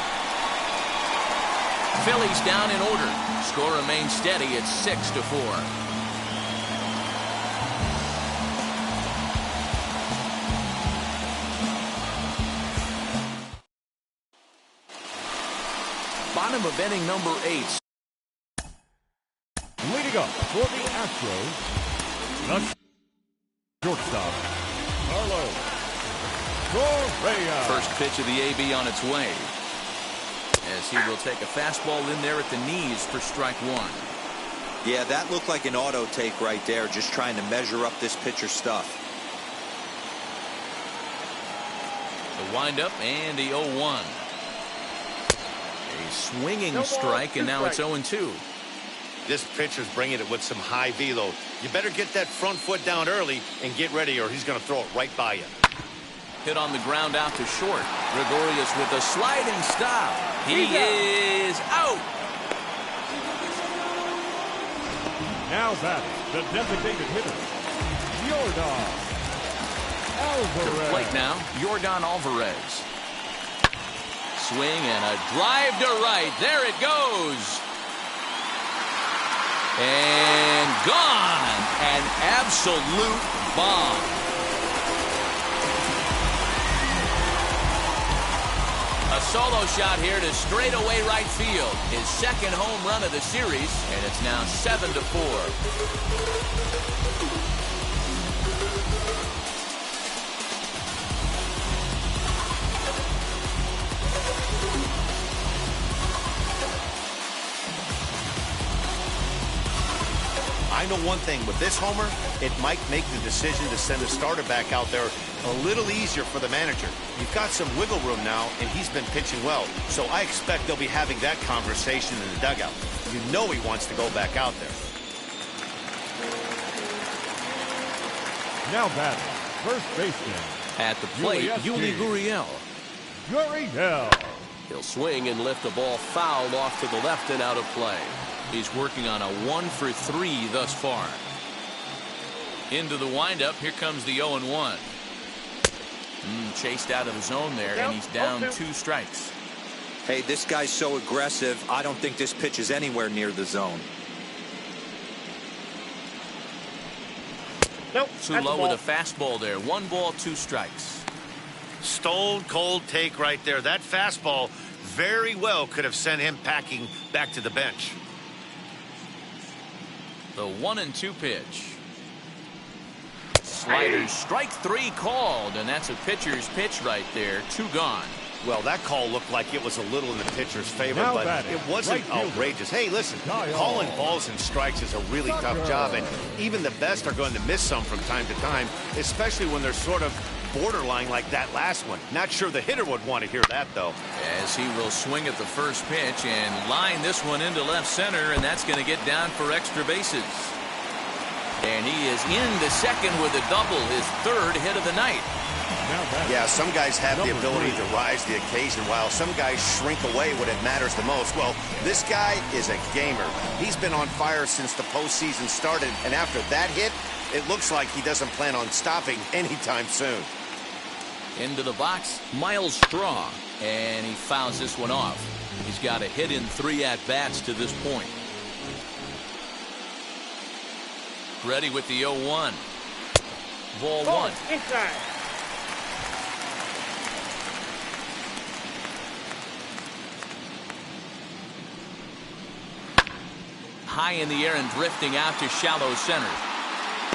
Phillies down in order. Score remains steady at 6-4. Bottom of inning number 8. Leading up for the Astros, the shortstop, Carlos Correa. First pitch of the AB on its way. As he will take a fastball in there at the knees for strike 1. Yeah, that looked like an auto take right there, just trying to measure up this pitcher's stuff. The windup and the 0-1. A swinging strike, and now it's 0-2. This pitcher's bringing it with some high velo. You better get that front foot down early and get ready, or he's going to throw it right by you. Hit on the ground out to short. Gregorius with a sliding stop. He is out. Now that the designated hitter, Yordan Alvarez. To the plate now, Yordan Alvarez. Swing and a drive to right. There it goes. And gone. An absolute bomb. A solo shot here to straightaway right field. His 2nd home run of the series, and it's now 7-4. I know one thing, with this homer, it might make the decision to send a starter back out there a little easier for the manager. You've got some wiggle room now, and he's been pitching well, so I expect they'll be having that conversation in the dugout. You know he wants to go back out there. Now batting, first baseman. At the plate, Yuli Gurriel. He'll swing and lift the ball foul off to the left and out of play. He's working on a 1 for 3 thus far. Into the windup. Here comes the 0-1. Chased out of the zone there, and he's down 2 strikes. Hey, this guy's so aggressive. I don't think this pitch is anywhere near the zone. Nope. Too low with a fastball there. 1 ball, 2 strikes. Stone cold take right there. That fastball very well could have sent him packing back to the bench. The 1-2 pitch. Slider, strike 3 called, and that's a pitcher's pitch right there. 2 gone. Well, that call looked like it was a little in the pitcher's favor, Now but batting, it wasn't right fielder. outrageous. Hey, listen, Kyle. calling balls and strikes is a really tough job, and even the best are going to miss some from time to time, especially when they're sort of borderline like that last one. Not sure the hitter would want to hear that, though. As he will swing at the first pitch and line this one into left center, and that's going to get down for extra bases. And he is into second with a double, his 3rd hit of the night. Yeah, some guys have the ability to rise to the occasion, while some guys shrink away when it matters the most. Well, this guy is a gamer. He's been on fire since the postseason started, and after that hit, it looks like he doesn't plan on stopping anytime soon. Into the box, Miles Straw, and he fouls this one off. He's got a hit in 3 at-bats to this point. Ready with the 0-1. Ball 1. Inside. High in the air and drifting out to shallow center.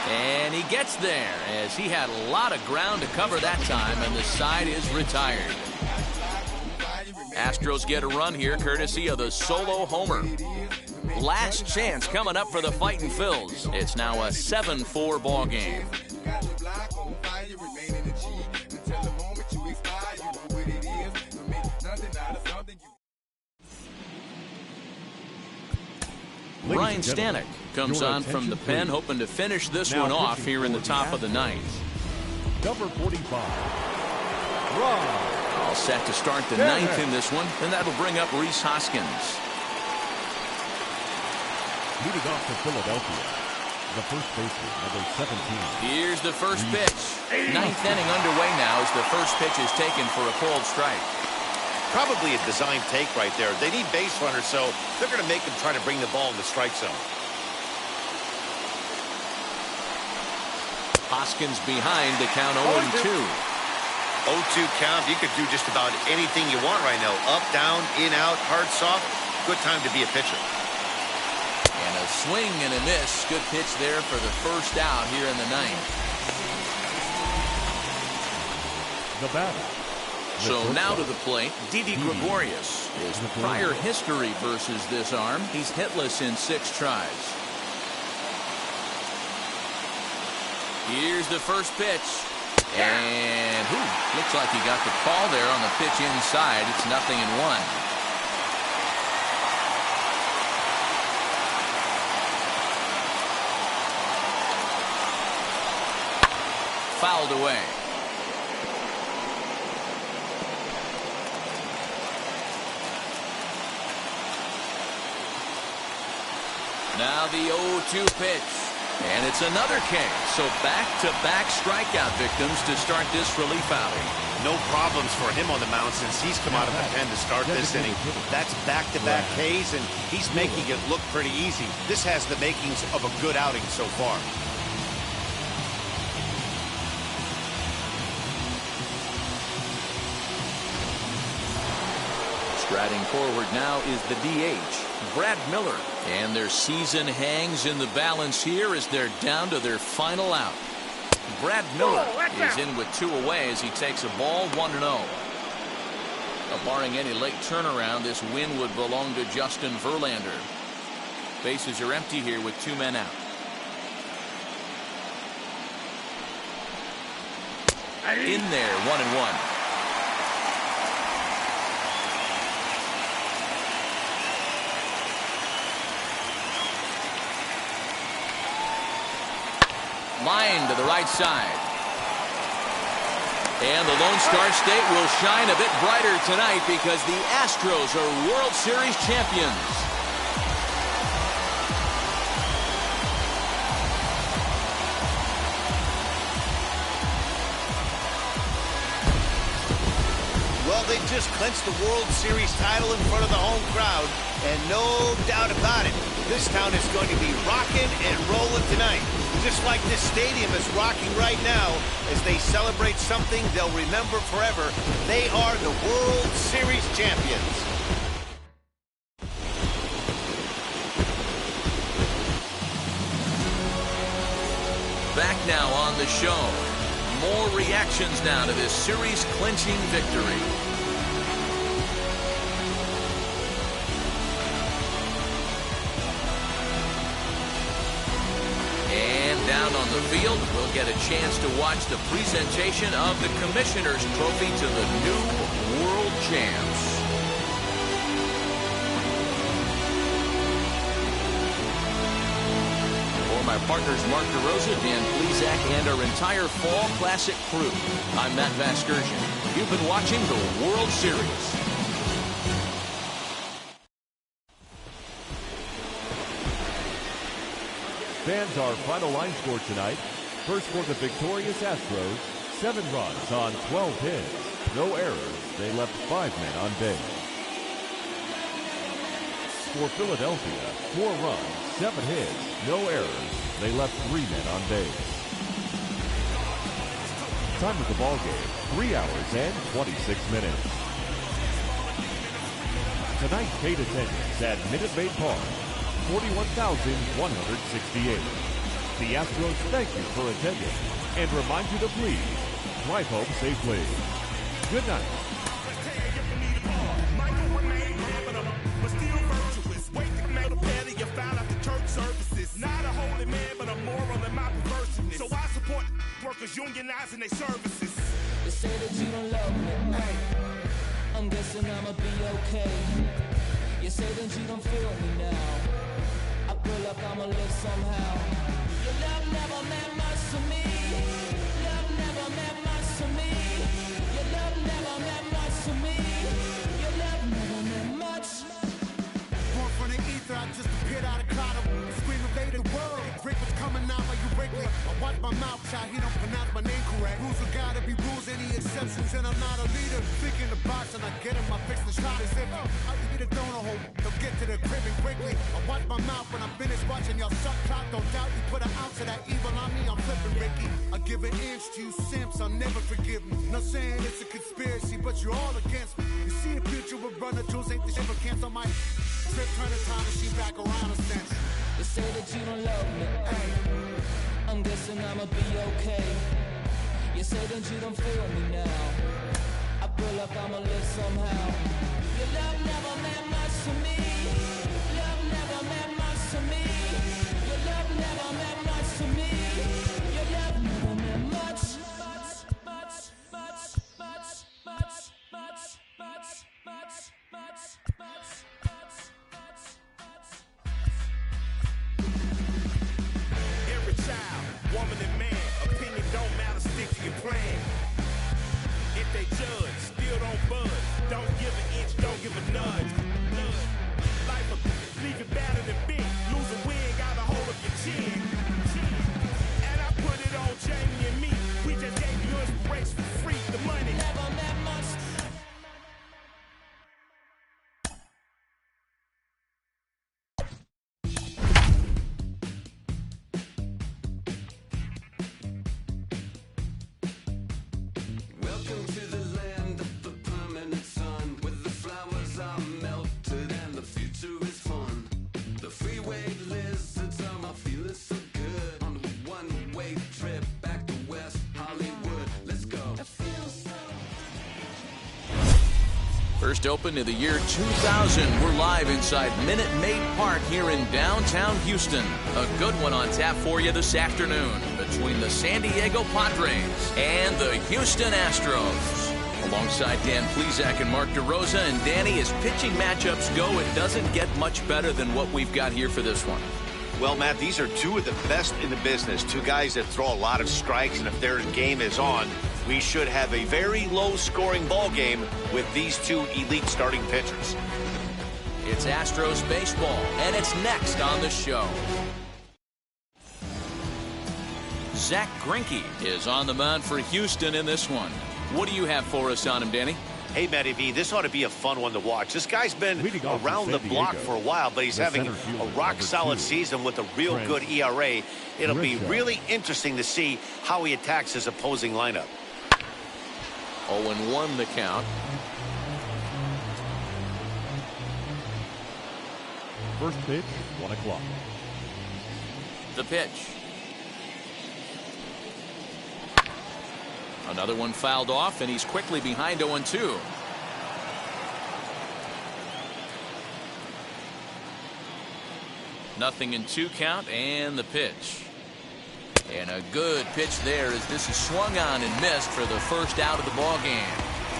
And he gets there as he had a lot of ground to cover that time, and the side is retired. Astros get a run here courtesy of the solo homer. Last chance coming up for the Fightin' Phils. It's now a 7-4 ball game. Ryan Stanek comes on from the pen, hoping to finish this one off here in the top of the 9th. Number 45. All set to start the 9th in this one, and that'll bring up Rhys Hoskins. Leading off for Philadelphia, the first baseman, number 17. Here's the first pitch. 9th inning underway now as the first pitch is taken for a called strike. Probably a design take right there. They need base runners, so they're going to make them try to bring the ball in the strike zone. Hoskins behind to count 0-2. 0-2 count. You could do just about anything you want right now. Up, down, in, out, hard, soft. Good time to be a pitcher. And a swing and a miss. Good pitch there for the first out here in the 9th. The batter. So now to the plate, Didi Gregorius. His prior history versus this arm, he's hitless in 6 tries. Here's the first pitch. And looks like he got the call there on the pitch inside. It's 0-1. Fouled away. Now the 0-2 pitch. And it's another K. So back-to-back strikeout victims to start this relief outing. No problems for him on the mound since he's come out of the pen to start this inning. That's back-to-back Ks, and he's making it look pretty easy. This has the makings of a good outing so far. Striding forward now is the DH, Brad Miller. And their season hangs in the balance here as they're down to their final out. Brad Miller is in with 2 away as he takes a ball 1-0. Barring any late turnaround, this win would belong to Justin Verlander. Bases are empty here with 2 men out. In there, 1-1. Line to the right side. And the Lone Star State will shine a bit brighter tonight because the Astros are World Series champions. they just clinched the World Series title in front of the home crowd, and no doubt about it, this town is going to be rocking and rolling tonight. Just like this stadium is rocking right now as they celebrate something they'll remember forever. They are the World Series champions. Back now on the show. More reactions now to this series-clinching victory. And down on the field, we'll get a chance to watch the presentation of the Commissioner's Trophy to the new World Champs. My partners Mark DeRosa, Dan Plesac, and our entire Fall Classic crew. I'm Matt Vasgersian. You've been watching the World Series. Fans, our final line score tonight. First for the victorious Astros, 7 runs on 12 hits. No errors. They left 5 men on base. For Philadelphia, 4 runs, 7 hits, no errors. They left 3 men on base. Time of the ball game, 3 hours and 26 minutes. Tonight, paid attendance at Minute Maid Park, 41,168. The Astros thank you for attending and remind you to please drive home safely. Good night. Not a holy man, but a moral in my perverseness. So I support workers unionizing their services. They say that you don't love me. Hey, I'm guessing I'ma be okay. You say that you don't feel me now. I feel like I'ma live somehow. Your love never meant much to me. Love never meant much to me. Your love never meant much to me. Your love never meant much. Born from the ether, I just appeared out of cloud. The world, Rick was coming out like you Wrigley. I watch my mouth shot, he don't pronounce my name correct. Rules are gotta be rules, any exceptions, and I'm not a leader. Thinking the box and I get him, I fix the shot as if I eat a donut hole. They'll get to the crib and quickly. I watch my mouth when I'm finished watching y'all suck clock. Don't doubt you put an ounce of that evil on me, I'm flipping Ricky. I give an inch to you simps, I'll never forgive me. Not saying it's a conspiracy, but you're all against me. You see a future with runner tools, ain't the shit, but cancel my trip, turn the time machine back around a sense. They say that you don't love me. Hey, I'm guessing I'ma be okay. You say that you don't feel me now. I feel like I'ma live somehow. Your love never meant much to me. Love never meant much to me. Your love never meant much to me. Your love never meant much. Woman and man, opinion don't matter, stick to your plan. If they judge, still don't budge. Don't give an inch, don't give a nudge. Life will leave you battered and bent. Lose a win, got a hold of your chin. And I put it on Jamie and me. We just gave you inspiration for free. The money never meant much. First open of the year 2000. We're live inside Minute Maid Park here in downtown Houston. A good one on tap for you this afternoon between the San Diego Padres and the Houston Astros. Alongside Dan Plesac and Mark DeRosa, and Danny, as pitching matchups go, it doesn't get much better than what we've got here for this one. Well, Matt, these are two of the best in the business. Two guys that throw a lot of strikes, and if their game is on, we should have a very low-scoring ball game with these two elite starting pitchers. It's Astros baseball, and it's next on the show. Zach Greinke is on the mound for Houston in this one. What do you have for us on him, Danny? Hey, Matty V, this ought to be a fun one to watch. This guy's been around the block for a while, but he's having a rock-solid season with a real good ERA. It'll be really interesting to see how he attacks his opposing lineup. 0-1 the count. First pitch, 1 o'clock. The pitch. Another one fouled off, and he's quickly behind 0-2. Nothing in 2 count, and the pitch. And a good pitch there as this is swung on and missed for the first out of the ball game.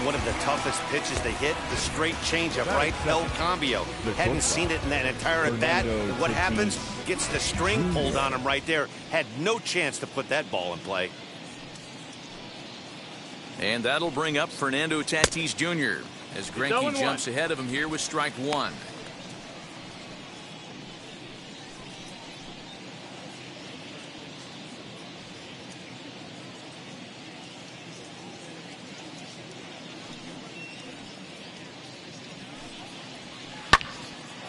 One of the toughest pitches they hit, the straight changeup, right? El Cambio. Hadn't seen it in that entire at bat. What happens? Gets the string pulled on him right there. Had no chance to put that ball in play. And that'll bring up Fernando Tatis Jr. as Greinke jumps ahead of him here with strike 1.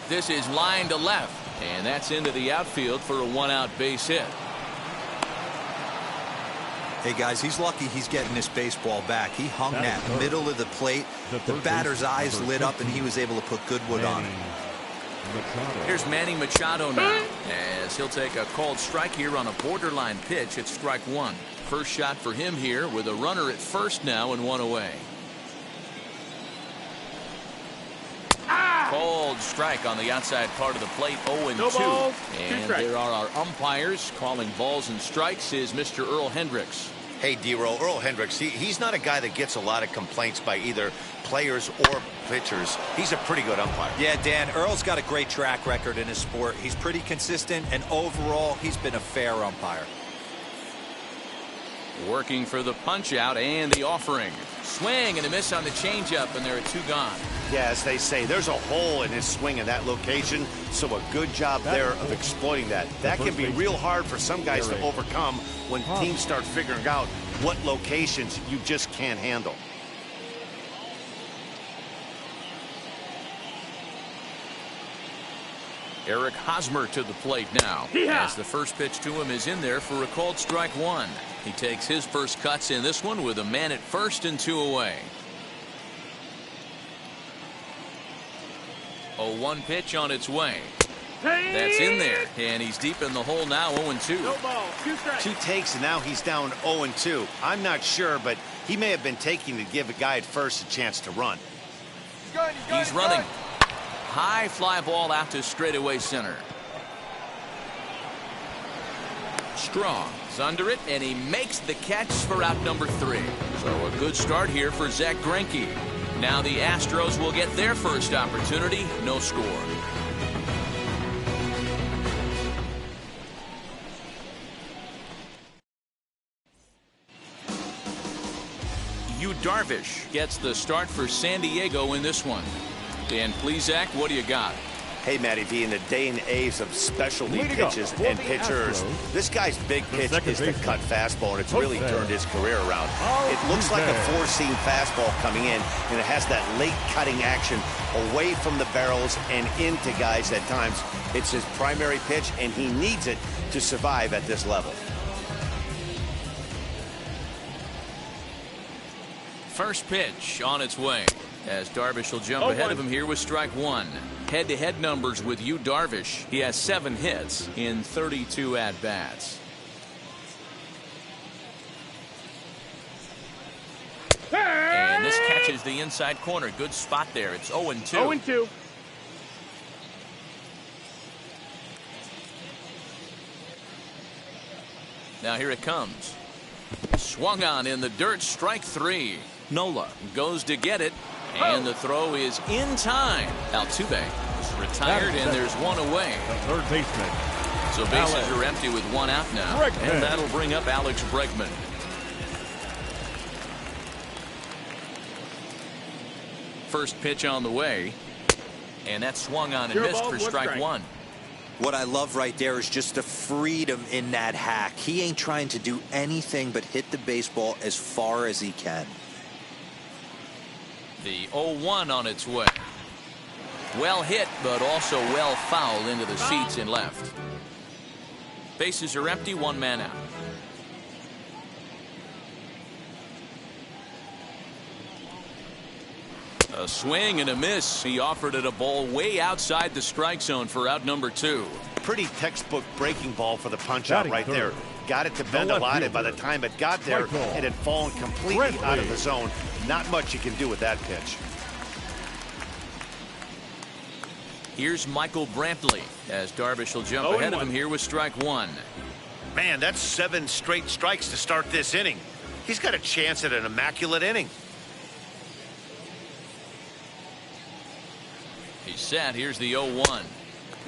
This is line to left, and that's into the outfield for a 1-out base hit. Hey, guys, he's lucky he's getting this baseball back. He hung that middle of the plate. The batter's eyes lit up, and he was able to put good wood on it. Here's Manny Machado now, as he'll take a called strike here on a borderline pitch at strike 1. First shot for him here with a runner at first now and 1 away. Called strike on the outside part of the plate, 0-2. And there are our umpires calling balls and strikes is Mr. Earl Hendricks. Hey, D-Roll, Earl Hendricks, he's not a guy that gets a lot of complaints by either players or pitchers. He's a pretty good umpire. Yeah, Dan, Earl's got a great track record in his sport. He's pretty consistent, and overall, he's been a fair umpire. Working for the punch out and the offering. Swing and a miss on the changeup, and there are 2 gone. Yeah, as they say, there's a hole in his swing in that location, so a good job there of exploiting that. That can be real hard for some guys to overcome when teams start figuring out what locations you just can't handle. Eric Hosmer to the plate now, as the first pitch to him is in there for a called strike 1. He takes his first cuts in this one with a man at first and 2 away. 0-1 pitch on its way. That's in there, and he's deep in the hole now, 0-2. No ball, 2 strikes. 2 takes, and now he's down 0-2. I'm not sure, but he may have been taking to give a guy at first a chance to run. He's running. High fly ball out to straightaway center. Strong is under it, and he makes the catch for out number 3. So a good start here for Zach Greinke. Now the Astros will get their first opportunity. No score. Yu Darvish gets the start for San Diego in this one. Dan Plesac, what do you got? Hey, Matty V, in the day and age of specialty pitches and pitchers, this guy's big pitch is the cut fastball, and it's really turned his career around. It looks like a 4-seam fastball coming in, and it has that late cutting action away from the barrels and into guys at times. It's his primary pitch, and he needs it to survive at this level. First pitch on its way, as Darvish will jump ahead of him here with strike 1. Head-to-head numbers with Yu Darvish. He has 7 hits in 32 at-bats. And this catches the inside corner. Good spot there. It's 0-2. 0-2. Now here it comes. Swung on in the dirt. Strike 3. Nola goes to get it. And the throw is in time. Altuve is retired, and there's 1 away. The third baseman. So bases are empty with 1 out now. And that'll bring up Alex Bregman. First pitch on the way. And that swung on and missed for strike 1. What I love right there is just the freedom in that hack. He ain't trying to do anything but hit the baseball as far as he can. The 0-1 on its way. Well hit, but also well fouled into the seats in left. Bases are empty, one man out. A swing and a miss. He offered it a ball way outside the strike zone for out number 2. Pretty textbook breaking ball for the punch out right there. Got it to bend a lot, and by the time it got there, it had fallen completely out of the zone. Not much you can do with that pitch. Here's Michael Brantley as Darvish will jump ahead of him here with strike 1. Man, that's 7 straight strikes to start this inning. He's got a chance at an immaculate inning. He's set. Here's the 0-1.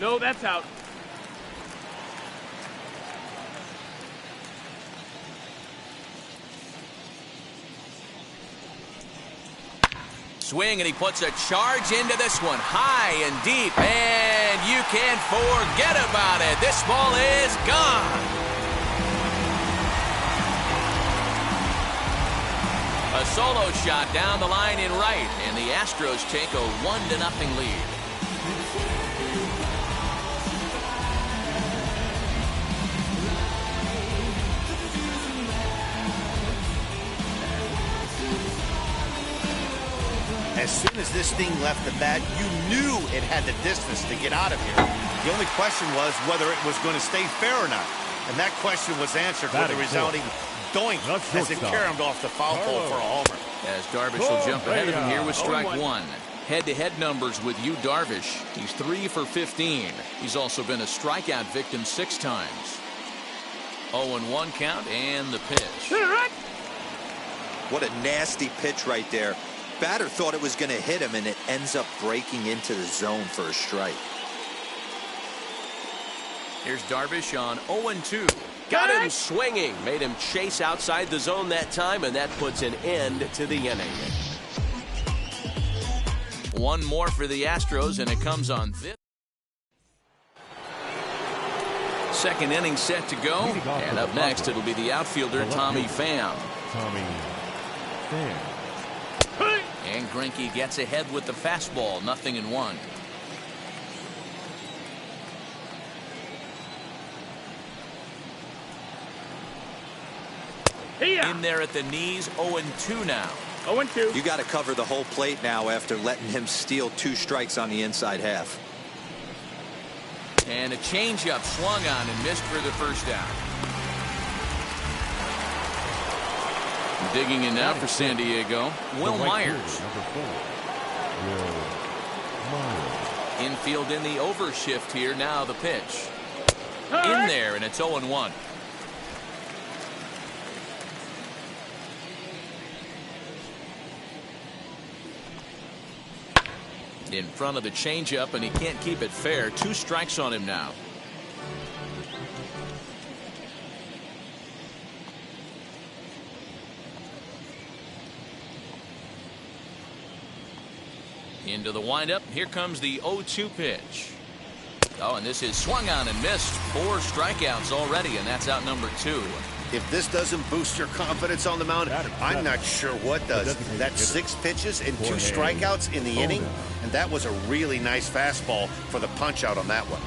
No, that's out. Swing, and he puts a charge into this one, high and deep, and you can't forget about it. This ball is gone. A solo shot down the line in right, and the Astros take a 1-0 lead. As soon as this thing left the bat, you knew it had the distance to get out of here. The only question was whether it was going to stay fair or not. And that question was answered with a resounding doink as it caromed off the foul pole for a homer. As Darvish will jump ahead of him here with strike 1. Head-to-head numbers with you, Darvish. He's 3 for 15. He's also been a strikeout victim 6 times. 0-1 count and the pitch. What a nasty pitch right there. Batter thought it was going to hit him, and it ends up breaking into the zone for a strike. Here's Darvish on 0-2. Got him swinging. Made him chase outside the zone that time, and that puts an end to the inning. One more for the Astros, and it comes on this. Second inning set to go. And up next, it'll be the outfielder, Tommy Pham. And Greinke gets ahead with the fastball, 0-1. In there at the knees, 0-2 now. 0-2. You got to cover the whole plate now after letting him steal 2 strikes on the inside half. And a changeup swung on and missed for the first down. Digging in now for San Diego, Will Myers. Infield in the overshift here. Now the pitch. In there, and it's 0-1. In front of the changeup, and he can't keep it fair. 2 strikes on him now. Into the windup. Here comes the 0-2 pitch. Oh, and this is swung on and missed. 4 strikeouts already, and that's out number 2. If this doesn't boost your confidence on the mound, I'm not sure what does. That's 6 pitches and 2 strikeouts in the inning, and that was a really nice fastball for the punch out on that one.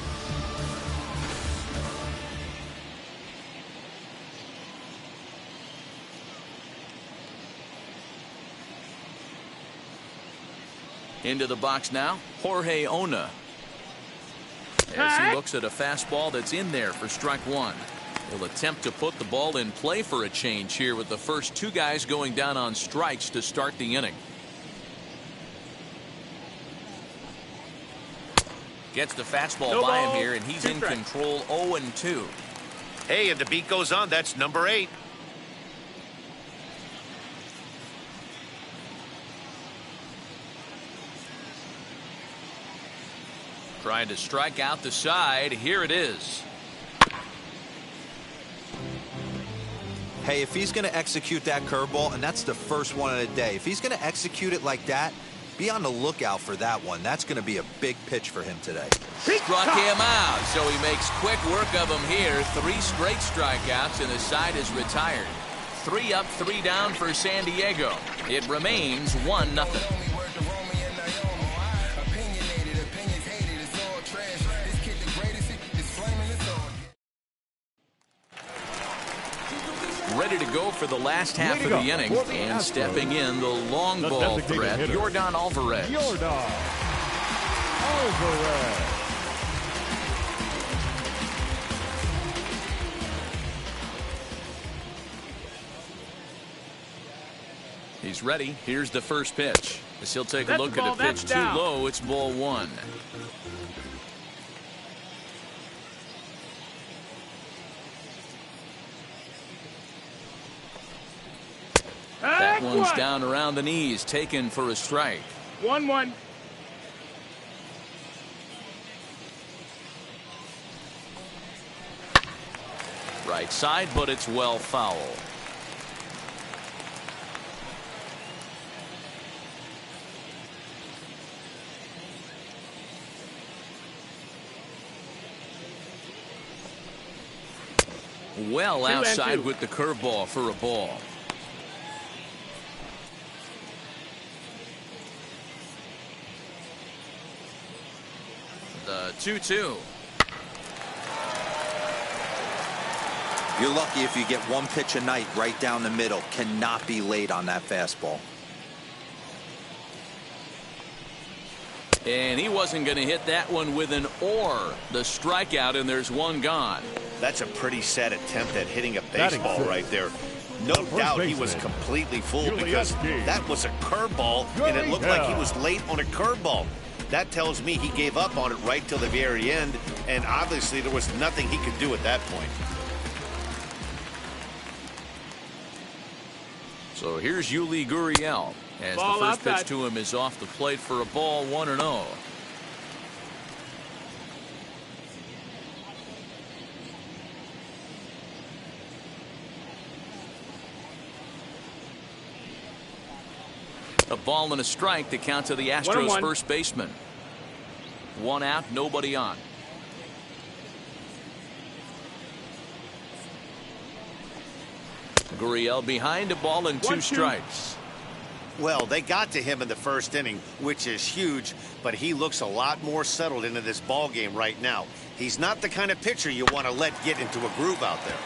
Into the box now, Jorge Ona. As he looks at a fastball that's in there for strike 1. He'll attempt to put the ball in play for a change here with the first 2 guys going down on strikes to start the inning. Gets the fastball by him here, and he's in control. 0-2. Hey, and the beat goes on. That's number 8. Trying to strike out the side. Here it is. Hey, if he's going to execute that curveball, and that's the first one of the day, if he's going to execute it like that, be on the lookout for that one. That's going to be a big pitch for him today. Struck him out, so he makes quick work of him here. 3 straight strikeouts, and the side is retired. 3 up, 3 down for San Diego. It remains 1-0. ready to go for the last half of the inning. And stepping in, the long ball threat, Yordan Alvarez. Yordan Alvarez. He's ready. Here's the first pitch. As he'll take a look at the pitch too low. It's ball one. That one's down around the knees, taken for a strike. 1-1. Right side, but it's well foul. Well outside with the curveball for a ball. The 2-2. You're lucky if you get one pitch a night right down the middle. Cannot be late on that fastball. And he wasn't going to hit that one with an or. The strikeout, and there's one gone. That's a pretty sad attempt at hitting a baseball right there. No doubt he was completely fooled because that was a curveball, and it looked like he was late on a curveball. That tells me he gave up on it right till the very end, and obviously there was nothing he could do at that point. So here's Yuli Gurriel as the first pitch to him is off the plate for a ball, 1-0. A ball and a strike to count to the Astros first baseman. One out, nobody on. Gurriel behind, a ball and two strikes. Well, they got to him in the first inning, which is huge, but he looks a lot more settled into this ball game right now. He's not the kind of pitcher you want to let get into a groove out there.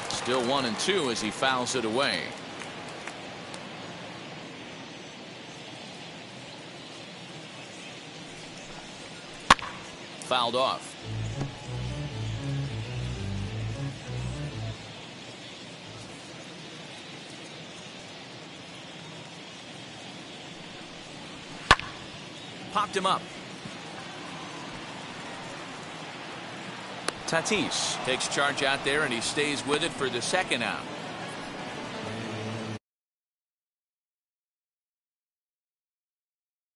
Still 1-2 as he fouls it away. Fouled off. Popped him up. Tatis takes charge out there, and he stays with it for the second out.